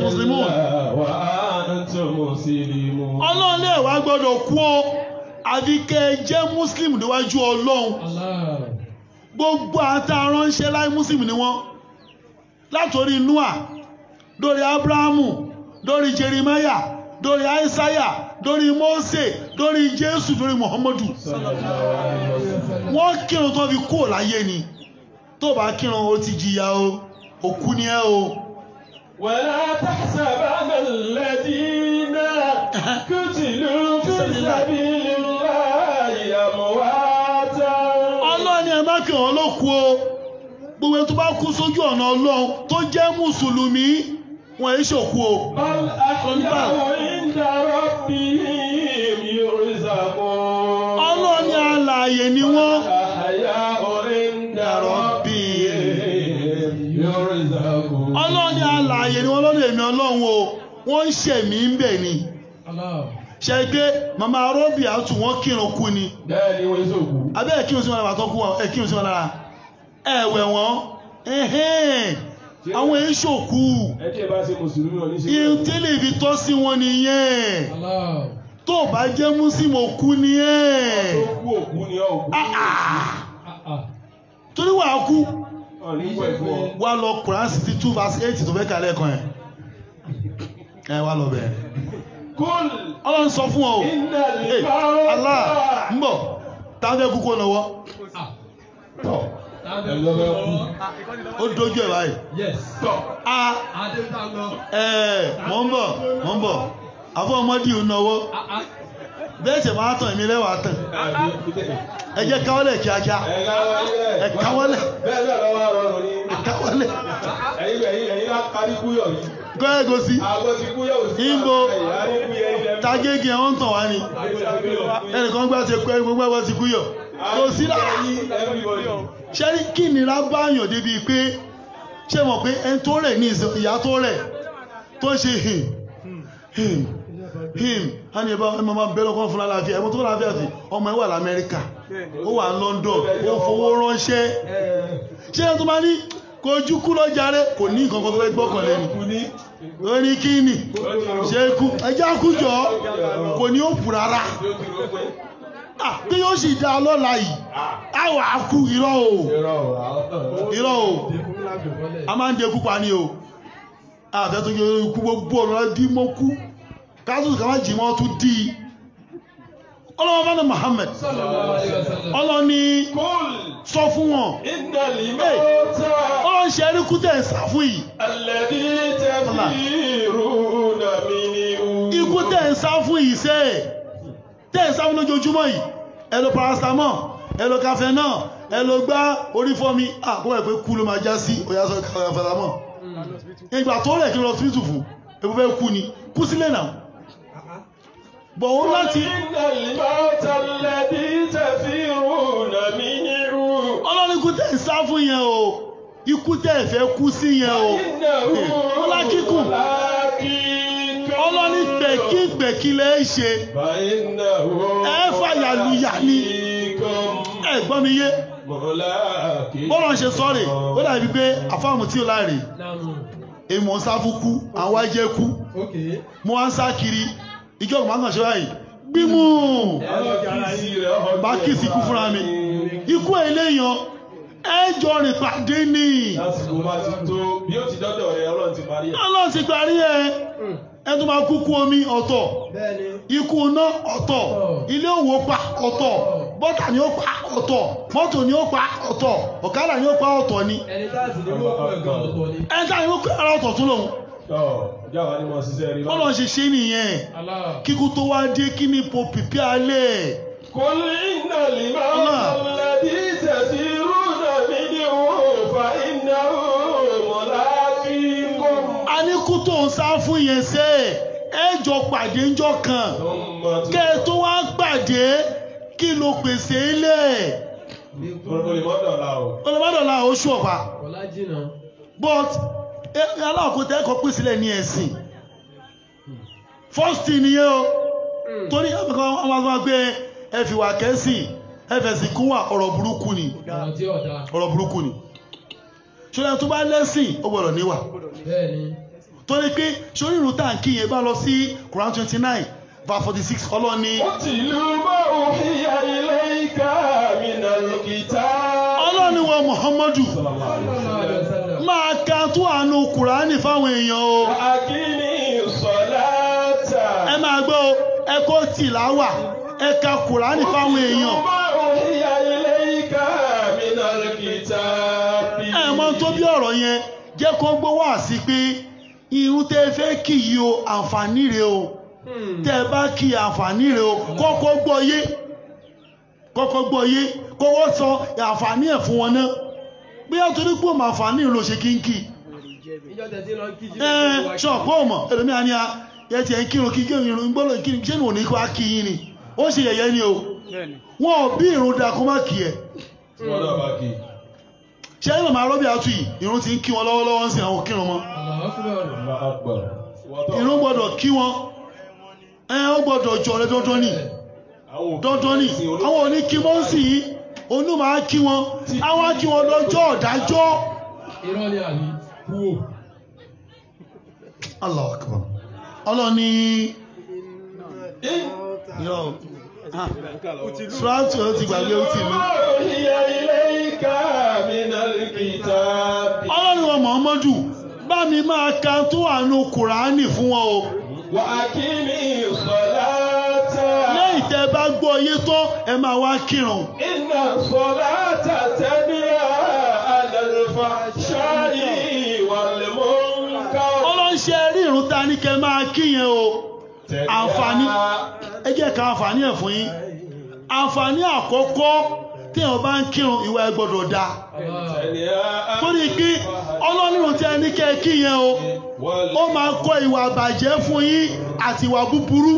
antum muslimun. Ọlọ́run lè wá gbọ́dọ̀ kú o àfi kẹ́ ẹ jẹ́ Muslim níwájú Ọlọ́run gbogbo àtàránṣẹ́ láì Muslim ni wọ́n látòrí Noah dórí Abrahamu dórí Jeremiah dórí Isaiah dórí Mose dórí Jésù dórí Muhammadu wọ́n kírun tó fi kúrò láyé ni tó bá kírun ó ti jìyà o òkú ni ẹ́ o. wala tahsabanna alladhina qutilu fi sabilillahi amwata. Ọlọ́run ẹ má kí wọn ló kú o gbogbo tó bá kú sójú ọ̀nà Ọlọ́run tó jẹ́ mùsùlùmí wọn èyí ṣòkú o. bal ahya'u inda rabbihim yurzaqun. Ọlọ́run ni alààyè ni wọ́n. ahya'u inda rabbihim yurzaqun. Ọlọ́run ni alààyè ni wọ́n lọ́dọ̀ èmi Ọlọ́run o wọ́n ń ṣẹ̀mí ń bẹ̀ ni. ṣe pé màmá arọ́bì àtù wọ́n kírun kú ni. bẹ́ẹ̀ ni wọ́n ṣòkú. abẹ́ ẹ̀ kírun sí wọn lára tó kú wọn ẹ̀ kírun sí wọn lára ẹ̀wẹ̀ wọn àwọn èyí ṣòkú ìtẹ́lẹ̀ ibi tọ́ sí wọn nìyẹn tó bá jẹ́ Muslim òkú ni ẹ̀ torí wà á kú wà lọ Quran 62 verse 8 tó fẹ́ kàlẹ́ kan ẹ̀ wà lọ bẹ̀rẹ̀ Ọlọ́run sọ fún ọ Allah ń bọ̀ táwọn fẹ́ kú kó lọ́wọ́ ó dojú ẹ̀ báyìí mọ̀ ń bọ̀ àfọ́ ọmọdé ò náwó bẹ́ẹ̀ ṣe máa tàn èmi lẹ́wàá tàn ẹ jẹ́ káwọ́lẹ̀ kíákíá ẹ káwọ́lẹ̀ gọ́ẹ̀gọ́ sí ìbò tagégi ẹ̀wọ̀n tàn wá ní ẹnìkan gbá ti kọ́ ẹgbẹ́ gbọ́ ti kúyọ̀ kò sí lára ṣe rí kí nira báyàn débi pé ṣe mọ̀ pé ẹni tó rẹ̀ ní ìyá tó rẹ̀ tó ṣe a ní ẹbá ẹmọ máa bẹ́lọ́ kan fún aláàfíà ẹmọ tó fún aláàfíà sí ọmọ ẹwà l'Amẹ́ríkà ó wà London ó fowó ránṣẹ́ ṣe ẹ tó máa ní kojú kú lọ jàre kò ní nǹkan kan tó fẹ́ gbọ́kàn lẹ́nu ó ní kí ni ṣe kú ẹjá kú jọ kò ní ó kú rárá tí yóò sì dá lọ́la yìí àwọ̀ àkú irọ́ o a máa ń dekú pa ní o àfẹ́ tó yẹ ikú gbogbo ọ̀rọ̀ dí mọ́ kú káàtùsù ká má jì mọ́ tún dí ọlọ́wọ́ bá ní Muhammad ọlọ́ni sọ fún wọn ọlọ́n ṣe rí kú tẹ̀ sá fún yìí ikú tẹ̀ sá fún yìí sẹ́ tẹ̀ sá fún lójoojúmọ́ yìí ẹ lo paracetamol ẹ lo cafenol ẹ lo gbá orí fọ́ mi àkọ́wọ́ ẹ̀ pé kú ló máa já sí òyà sọ cafenol ìgbà tó rẹ̀ kí lọ sí ìtùfù ẹgbẹ́ fẹ́ kú ni kú sílẹ̀ náà bọ̀ ó láti ọlọ́run ikú tẹ́ sá fún yẹn o ikú tẹ́ fẹ́ kú sí yẹn o ọlákíkùn ọlọ́run gbẹ̀kígbẹ̀kí lẹ́ ṣe ẹ fàyàlùyà ni ẹ gbọ́ mi yé bọ́lọ̀ ṣe sọ́rẹ̀ ó dàbí pé àfáàmù tí ó láàrẹ̀ èmọ̀ sáfú kú àwọn ajẹ́ kú mo wá ń sá kiri ìjọ ìmọ̀gàn ṣe báyìí gbímú bá kìí sí kú fúnra mi ikú eléyàn ẹjọ́ rìn pàdé ní ọlọ́run ti parí ẹ ẹtù máa kúkú omi ọ̀tọ̀ ikú iná ọ̀tọ̀ ilé òwò pa ọ̀tọ̀ bọ́tà ni ó pa ọ̀tọ̀ mọ́tò ni ó pa ọ̀tọ̀ ọ̀kadà ni ó pa ọ̀tọ̀ ni ẹni tá ni ó kọ́ ara ọ̀tọ̀ tún lòun ọlọ́run ṣe ṣe nìyẹn kíkú tó wá dé kí ní po pìpí alẹ́ kò ní iná lè máa lẹ́bí tẹ̀sí rúnà mídíò fa iná mọ̀lá kí mọ́. a ní kú tó ń sá fún yẹn sẹ́ ẹjọ́ pàdé ńjọ́ kan kẹ́ ẹ tó wá pàdé kí ló pèsè ilẹ̀ olùmọ́dọ̀lá oṣù ọ̀pá but aláàkótẹ́ ẹ̀kọ́ pè sílẹ̀ ní ẹ̀sìn first thing nìyẹn o torí ọmọ gbé ẹfìwà kẹ́sìn ẹfẹ̀sìn kún wà ọ̀rọ̀ burúkú ni ṣọlá tó bá lẹ́sìn ó gbọ́dọ̀ níwà torí pé ṣorí ìrù táǹkì yẹn bá lọ sí Quran 29 verse 46 ọlọ́ni ọlọ́ni wọ Muhammadu máa ka tó àánú Kùránì fáwọn èèyàn o ẹ máa gbọ́ ẹkọ́ tìláwà ẹka Kùránì fáwọn èèyàn ẹ̀mọ́ tó bí ọ̀rọ̀ yẹn jẹ́ kó gbọ́ wá sí pé irun tẹ́ fẹ́ kì yí o àǹfààní rẹ̀ o tẹ́ bá kí àǹfààní rẹ̀ o kọ́kọ́ gbọ́ yé kọ́wọ́ sọ àǹfààní ẹ̀ fún wọn náà bí a torí pò mà àǹfààní ló ṣe kínkì ṣọ̀pọ̀ ọmọ ẹlòmí àní ẹ̀tì ẹ̀ kírun kí irun gbọ́lọ̀ kí ṣé ní òní kó á kí yín ni ó ṣe yẹ̀yẹ́ ni o wọn ò bí irun da kó má kí ẹ ṣé ẹ̀rọ máa rọ́bì àtú yìí irun ti ń kí wọn lọ́wọ́lọ́wọ́ ń sin àwọn kírun mọ́ irun gbọ́dọ̀ kí wọn ó gbọ́dọ̀ jọ rẹ dandan ni àwọn òní kí mọ́ sí yìí onú máa kí wọn àwọn kí wọn lọ́jọ́ ọ̀dájọ́ Allahu Akbar ọlọ́ni ṣúráàtù ó ti gbàgbé ó ti lú ọlọ́ni wọn Muhammadu bá mi máa ka tó àánú Kùránì fún wọn o wà á kí ní ìsọ̀láta lẹ́yìn tẹ́ bá gbọ́ yé tán ẹ máa wá kírun iná sọ̀láta tẹ́bíà àdàlùfà ṣáàrí wàlẹ̀mọ́ǹkà ọlọ́ṣẹ́ rí ìrun ta ní kẹ máa kíyẹn o àǹfààní ẹ jẹ́ ká àǹfààní ẹ̀ fún yín àǹfààní àkọ́kọ́ tí wọ́n bá ń kírun ìwà ẹ gbọ́dọ̀ dá torí pé ọlọ́run tí ẹni kẹ́ kíyẹn o ó máa kọ́ ìwà àbàjẹ́ fún yín àti ìwà búburú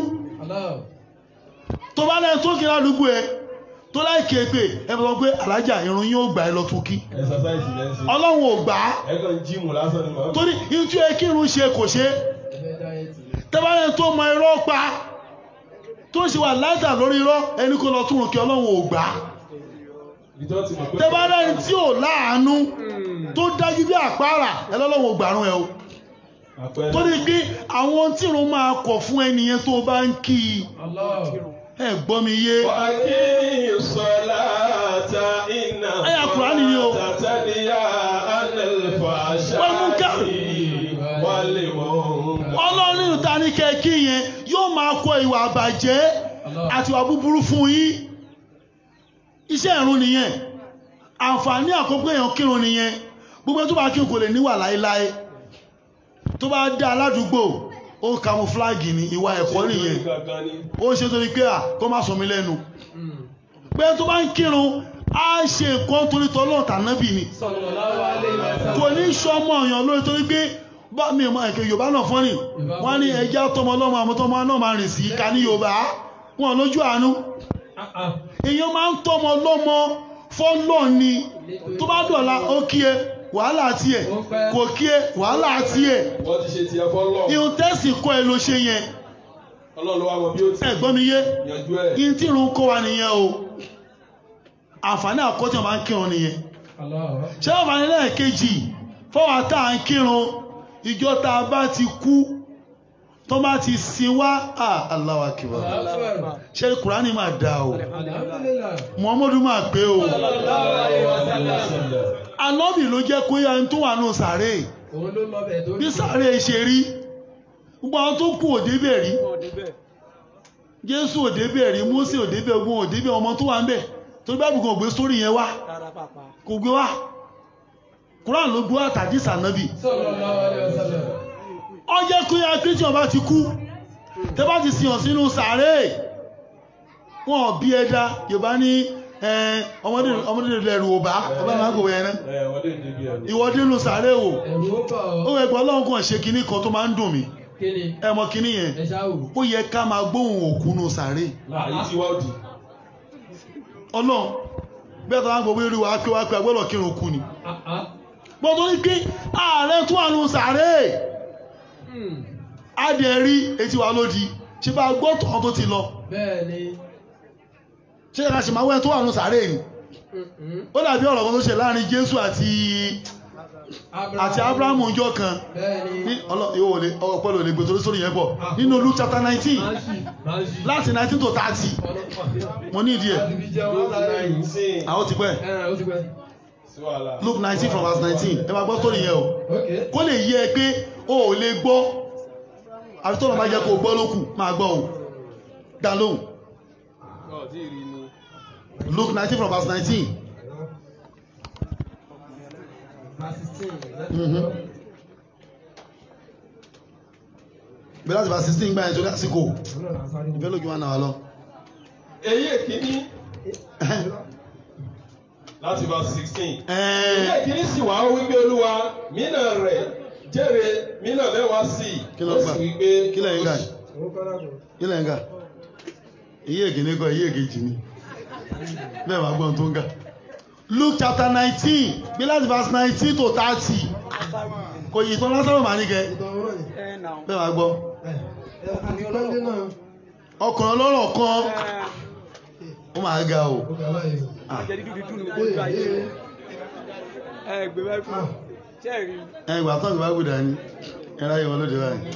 tó bá lẹ́yìn tó kí ládùúgbò ẹ tó láìké pé ẹ bọ́ pé alájà irun yóò gbà ẹ lọ tún kí ọlọ́run ò gbà á torí ìtú ẹ kírun ṣe kò ṣe tẹ́bálẹ̀ tó mọ irọ́ pa tó ń ṣe wà láìdà lórí irọ́ ẹni kó lọ túnrùn kí ọlọ́run ò gbà á tẹ́ bá rẹ́ni tí ò láàánú tó dájú bí àpárá ẹ lọ́lọ́wọ́ gbàrún ẹ o torí pé àwọn tírun máa kọ̀ fún ẹnìyẹn tó bá ń kí ẹ gbọ́ mi yé. ẹ̀yà Kùránì ni o. wọ́n mú ká. Ọlọ́run ta ní kẹ́kí yẹn yóò máa kọ ìwà àbàjẹ́ àti ìwà búburú fún yín. Iṣẹ́ ìrun nìyẹn. Àǹfààní àkọ́kọ́ èèyàn kírun nìyẹn. Gbogbo tó bá kírun kò lè níwà láéláé. Tó bá dá aládùúgbò ó camouflage ní ìwà ẹ̀kọ́ nìyẹn. Ó ṣe torí pé kó má sọ mí lẹ́nu. Pé tó bá ń kírun á ṣe nǹkan torí tọ́lọ́ tànábì ni. Kò ní sọmọ èèyàn lórí torí pé bá mi mọ ẹ̀kẹ́ Yorùbá náà fọ́nì wọ́n ní ẹjá tọmọ ọlọ́mọ àmọ́tọmọ náà máa rìn sí ìka ní Yorùbá wọn lójú àánú. Èèyàn máa ń tọmọ ọlọ́mọ fọ́lọ́ ni tó bá dọ̀la ó kí ẹ wàhálà àti ẹ̀ kò kí ẹ wàhálà àti ẹ̀ ìhun tẹ́sì kọ́ ẹ ló ṣe yẹn ẹ̀gbọ́n mi yé ìhun tí ìrun kọ́ wa nìyẹn o àǹfààní àkọ́tí wọn máa ń kírun nìyẹn ṣé àǹfààní lẹ́ẹ̀kejì fọwọ́ tá à ń kírun ìjọ tá a bá ti kú tó bá ti sin wá Allahu Akbar ṣé Kùránì máa dá o Muhammadu máa pé o Ànábì ló jẹ́ kó yá ní tó wà nù sàárè bí sàárè ṣe rí gbogbo àwọn tó kú òdébẹ̀ rí Jésù òdébẹ̀ rí Mósè òdébẹ̀ ogun òdébẹ̀ ọmọ tó wà ń bẹ̀ tó bá bùkún ògbé sórí yẹn wá kò gbé wá Kùránì ló gbé àtàdísà Ànábì ó jẹ́ kó yá pé tí wọ́n bá ti kú tẹ́ bá ti sìn ọ́ sínú sàárè wọn ò bí ẹja Yorùbá ní ọmọdé lẹ́rù ọba ọba máa ń gbòwé ẹ̀rẹ́ ìwọ́dé nù sàárè wò ó ẹgbẹ́ Ọlọ́run kan ṣe kinní kan tó máa ń dùn mí ẹmọ kinní yẹn ó yẹ ká máa gbóhùn òkú nù sàárè Ọlọ́run bẹ́ẹ̀ tó máa ń gbòwé rí wa pé wá pé agbọ́dọ̀ kírun kú ni gbọ́dọ̀ ní pé ààrẹ tó wà nù sàárè adẹ̀rí etí wa lódì ṣe bá gbọ́ tọ́ tó ti lọ ṣe ẹ̀ka ṣe máa wẹ́ tó wà ní sàárè ní ó dàbí ọ̀rọ̀ kan tó ṣe láàrin Jésù àti Abrahamu ọjọ́ kan ọ̀pọ̀lọ̀ lè gbèsò sórí yẹn pọ̀ nínú Luke chapter 19 láti 19 to 30 mo ní ìdí ẹ̀ àwọn ti pẹ́ Luke 19 from verse 19 ẹ máa gbọ́ sórí yẹn o kó lè yé ẹ pé o ò lè gbọ́ àti tó lọ máa jẹ́ kó gbọ́ lókù máa gbọ́ o dá lóhùn Luke 19 from verse 19 bẹ́ẹ̀ láti verse 16 gbá ẹ̀ tó lásìkò ìfẹ́ lókè wà náà lọ èyí èkíní láti verse 16 èyí èkíní sì wá wípé Olúwa mínà rẹ̀ jẹ́rẹ̀ mínà mẹ́wàá sí ó sì wípé kí lẹ́yìn ká èyí èkíní kọ́ èyí èkejì ni bẹ́ẹ̀ máa gbọ́n tó ń gà Luke chapter 19 bí láti verse 19 to 30 kò yìí tán lásán màá ní kẹ bẹ́ẹ̀ máa gbọ́ ọkùnrin ọlọ́rọ̀ kan ó máa ga o ìgbà tán ìgbà gbọ́dọ̀ ní ẹ̀rá yìí wọn lóde báyìí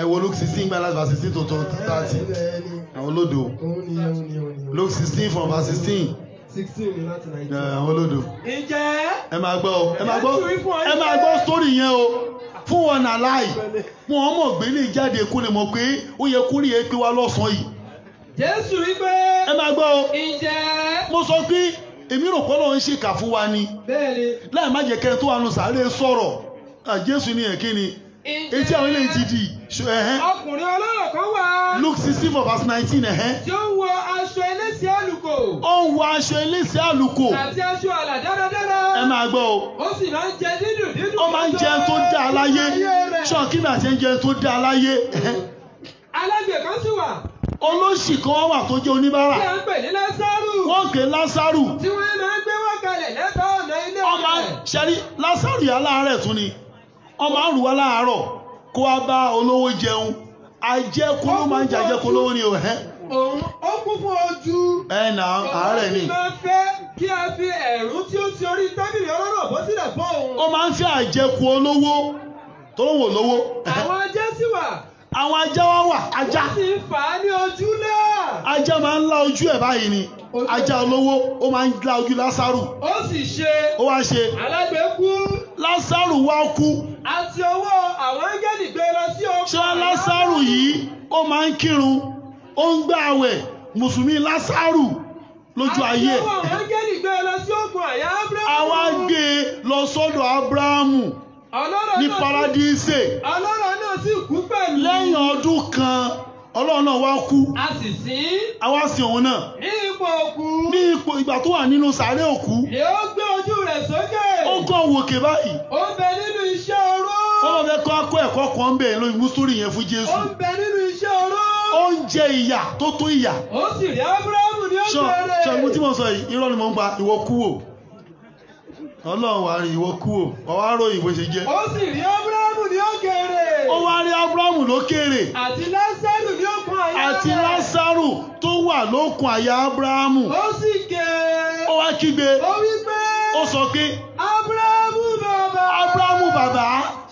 wo Luke 16 gbá láti verse 16 to 30 àwọn olódò Luke 16 from verse 16 àwọn olódò ẹ máa gbọ́ story yẹn o fún wọn náà láì fún wọn mọ̀ gbé lè jáde kó lè mọ̀ pé ó yẹ kó rí ẹ pé wá lọ́sàn-án yìí Jésù wípé ẹ máa gbọ́ o ǹjẹ́ mo sọ pé èmi rò pé Ọlọ́run ṣèkà fún wa ni láì má jẹ́ kẹ́ni tó wà nù sàárè sọ̀rọ̀ Jésù ní ẹ̀kí ni etí àwọn eléyìí ti di ọkùnrin ọlọ́rọ̀ kan wà Luke 16 for verse 19 tí ó ń wọ aṣọ elése àlùkò ó ń wọ aṣọ elése àlùkò àti aṣọ àlà dáradára ẹ máa gbọ́ o ó sì máa ń jẹ dídùn ó máa ń jẹ tó dá aláyé ṣọ́n kí náà ṣe ń jẹ tó dá aláyé alágbè kan sì wà olóṣì kan wà tó jẹ́ oníbàárà tí a ń pè ní Lásárù wọ́n ké Lásárù tí wọ́n máa ń gbé wọ́n kalẹ̀ lẹ́bàá ọ̀nà ilé ọmọ ṣẹ́rí Lásárù yà láàárẹ̀ tún ni ọmọ àrùwá láàárọ̀ kó wá bá olówó jẹun ajẹ́kú ló máa ń jàjẹ́kú olówó ni ò ó òun ó kún fún ojú. Ẹ̀nà àárẹ̀ ni. Òun máa fẹ́ kí a fi ẹ̀rú tí ó ti orí tábìlì ọlọ́rọ̀ bọ́ sílẹ̀ fún òun. Ó máa ń fẹ́ àjẹkù olówó tó lówó lówó. Àwọn ajá sì wà. Àwọn ajá wá wà, ajá. Wọ́n sì ń fà á ní ojú náà. Ajá máa ń lá ojú ẹ̀ báyìí ni. Ajá olówó ó máa ń lá ojú Lásárù. Ó sì ṣe. Ó wá ṣe. Alágbe kú. Lásárù wá kú. Àti ọwọ́ àwọn áńgẹ́lì gbé lọ sí ọkọ̀. Ṣé Lásárù yìí ó máa ń kírun, ó ń gbààwẹ̀, Mùsùlùmí Lásárù lójú ayé. Àti ọwọ́ àwọn áńgẹ́lì gbé lọ sí ọkọ̀ àyà Ábúráhámù. Àwa gbé lọ sọ́dọ̀ Ábúráhámù ní Paradíṣe. Ọlọ́rọ̀ náà sì kú pẹ̀lú. Lẹ́yìn ọdún kan, Ọlọ́run náà wá kú. A sì sìn. Àwa sin òun náà. Ní ipò òkú. Ní ipò ìgbà tó wà nínú sàárè òkú. Ni ó gbé ojú rẹ̀ sókè. Ó kàn wòkè báyìí. Ó ń bẹ nínú iṣẹ́ oró. Ọlọ́run fẹ́ kọ́ akọ́ ẹ̀kọ́ kan ń bẹ̀ lórí mùsùlùmí yẹn fún Jésù. Ó ń bẹ nínú iṣẹ́ oró. Ó ń jẹ ìyà tó tó ìyà. Ó sì rí Ábúráhámù ní òkèèrè. Ṣọ́ọ̀mù tí mo sọ yìí, irọ́ ni mo ń pa ìwọ kú wò. Ọlọ́run wà rí ìwọ kú wò. Ọwá ròyìn bó ṣe jẹ́. Ó sì rí Ábúráhámù ní òkèèrè. Ó wá rí Ábúráhámù lókèèrè. Àti Lásárù ní òkun àyà rẹ̀. Àti Lásárù tó wà lókun àyà Ábúráhámù. Ó sì ké. Ó wá kígbe. Ó wí pé. Ó sọ pé. Ábúráhámù bàbá. Ábúráhámù bàbá.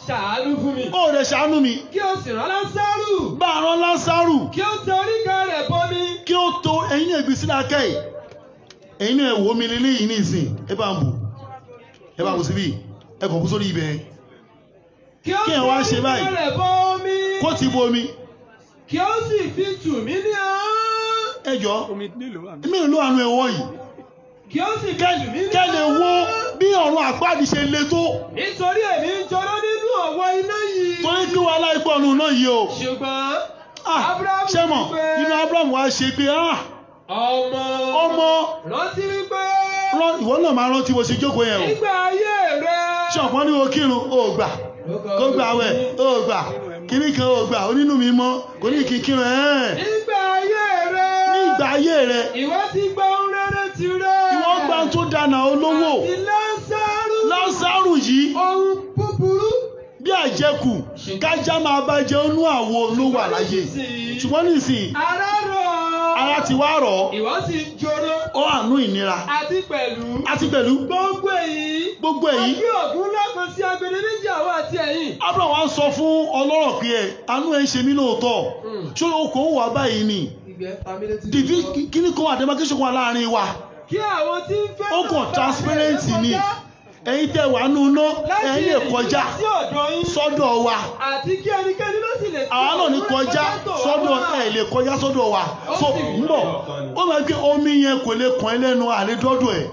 Ṣàánú fún mi. Ó rẹ̀ ṣàánú mi. Kí o sì rán Lásárù. Bá a rán Lásárù. Kí o tẹ oríkèé rẹ̀ bọmi. Kí ó to ẹ̀yin ẹ̀gbìn sí lákẹ́ yìí. Ẹ̀yin náà wò mí lélẹ́ yìí ní ìsìn. Ẹ bá ń bù. Ẹ bá ń bù síbí. Ẹ kàn kú sórí ibẹ̀. Kí o tẹ oríkèé rẹ̀ bọmi. Kó ti bomi. Kí o sì fi tù mí ní ahọ́n. Ẹ jọ. Mélòó ló àánú ẹ̀wọ̀n yìí? Kí o sì fi tù mí ní ahọ́n. Kẹ́lẹ̀ wo bí ọ̀run àpáàdì ṣe le tó. Nítorí èmi ń jọrọ nínú ọ̀wọ́ iná yìí. Torí kí wàá láì pọ̀ ọ̀run náà yìí o. Ṣùgbọ́n Ábúráhámù ṣé mọ̀ wí pé. inú Ábúráhámù wá ṣe pé ọmọ rántí wípé. ìwọ náà máa rántí bó ṣe jókòó yẹn o. Nígbà ayé rẹ̀. ṣọ̀pọ̀ ní o kírun o gbà kó gbà wẹ̀ o gbà kíní kan o gbà onínú mi mọ́ kò ní kí kírun Nígbà ayé rẹ̀. Nígbà ayé rẹ̀. Ìwọ ti gba ohun rere tirẹ̀. Ìwọ gba tó dáná olówó. Àti Lásárù. Lásárù yìí. Ohun búburú. Bí àjẹkù kájá máa bá jẹ inú àwo ló wà láyé. Ṣùgbọ́n nísìnyí. Ara rọ̀. Ara ti wá rọ̀. Ìwọ sì jọrọ. Ó àánú ìnira. Àti pẹ̀lú. Gbogbo èyí. Àbí ògún lọ́kàn sí agbede méjì àwọn àti ẹ̀yìn. Abraham wá sọ fún ọlọ́rọ̀ pé àánú ẹ̀ ń ṣe mí lóòótọ́. Ṣé okòó wà báyìí ni? Dìbí kíní kan wà demarcation kan wà láàrin wa. Kí àwọn tí ń fẹ́. Ó kàn transparent ni. Ẹ̀yin tẹ́ wà nù ná ẹ̀yin lè kọjá sọ́dọ̀ wa. Àti kí ẹnikẹ́ni ló sì lè. Àwa náà ní kọjá sọ́dọ̀ ẹ̀ lè kọjá sọ́dọ̀ wa. So ń bọ̀ ó máa gbé omi yẹn kò lè kàn ẹ́ lẹ́nu àlè dọ́dọ̀ ẹ̀.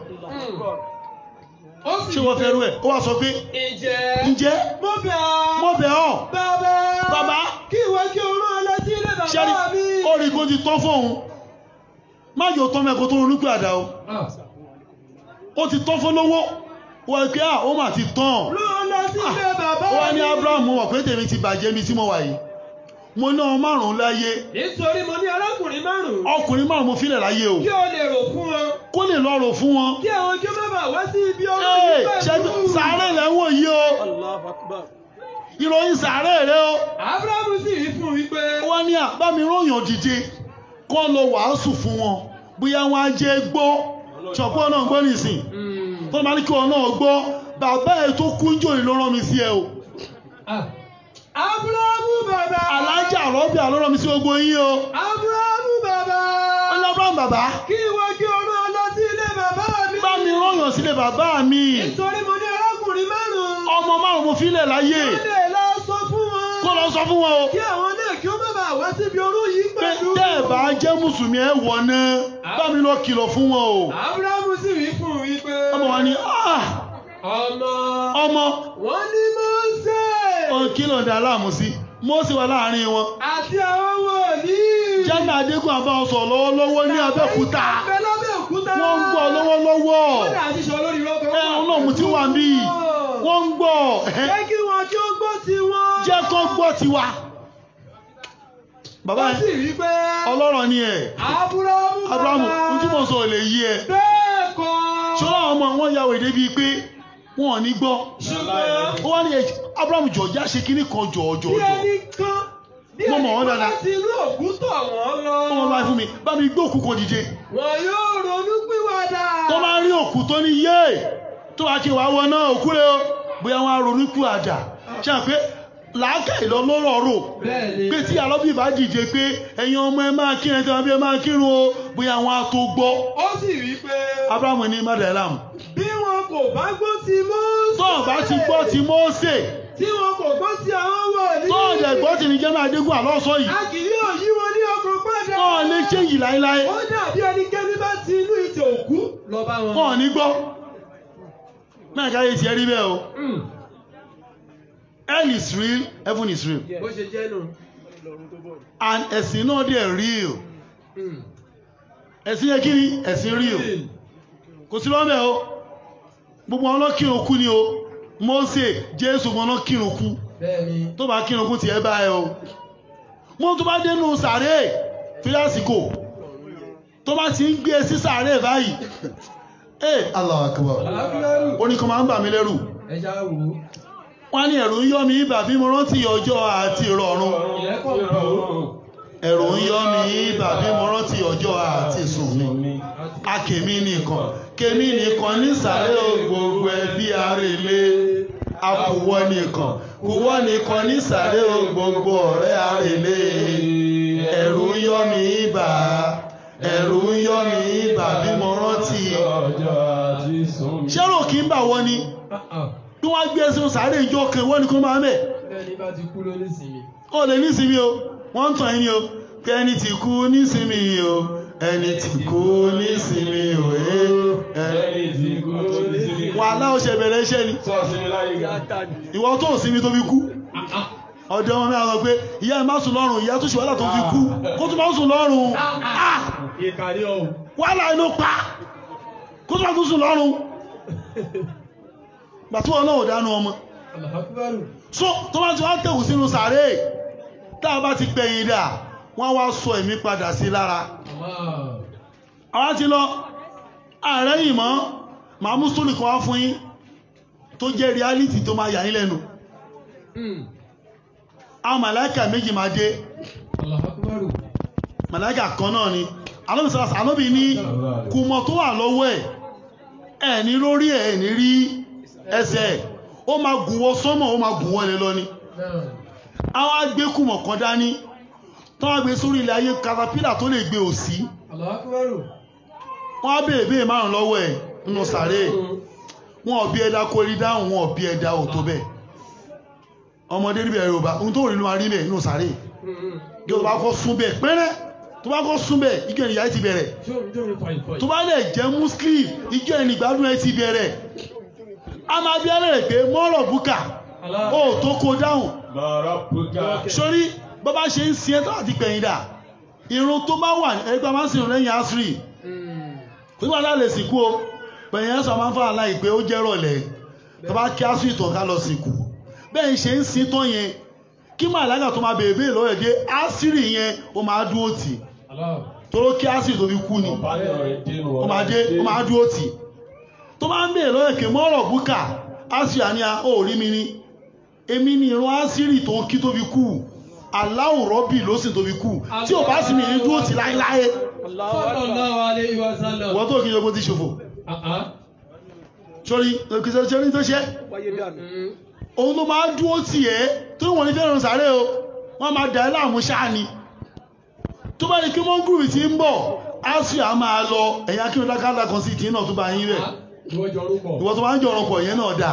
Ṣé wọ́n fẹ́ rú ẹ̀? Ó wá sọ pé ǹjẹ́ mo bẹ̀ ọ́ bàbá kí ìwọ kí o rán ọ lọ sí ilé bàbá mi. Ó rí kó ti tán fóun. Má yóò tán mẹ́kọ̀ọ́ tó ronú pé àdá o. Ó ti tán fún lówó. Wọ́n pé ó mà ti tán. Ó wá ní Abraham mo mọ̀ pé tèmi ti bàjẹ́ mi tí mo wà yìí. Mo ná márùn-ún láyé. Nítorí mo ní arákùnrin márùn-ún. Ọkùnrin márùn-ún mo filẹ̀ láyé o. Kí o lè rò fún wọn. Kó lè lọ rò fún wọn. Kí àwọn ojú má bàa wá sí ibi ọ̀rọ̀ yìí pẹ̀lú. Sàárè rẹ̀ wò yí o. Ìròyìn sàárè rẹ̀ o. Abrahamu sì rí fún wípé. Wọ́n ní àbámi ròyìn dìde kó lọ wàásù fún wọn. Bóyá wọn á jẹ́ gbọ́. Ṣọ̀pọ̀ náà gbọ́ nìsín. Tó máa ní kí wọn náà gbọ́. Bàbá ẹ̀ tó kúnjò ló rán mi sí ẹ o. Abrahamu bàbá. Alájà rọ́bì àlọ́ rán mi sí gbogbo yín o. Abrahamu bàbá. Ó ní Abraham bàbá. Kí ìwọ kí o rán lọ sí ilé bàbá mi. Bá mi rán sílé bàbá mi. Nítorí mo ní arákùnrin márùn-ún. Ọmọ márùn-ún mo filẹ̀ láyé. Ó lè lọ sọ fún wọn. Kó lọ sọ fún wọn o. Kí àwọn náà kí ó má bàa wá síbi orú yìí pẹ̀lú. Tẹ́ ẹ̀ bá jẹ́ Mùsùlùmí ẹ̀ wọ̀ náà. Bá mi lọ kìlọ̀ fún wọn o. Abrahamu sì rí fún un wípé. Ọmọ wa ni ọmọ. Wọ́n ní Mósè. Ọ̀n kí ló ń da aláàmú sí. Mósè wà láàrin wọn. Àti àwọn wòlíì. Jẹ́mi Adégún àbá ọ̀sọ̀ lọ́wọ́lọ́wọ́ ní Abẹ́òkúta. Wọ́n ń gbọ́ lọ́wọ́lọ́wọ́. Ẹ̀rùn náà mú tí wà ń bí. Wọ́n ń gbọ́. Jẹ́ kí wọn kí ó gbọ́ tiwọn. Jẹ́ kó gbọ́ tiwa. Bàbá yẹn. Ó sì rí pé. Ọlọ́rọ̀ ni ẹ̀. Abrahamu ojú mọ̀ sọ lè yí ẹ. Bẹ́ẹ̀ kọ́. Ṣọlá ọmọ wọn yàwó èdè bíi pé wọn ò ní gbọ́. Ṣùgbọ́n. Ó wá ní Abrahamu jọ̀ọ́jà ṣe kíní kan jọ̀ọ́jọ̀. Bí ẹni kan mo mọ̀ wọ́n dáadáa. láti inú òkú tọ̀ wọ́n lọ. wọ́n bá fún mi bá mi gbé òkú kò dìde. wọn yóò ronú pìwàdà. tó bá rí òkú tó ní yé tó bá ti wà wọ náà òkú rẹ o bóyá wọn á ronú pìwàdà ṣe àpé làákà ìlọ lọ́rọ̀ rò pé tí àlọ́bí bá dìde pé ẹ̀yin ọmọ ẹ máa kírun ẹ̀tọ́ bí ẹ máa kírun o bóyá wọn á tó gbọ́. ó sì rí pé. Abrahamu ní madalam. bí wọn kò bá gbọ́ ti Mósè. tó o bá ti gbọ́ ti Mósè. tí wọn kò gbọ́ ti àwọn wọ̀nyí. tó o dẹ̀ gbọ́ ti ní jẹ́mọ́ adégún àlọ́sọ yìí. a kì yóò yí wọn ní ọkàn padà. wọn ò lè ṣéyìí láéláé. ó dàbí ẹnikẹ́ni bá ti inú ìtẹ̀ òkú lọ bá wọn. wọn ò ní gbọ́. náà káyé tiẹ̀ rí bẹ́ẹ̀ o. Hell is real, heaven is real. bó ṣe jẹ́ nù. And ẹ̀sìn náà dẹ̀ real. ẹ̀sìn yẹ kí ni ẹ̀sìn real. kò sí lọ́mẹ̀ o. gbogbo wọn lọ kírun kú ni o. Mósè Jésù wọn lọ kírun kú. tó bá kírun kú tiẹ̀ bá ẹ o. mo tó bá dénú sàré fílásìkò tó bá ti ń gbé sí sàré báyìí. Allahu Akbar. ó ní kó máa ń bà mí lẹ́rù. wọ́n ní ẹ̀rù ń yọ́ mi ibà bí mo rántí ọjọ́ àti ìrọ̀rùn. ẹ̀rù ń yọ́ mi ibà bí mo rántí ọjọ́ àti sùn mi. akèmí nìkan kèmí nìkan nísàlẹ̀ gbogbo ẹbí arèlé. akùwọ́ nìkan kùwọ́ nìkan nísàlẹ̀ gbogbo ọ̀rẹ́ arèlé. ẹ̀rù ń yọ́ mi ibà ẹ̀rù ń yọ́ mi ibà bí mo rántí ọjọ́ àti sùn mi. ṣé rò kí ń bà wọ́n ni? bí wọ́n gbé ẹsẹ̀ sàárè ìjọ kan wọ́n ní kó máa mẹ́. ẹni bá ti kú ló nísìnyí. ó lè nísìnyí o wọ́n ń tàn ẹni o pé ẹni tí kú nísìnyí o ẹni tí kú nísìnyí o ẹni tí kú nísìnyí. wàhálà ó ṣe bẹ̀rẹ̀ iṣẹ́ ni. ìwọ tó sinmi tó fi kú. ọ̀dọ̀ wọn náà sọ pé ìyá ẹ̀ má sùn lọ́rùn ìyá tó ṣe wàhálà tó fi kú kó tó má sùn lọ́rùn. wàhálà inú pa kó tó má tún sùn lọ́rùn. gbàtí wọn náà ò dánú ọmọ. so tó bá ti wá tẹ̀wù sínú sàárè tá a bá ti gbẹ̀yìn dà wọ́n wá sọ ẹ̀mí padà sí lára. àwọn ti lọ ààrẹ yìí mọ́ màá mú sórí kan wá fún yín tó jẹ́ reality tó máa yà yín lẹ́nu. àwọn màláìkà méjì máa dé màláìkà kan náà ni àlọ́bì ní kùmọ̀ tó wà lọ́wọ́ ẹ̀ ní lórí ẹ̀ ní rí ẹsẹ̀ ó máa gùn wọ sọ́mọ̀ ó máa gùn wọlé lọ ni. àwọn agbékùmọ̀ kan dání tán wá gbé sórí ilẹ̀ ayé katapila tó lè gbé òsì. wọ́n á béèrè márùn lọ́wọ́ ẹ̀ nínú sàárè wọn ò bí ẹ̀dá kórí dáhùn wọn ò bí ẹ̀dá ò tó bẹ́ẹ̀. ọmọdé rí bẹ́ẹ̀ Yorùbá ohun tó rí ló máa rí bẹ́ẹ̀ nínú sàárè. bí o bá kọ́ sún bẹ́ẹ̀ pẹ́rẹ́ tó bá kọ́ sún bẹ́ẹ̀ ijó ẹnìyà ti bẹ̀rẹ̀ tó bá lè jẹ́ Muslim ijó ẹnìgbádùn ẹ ti bẹ̀rẹ̀. a máa bí ẹlẹ́rẹ̀ pé mọ́rọ̀ búkà ó tó kó dáhùn. sórí bó bá ṣe ń sin ẹ́ tó àti gbẹ̀yìn dà irun tó bá wà ẹgbẹ́ máa ń sìn lẹ́yìn asiri kò sí wàhálà lè sìnkú o gbẹ̀yìn ẹ̀sọ́ máa ń fà láì pé ó jẹ́ rọ̀lẹ́ tó bá kí asiri tàn ká lọ sìnkú bẹ́ẹ̀ ṣe ń sin tán yẹn kí màláìkà tó máa bèèrè lọ́wọ́ ẹ̀ dé asiri yẹn ó máa dúró tì tóró kí asiri tó fi kú ni ó máa dúró tì tó bá ń bèèrè lọ́wọ́ ẹ̀kẹ́ mọ́rọ̀ búkà asiri àníyá ó rí mi ní èmi ni ìran asiri tó ń kí tó fi kú Allahu Rabbi ló sì tó fi kú tí ò bá sì mi ní dúró tì láéláé wọ́n tó kí yọgbó ti ṣòfò sórí òkìsẹ́ tó ṣe òun ló máa dúró tì ẹ́ tó wọ́n ní fẹ́ràn sáré o wọ́n máa dà ẹ́ láàmú ṣáà ni tó bá ní kí wọ́n gúrùbì tí ń bọ̀ asiri a máa lọ ẹ̀yà kí wọ́n dákàdá kan sí ìtì náà tó bá yín rẹ̀ ìwọ tó bá ń jọrọ pọ̀ yẹn náà dà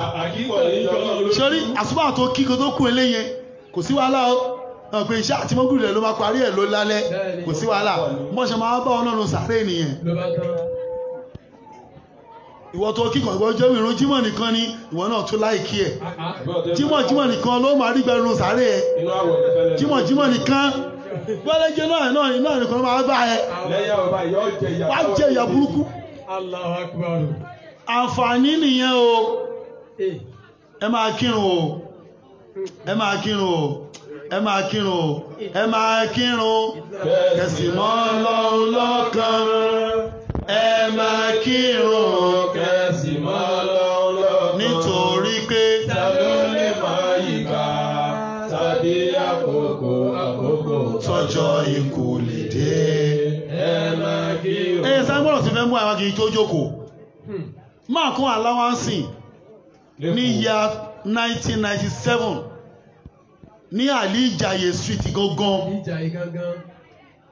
ṣorí àsùbà tó kíkọ tó kú ilé yẹn kò sí wàhálà ó pé iṣẹ́ àti mọ́gùrù rẹ̀ ló máa parí ẹ̀ ló lálẹ́ kò sí wàhálà mọ́ṣẹ́ máa bá ọlọ́run sàárè nìyẹn. ìwọ tó kíkọ ìwọ jẹ́ ìrun jímọ̀ nìkan ni ìwọ náà tún láìkí ẹ̀ jímọ̀ nìkan ló máa rí gbẹrun sàárè ẹ̀ jímọ̀ nìkan gbọ́dọ̀jẹ́ náà nìkan ló máa bá ẹ wá jẹ ìyà burúkú. Allahu Akbar. àǹfààní nìyẹn o ẹ máa kírun o ẹ máa kírun o ẹ máa kírun o ẹ máa kírun kẹsì mọ́ Ọlọ́run lọ́kàn ẹ máa kírun kẹsì mọ́ Ọlọ́run lọ́kàn nítorí pé ta ló lè máa yíká tàbí àkókò tọ́jọ́ ikú lè dé. ẹ máa kírun. Sáyẹ́bọ̀rọ̀ ti fẹ́ mú àwọn kìí tó jókòó. Máa kún aláwánsìn ní year 1997 ní àlí ìjàyè street gangan. Ìjàyè gangan.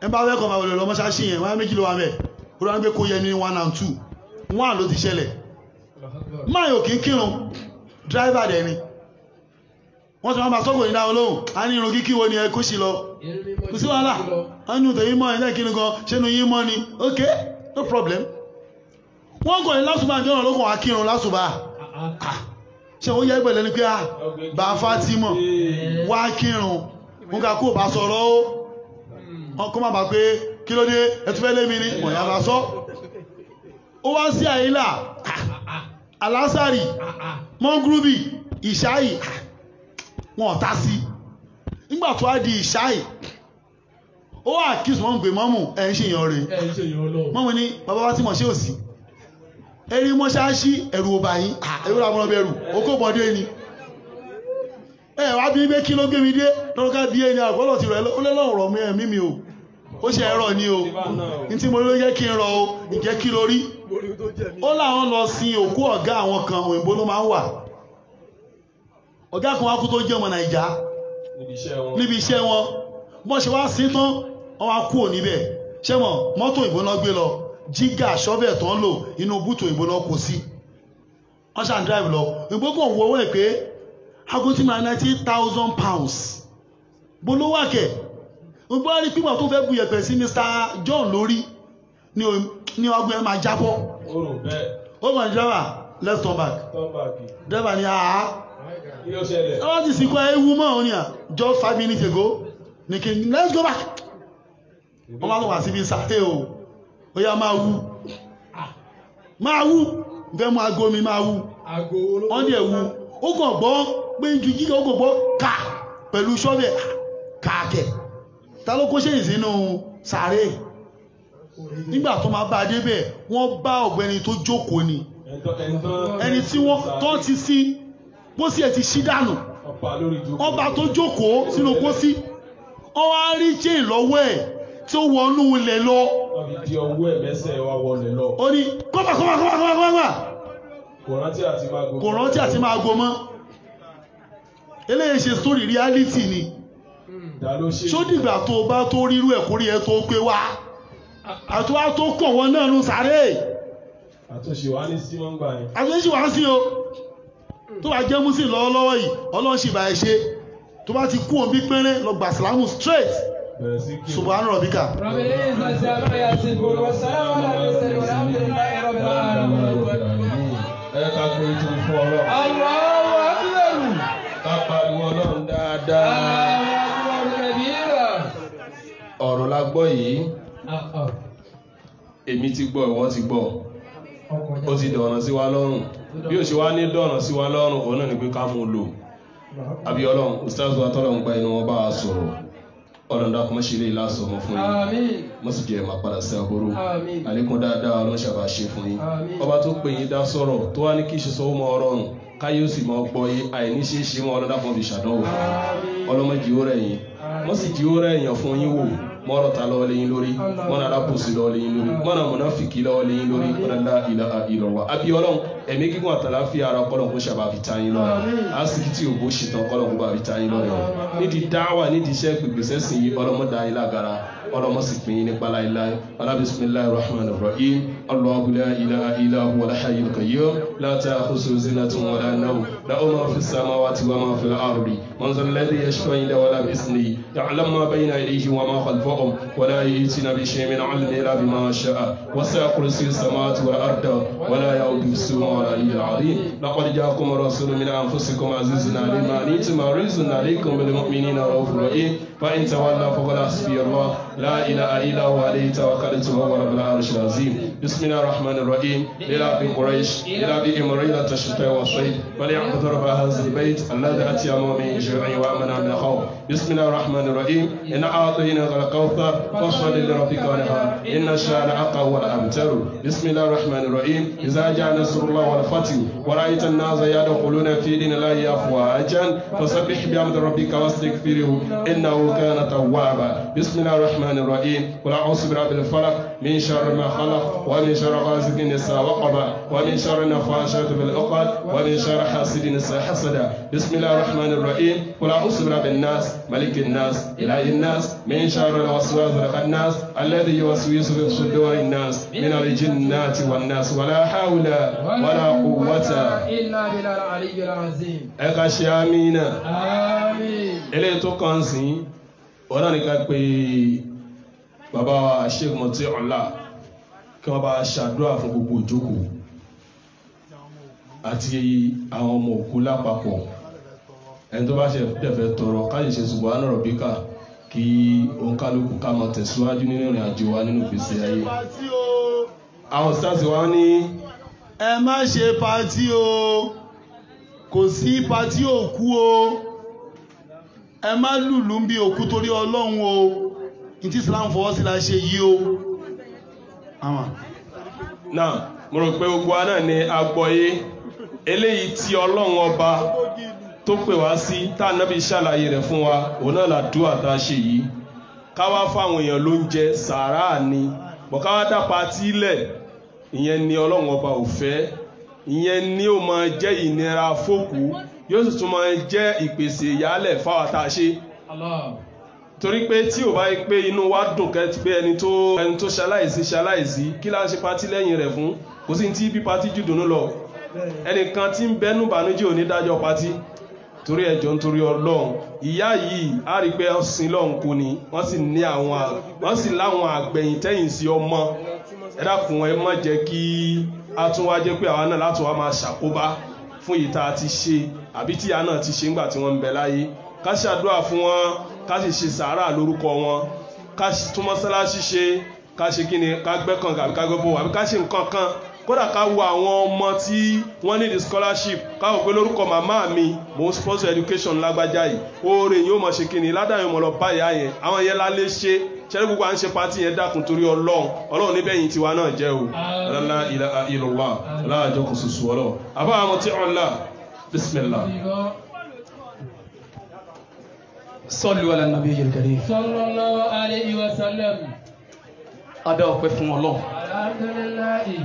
Ẹ bá fẹ́ kọ́ máa wọlé lọ mọ́ṣáṣí yẹn, wọ́n á méjì ló wà mẹ́. Ó rán gbé kó yẹ ní 1 and 2. 1 ló ti ṣẹlẹ̀. Máa yóò kí ń kírun, driver dẹ̀ ni. Wọ́n ti máa bá sọ́kò ní dáwọn lóhùn, a ní irun kíkí wo ni ẹ kó sí lọ. Kò sí wàhálà, a ní ìtẹ̀yí mọ́ ilé ìkíni gan, ṣénu yí mọ́ ni, ok, no problem. Wọ́n kọ̀ ní lásùbà ní ọ̀nà lókùn akírun lásùbà. Ṣé ó yẹ gbẹ̀lẹ́ ni pé à bá Fátímọ̀ wá kírun, mú ká kó bá sọ̀rọ̀ ó. Ọkọ̀ máa bà pé kí ló dé ẹtúfẹ́ lé mi ní mọ̀yá bá sọ́. Ó wá sí àyílà, alásàrì, mọ́ngúrúbì, ìṣáì, wọn ọ̀tá sí. Nígbà tó wá di ìṣáì, ó wà kí sùn wọ́n ń pè mọ́mù ẹ̀ ń ṣe èèyàn rẹ̀. Mọ́mù ní bàbá wa tí mọ̀ ṣe òsì. Ẹ̀rí mọ́ṣáṣí ẹ̀rù ọba yìí, ẹ̀rù làwọn bẹ̀rù, ó kó bọ́dé ni. Ẹ wá bí pé kí ló gbé mi dé lọ́rọ́ ká bí ẹni àgbọ́lọ̀ ti rẹ̀ ó lẹ́lọ́ ọ̀rọ̀ mi ẹ̀mí mi o. Ó ṣe ẹ̀rọ ni o. Ní tí mo ló jẹ́ kí n rọ o, ìjẹ́ kí lórí. Ó láwọn lọ sin òkú ọ̀gá àwọn kan òyìnbó ló máa ń wà. Ọ̀gá kan wá kú tó jẹ́ ọmọ Nàìjà níbi iṣẹ́ wọn. Bọ́n ṣe wá sí tán, wọ́n wá kú níbẹ̀. Ṣé mọ̀ mọ́tò òyìnbó náà gbé lọ, jígà ṣọ́bẹ̀ tán lò inú bútò òyìnbó náà kò sí. Wọ́n ṣàn drive lọ. Òyìnbó kàn wọ owó ẹ̀ pé aago tí máa £90,000. Bó ló wà kẹ̀? Òyìnbó á rí pípà tó fẹ́ bu yẹ̀pẹ̀ sí Mr. John lórí ní ọgbẹ́ máa jábọ́. Ó mọ̀ ní driver let's turn back. Driver ni àá. Wọ́n ti sìnkú ewu mọ́ òun ni à just 5 minutes ago. Ní kí let's go back. Wọ́n máa lọ wá síbi sàté o. Ó yá máa wú. Máa wú. Fẹ́ mú aago mi máa wú. Wọ́n dẹ̀ wú. Ó kàn gbọ́ pé ju jíjọ ó kàn gbọ́ ká pẹ̀lú ṣọ́bẹ̀ káàkẹ̀. Ta ló kó ṣe ìsínú sàárè? Nígbà tó máa bá a débẹ̀, wọ́n bá ọ̀gbẹ́ni tó jókòó ni. Ẹni tí wọ́n tọ́ ti sí pósí ẹ̀ ti ṣí dànù. Ọba tó jókòó sínú pósí. Wọ́n wá rí chain lọ́wọ́ ẹ̀ tí ó wọnú ilẹ̀ lọ. Ó ní kọ́mà. Kò rántí àti máa go mọ́. Eléyìí ṣe story reality ni. Ṣó dìgbà tó bá tó rírú ẹ̀ kórí ẹ tó pé wá. Àtúwá tó kọ̀ wọ́n náà nù sáré. Àtúnṣe wá ní sí wọ́n gbà ní. Àtúnṣe wá sí o. Tó bá jẹ́ Muslim lọ́wọ́lọ́wọ́ yìí, Ọlọ́run ṣì bá ẹ ṣe. Tó bá ti kú òun bí pẹ́rẹ́ lọ gbà sílámù straight. Subhana rabbika. Ẹ ká gbé ojú fún Ọlọ́run. Allahu Akbar. Ká pariwo Ọlọ́run dáadáa. Ọ̀rọ̀ la gbọ́ yìí. Èmi ti gbọ́, ìwọ ti gbọ́. Ó ti dọ̀nà sí wa lọ́rùn. Bí ó ṣe wá ní dọ̀nà sí wa lọ́rùn, òun náà ni pé ká mú lò. Àbí Ọlọ́run, Ustaz wa tọ́lọ̀ ń gba inú wọn bá a sọ̀rọ̀. Ọlọ́run dákun mọ́ ṣe lè lásọ̀ mọ́ fún yín. Mọ́ sì jẹ́ máa padà sí àbúrò. Àlékún dáadáa Ọlọ́run ṣàbà ṣe fún yín. Ọba tó pè yín dá sọ̀rọ̀ tó wá ní kí ṣe sọ ó mọ ọrọ̀rùn. Káyé ó sì mọ gbọ́ yé àìní ṣe é ṣe mọ́ Ọlọ́run dákun fi ṣàdánwò. Ọlọ́mọ jí ó rẹ̀ yín. Wọ́n sì jí ó rẹ̀ yàn fún yín wò. Mọ́rọ̀ ta lọ́wọ́ lẹ́yìn lórí, mọ́nà alábòsí lọ́wọ́ lẹ́yìn lórí, mọ́nà mùnáfìkì lọ́wọ́ lẹ́yìn lórí, mọ́nà la ilaha illallah. Àbí Ọlọ́run, ẹ̀mí gígùn àtàláfíà ara kọ́lọ̀ kó ṣàbà fi ta yín lọ́rẹ̀. Àsìkí tí ògbó ṣetán kọ́lọ̀ kó bá fi ta yín lọ́rẹ̀. Nídìí dáwà nídìí iṣẹ́ pèpèsè sí yìí ọlọ́mọ dá yín lágara, ọlọ́mọ sì pín yín nípa láíláí. Bismillahir rahmanir rahim. Allahu la ilaha illa huwal hayyul qayyum. La ta'khudhuhu sinatun wa la nawm. Lahu ma fis samawati wa ma fil ardi. Man dhal ladhi yashfa'u indahu illa bi'iznihi. Ya'lamu ma bayna aydihim wa ma khalfahum. Wa la يأتينا بشيء من علم إلا بما شاء وسع كرسي السماوات والأرض ولا يؤوده حفظهما العلي العظيم لقد جاءكم رسول من أنفسكم عزيز عليه ما عنتم حريص عليكم بالمؤمنين رؤوف رحيم فإن تولوا فقل حسبي الله لا إله إلا هو عليه توكلت وهو رب العرش العظيم بسم الله الرحمن الرحيم إلى في قريش إلى في إمرية الشتاء والصيف وليعبد رب هذا البيت الذي أتيهم من جوع وآمنا من خوف بسم الله الرحمن الرحيم إن أعطيناك الكوثر فصل لربك وانحر إن شانئك هو الأبتر بسم الله الرحمن الرحيم إذا جاء نصر الله والفتح ورأيت الناس يدخلون في دين الله أفواجا فسبح بحمد ربك واستغفره إنه كان توابا بسم الله الرحمن الرحيم قل أعوذ برب الفلق من شر ما خلق ومن شر غاسق إذا وقب ومن شر النفاثات في العقد ومن شر حاسد إذا حسد بسم الله الرحمن الرحيم قل أعوذ برب الناس ملك الناس إله الناس من شر الوسواس الخناس الذي يوسوس في صدور الناس من الجنات والناس ولا حول ولا قوة إلا بالله العلي العظيم. ẹ̀ka ṣe amínà Àmín. eléyìí tó kàn sí ọ̀nà nìkan pé bàbá wa Sheikh Moti ọ̀la kí wọ́n bá ṣàdúrà fún gbogbo ìjókòó àti àwọn ọmọ òkú lápapọ̀ ẹni tó bá ṣe tẹ̀fẹ̀ tọrọ káyè ṣe subhana rabbika kí òǹkálùkù ká máa tẹ̀síwájú nínú ìrìn àjò wa nínú ìgbésí ayé àwọn sáàsì wa ní ẹ má ṣe pàtí o kò sí pàtí òkú o ẹ má lùlù ń bí òkú torí ọlọ́run o ní tí Islam fọwọ́ sí la ṣe yí o. náà mo rò pé gbogbo wa náà ni agbọ́yé eléyìí tí ọlọ́run ọba tó pè wá sí tá ànábì ṣàlàyé rẹ̀ fún wa òun náà làdúrà tá a ṣe yìí ká wá fáwọn èèyàn lóúnjẹ sàárà ni bọ̀ ká wá dápa tílẹ̀ ìyẹn ni ọlọ́run ọba ò fẹ́ ìyẹn ni ó máa jẹ́ ìnira fókù yóò sì tún máa jẹ́ ìpèsè ìyálẹ̀ fáwọn tá a ṣe torí pé tí ò bá yí pé inú wa dùn kẹ́ pé ẹni tó ṣaláìsí kí láà ṣe pátí lẹ́yìn rẹ̀ fún kò sí tí bí pátí jù dùnú lọ ẹnìkan tí ń bẹnu bànújẹ́ ò ní dájọ́ pátí torí ẹjọ́ nítorí ọlọ́run ìyá yìí á rí pé ọsìn lọ́hùn kò ní wọ́n sì láwọn àgbẹ̀yìn tẹ́yìn sí ọmọ ẹ dákun ẹ má jẹ́ kí a tún wá jẹ́ pé àwa náà láti wá máa ṣàkóbá fún ìta ti ṣe àbí tíya náà ti ṣe ńgbà tí wọ́n ń bẹ láyé ká ṣàdúrà fún wọn ká sì ṣe sàárà lórúkọ wọn ká tún mọ́sálásí ṣe ká ṣe kí ni ká gbẹ́kàn àbí ká gbẹ́bọ̀ àbí ká ṣe nǹkan kan kódà ká wo àwọn ọmọ tí wọ́n ní the scholarship káwọ̀ pé lórúkọ màmá mi mo ń sponsor education lágbájá yìí oore yóò mọ̀ ṣe kí ni ládàáyọ̀ mọ̀ lọ bá ìyá yẹn àwọn yẹn lálé ṣe ṣẹlẹ̀ gbogbo à ń ṣe pátí yẹn dákun torí ọlọ́run níbẹ̀ yìí tiwa náà jẹ́ o la ilaha illallah aláàjọ kò sùsù ọlọ́ àbá àwọn tí ọ̀la bismillah. Sallu ala nabiyyil karim. Sallallahu alayhi wa sallam. Adá ọpẹ́ fún ọlọ́run. Alhamdulillahi.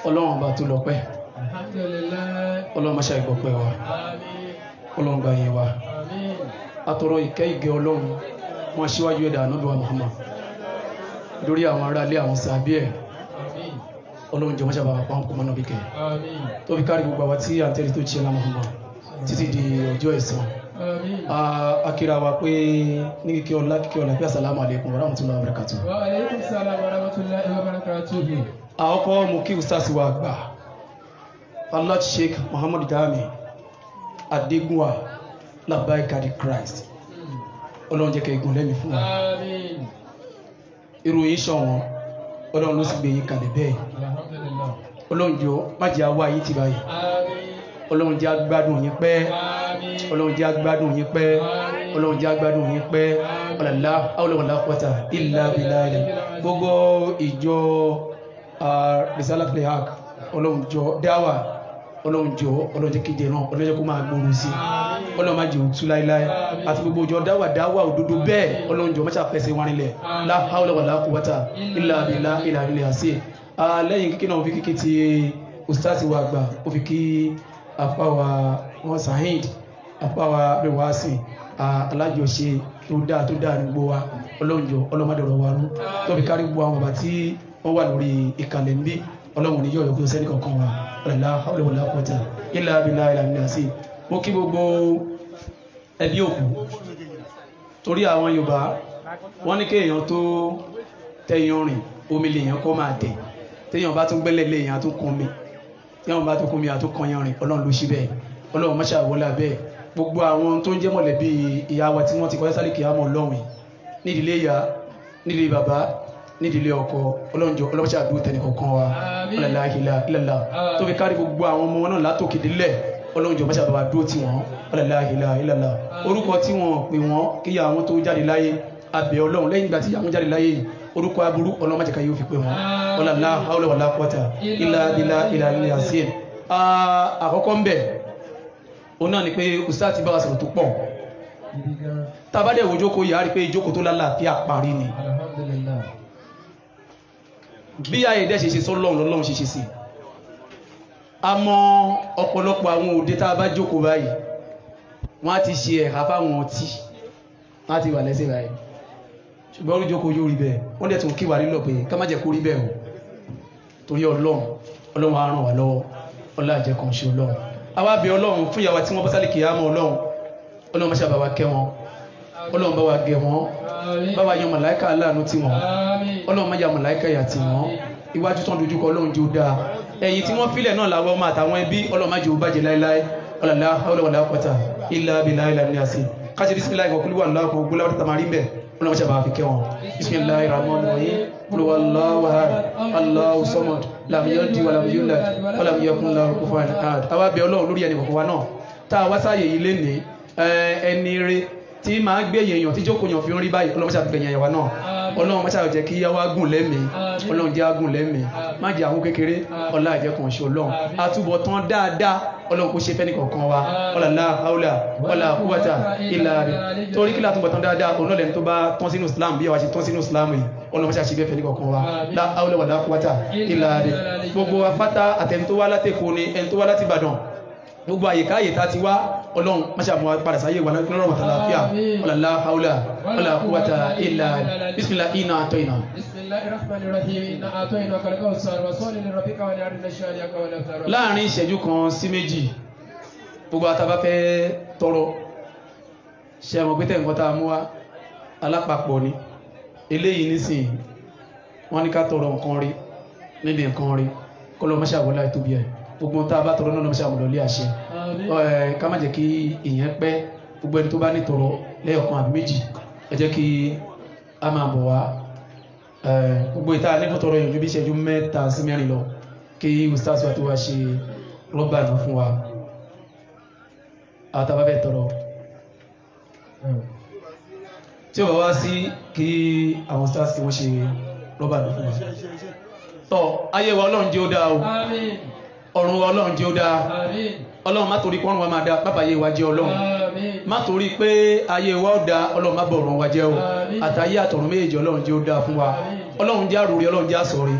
Ọlọ́run bá tó lọ́pẹ́. Alhamdulillahi. Ọlọ́run máṣá ìgbọ̀pẹ́ wa. Àmín. Ọlọ́run gba yẹn wa. Àmín. Atọrọ ìkẹ́ ìgẹ́ ọlọ́run wọn síwájú ẹ̀dà ànádùn Muhammad lórí àwọn ará ilé àwọn sàbí ẹ̀. Àmín. Ọlọ́run jẹ́ máṣá bàbá pa ń kọ́ mọ́nà bí kẹ́. Àmín. Tó fi kárí gbogbo àwọn tí à ń tẹ́lẹ̀ tó ṣe lá Muhammad títí di ọjọ́ ẹ̀san. Àmín. Akíra wa pé ní kíkẹ́ ọlá pé assalamu alaikum wa rahmatullahi wa barakatuh. Wa alaykum salam wa rahmatullahi wa barakatuh. Àkọ́kọ́ mú kí ustaz wa gbà Allah Sheikh Muhammad Dami Adégúnwà Labbaika di Christ Ọlọ́run jẹ́ kẹ́ igun lẹ́mí fún wa. Àmín. Ìròyìn ṣọ̀wọ́n Ọlọ́run ló sì gbé yín kalẹ̀ bẹ́ẹ̀. Alhamdulillah. Ọlọ́run jọ má jẹ́ àwa yìí ti báyìí. Àmín. Ọlọ́run jẹ́ agbádùn yín pẹ́. Àmín. Ọlọ́run jẹ́ agbádùn yín pẹ́. Àmín. Ọlọ́run jẹ́ agbádùn yín pẹ́. Ọlọ́lá awolowala quwwata illa billah. Gbogbo ìjọ Risalatul Haq Ọlọ́run jọ dáwà Ọlọ́run jọ Ọlọ́run jẹ́ kíjẹ náà Ọlọ́run jẹ́ kó máa gbòòrò sí Ọlọ́run má jẹ́ òtú láíláí àti gbogbo ìjọ dáwà òdodo bẹ́ẹ̀ Ọlọ́run jọ má ṣàfẹ́sẹ̀ wọn nílẹ̀ la hawla wala quwwata illa billah ìlàrílẹ̀ àṣẹ lẹ́yìn kíkí náà fi kíkí ti ustaasi wa gbà ó fi kí apáwa wọn Saheed apáwa rẹwàásì alájọṣe tó dáa ní gbogbo wa Ọlọ́run jọ ọlọ́mọdọ̀rọ̀ wa rú tó fi kárí gbogbo àwọn bàbá tí wọ́n wà lórí ìkàlẹ̀ ń bí Ọlọ́run ní yóò yọkú sẹ́ni kankan wa la hawla wala quwwata illa billahi ìlàrílẹ̀ àṣẹ mo kí gbogbo ẹbí òkú torí àwọn Yorùbá wọ́n ní kéèyàn tó tẹ̀yàn rìn omi lèèyàn kọ́ máa tẹ̀ téèyàn bá tún gbẹ́lẹ̀ léèyàn tún kún mi téèyàn bá tún kún mi àtún kan yan rìn Ọlọ́run ló ṣí bẹ́ẹ̀ Ọlọ́run má ṣàwọlé abẹ́ gbogbo àwọn tó ń jẹ́ mọ̀lẹ́bí ìyá wa tí wọ́n ti kọjá sálẹ̀ kìámọ̀ Ọlọ́run nídìílé ìyá nídìílé bàbá nídìílé ọkọ ọlọ́njọ́ ọlọ́mọṣẹ́ àdúró tẹnì kọ̀ọ̀kan wa ọlọ́lá ìlà ìlàlá tó fi kárí gbogbo àwọn ọmọ náà látòkè délẹ̀ ọlọ́njọ́ ọmọṣẹ́ àbáwá dúró tì wọ́n ọlọ́lá ìlà ìlàlá orúkọ tí wọ́n pè wọ́n kí àwọn tó jáde láyé abẹ́ ọlọ́run lẹ́yìn ìgbà tí àwọn jáde láyé orúkọ aburú ọlọ́mọṣẹ́ kan yóò fi pè wọ́n ọlọ́lá haúlẹ̀ wàlá quwwata ìlà ìlà ìlà ìlà sí ẹ̀ àkọ́kọ́ ń bẹ̀ òun náà ni pé ustaz ti bá wa sọ̀rọ̀ tó pọ̀ tàbádẹ̀ wo jókòó yà á rí pé ìjókòó tó lálàáfíà parí ni bí ayé dẹ́ ṣe ṣe sọ́lọ́run lọ́lọ́run ṣe ṣe sí a mọ ọ̀pọ̀lọpọ̀ àwọn òde tá a bá jókòó báyìí wọ́n á ti ṣe ẹ̀há fáwọn ọtí wọ́n á ti wà lẹ́sẹ̀ báyìí ṣùgbọ́n orí jókòó yóò rí bẹ́ẹ̀ wọ́n dẹ̀ tún kí wà nílò pé ká má jẹ́ kó rí bẹ́ẹ̀ o torí ọlọ́run á ràn wá lọ́wọ́ ọlá àjẹkàn ṣe ọlọ́run àwa bẹ̀ ọlọ́run fún ìyàwó tí wọ́n bọ́ sálẹ̀ kìí àmọ́ ọlọ́run má ṣe bá wa kẹ́ wọn ọlọ́run bá wa gẹ̀ wọ́n bá wa yan màláìka aláàánú tí wọ́n ọlọ́run má ya màláìka ìyà tí wọ́n iwájú tán dojúkọ ọlọ́run jẹ́ ó dáa ẹ̀yìn tí wọ́n filẹ̀ náà làwọn ọmọ àtàwọn ẹbí ọlọ́run má jẹ́ ó bàjẹ́ láéláé ọlọ́lá ọlọ́wọ́lá pọ̀tà ilá abilá ilá ní àṣì káṣí bísímìlá ìwọ̀n kúlúwà ńlá ọkọ̀ ogun láwọn tàmà rí bẹ̀ ọlọ́run ṣe bá fi kẹ́ wọn bismillahir rahmanir rahim qulhuwallahu ahad allahu samad lam yalid wa lam yulad wa lam yakun lahu kufuwan ahad àwa bẹ̀ ọlọ́run lórí ẹnì kọ̀ọ̀kan wa náà tá a wá sáàyè yìí lénìí ẹni rere tí máa gbé èèyàn tí jókòó yàn fi ń rí báyìí ọlọ́run ṣe àgbẹ̀yìn ẹ̀yàwó náà ọlọ́run máa jẹ́ kí yáwá gùn lẹ́mìí ọlọ́run jẹ́ agùn lẹ́mìí má jẹ́ àwọn kékeré ọlá àjẹkùn ṣe ọlọ́run àtúbọ̀tán dáadáa ọlọ́run kó ṣe fẹ́ni kọ̀ọ̀kan wa ọlọ́lá haúlà ọlá kúwàtà ìlà rẹ̀ torí kí látúbọ̀tán dáadáa òun náà lẹ́ni tó bá tán sínú Islam bí àwa ṣe tán sínú Islam yìí ọlọ́run máa ṣe fẹ́ni kọ̀ọ̀kan wa lá haúlà wàlá kúwàtà ìlà rẹ̀ gbogbo afátá àtẹni tó wá láti Èkó ni ẹni tó wá láti Ìbàdàn gbogbo àyíká àyè tá ti wá ọlọ́run máṣe mú padà sáyé wà lọ́rọ̀ mọ̀tàláfíà ọ̀làlá haúlá ọ̀là kúwàtà ìlà bísmìlá iná àtọ́ iná. láàrin ìṣẹ́jú kan sí méjì gbogbo àtàbá fẹ́ tọrọ ṣe mọ̀ pé tẹ̀ǹkan tá a mú wá alápapọ̀ ni eléyìí nísìnyí wọ́n ní ká tọrọ nǹkan rí níbi nǹkan rí kọ́lọ́ máṣe àwọlá ìtóbi ẹ̀ gbogbo tá a bá tọrọ náà lọ́mọṣẹ́ àmọ̀lọ́lé àṣẹ ká má jẹ́ kí ìyẹn pẹ́ gbogbo ẹni tó bá ní tọrọ lẹ́yọ̀kan àbí méjì ẹ jẹ́ kí a máa bọ̀ wá gbogbo ìta nípò tọrọ yànjú bí ìṣẹ́jú 3 sí 4 lọ kí ustaz wa tó wá ṣe rọ́bà náà fún wa àtàbá fẹ́ tọrọ tí ó bá wá sí kí àwọn ustaz kí wọ́n ṣe rọ́bà náà fún wa tọ́ ayé wa ọlọ́run jẹ́ ó dáa o ọ̀run wa ọlọ́run jẹ́ ó dáa ọlọ́run má torí pọ́nrún wa máa dá pápá ayé wa jẹ́ ọlọ́run má torí pé ayé wa ó dá ọlọ́run má bọ̀ ọ̀run wa jẹ́ o àtàyé àtọ̀run méjèèjì ọlọ́run jẹ́ ó dáa fún wa ọlọ́run jẹ́ àròrí ọlọ́run jẹ́ àsọ̀rí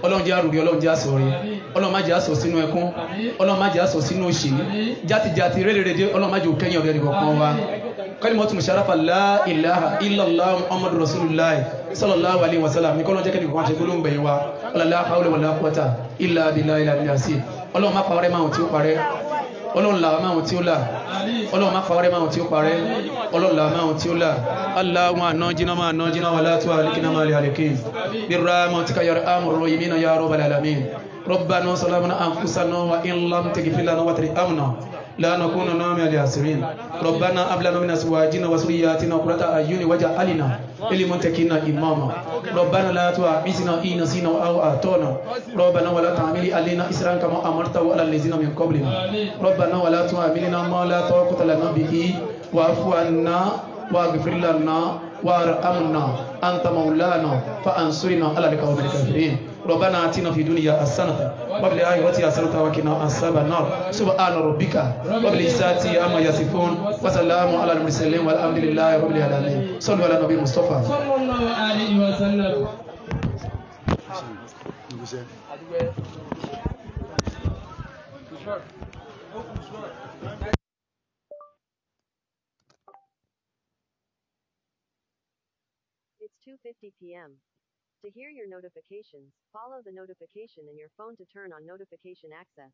ọlọ́run jẹ́ àròrí ọlọ́run jẹ́ àsọ̀rí ọlọ́run má jẹ́ àsọ̀ sínú ẹkún ọlọ́run má jẹ́ àsọ̀ sínú òṣì játijàti rédèrèdè ọlọ́run má jẹ́ òkẹ́yìn ọ̀rẹ́ nìkan wa kalimatu musharafa la ilaha illallah muhammadu rasulullah sallallahu alaihi wasallam ní kọ́lọ́n jẹ́ kẹ́ni kan ṣe gbólóhùn gbẹ̀yìn wa la hawla wala quwwata illa billahi al-azim ọlọ́run má parẹ́ máa tí ó parẹ́ ọlọ́run là máa tí ó là ọlọ́run má parẹ́ máa tí ó parẹ́ ọlọ́run là máa tí ó là allahumma anjina wala tu'alikna ma li alikin birrahmatika ya arhamar rahimin ya rabbal alamin rabbana salamna anfusana wa in lam taghfir lana wa tarhamna لا نكون من الخاسرين ربنا هب لنا من ازواجنا وذرياتنا قرة اعين واجعلنا للمتقين اماما ربنا لا تؤاخذنا ان نسينا او اخطانا ربنا ولا تحمل علينا اسرا كما امرته على الذين من قبلنا ربنا ولا تحملنا ما لا طاقة لنا به واعف عنا واغفر لنا وارحمنا انت مولانا فانصرنا على القوم الكافرين ربنا آتنا في الدنيا حسنة وفي الآخرة حسنة وقنا عذاب النار سبحان ربك رب العزة عما يصفون وسلام على المرسلين والحمد لله رب العالمين صلوا على النبي المصطفى صلى الله عليه وسلم. It's 2:50 p.m. To hear your notifications, follow the notification in your phone to turn on notification access.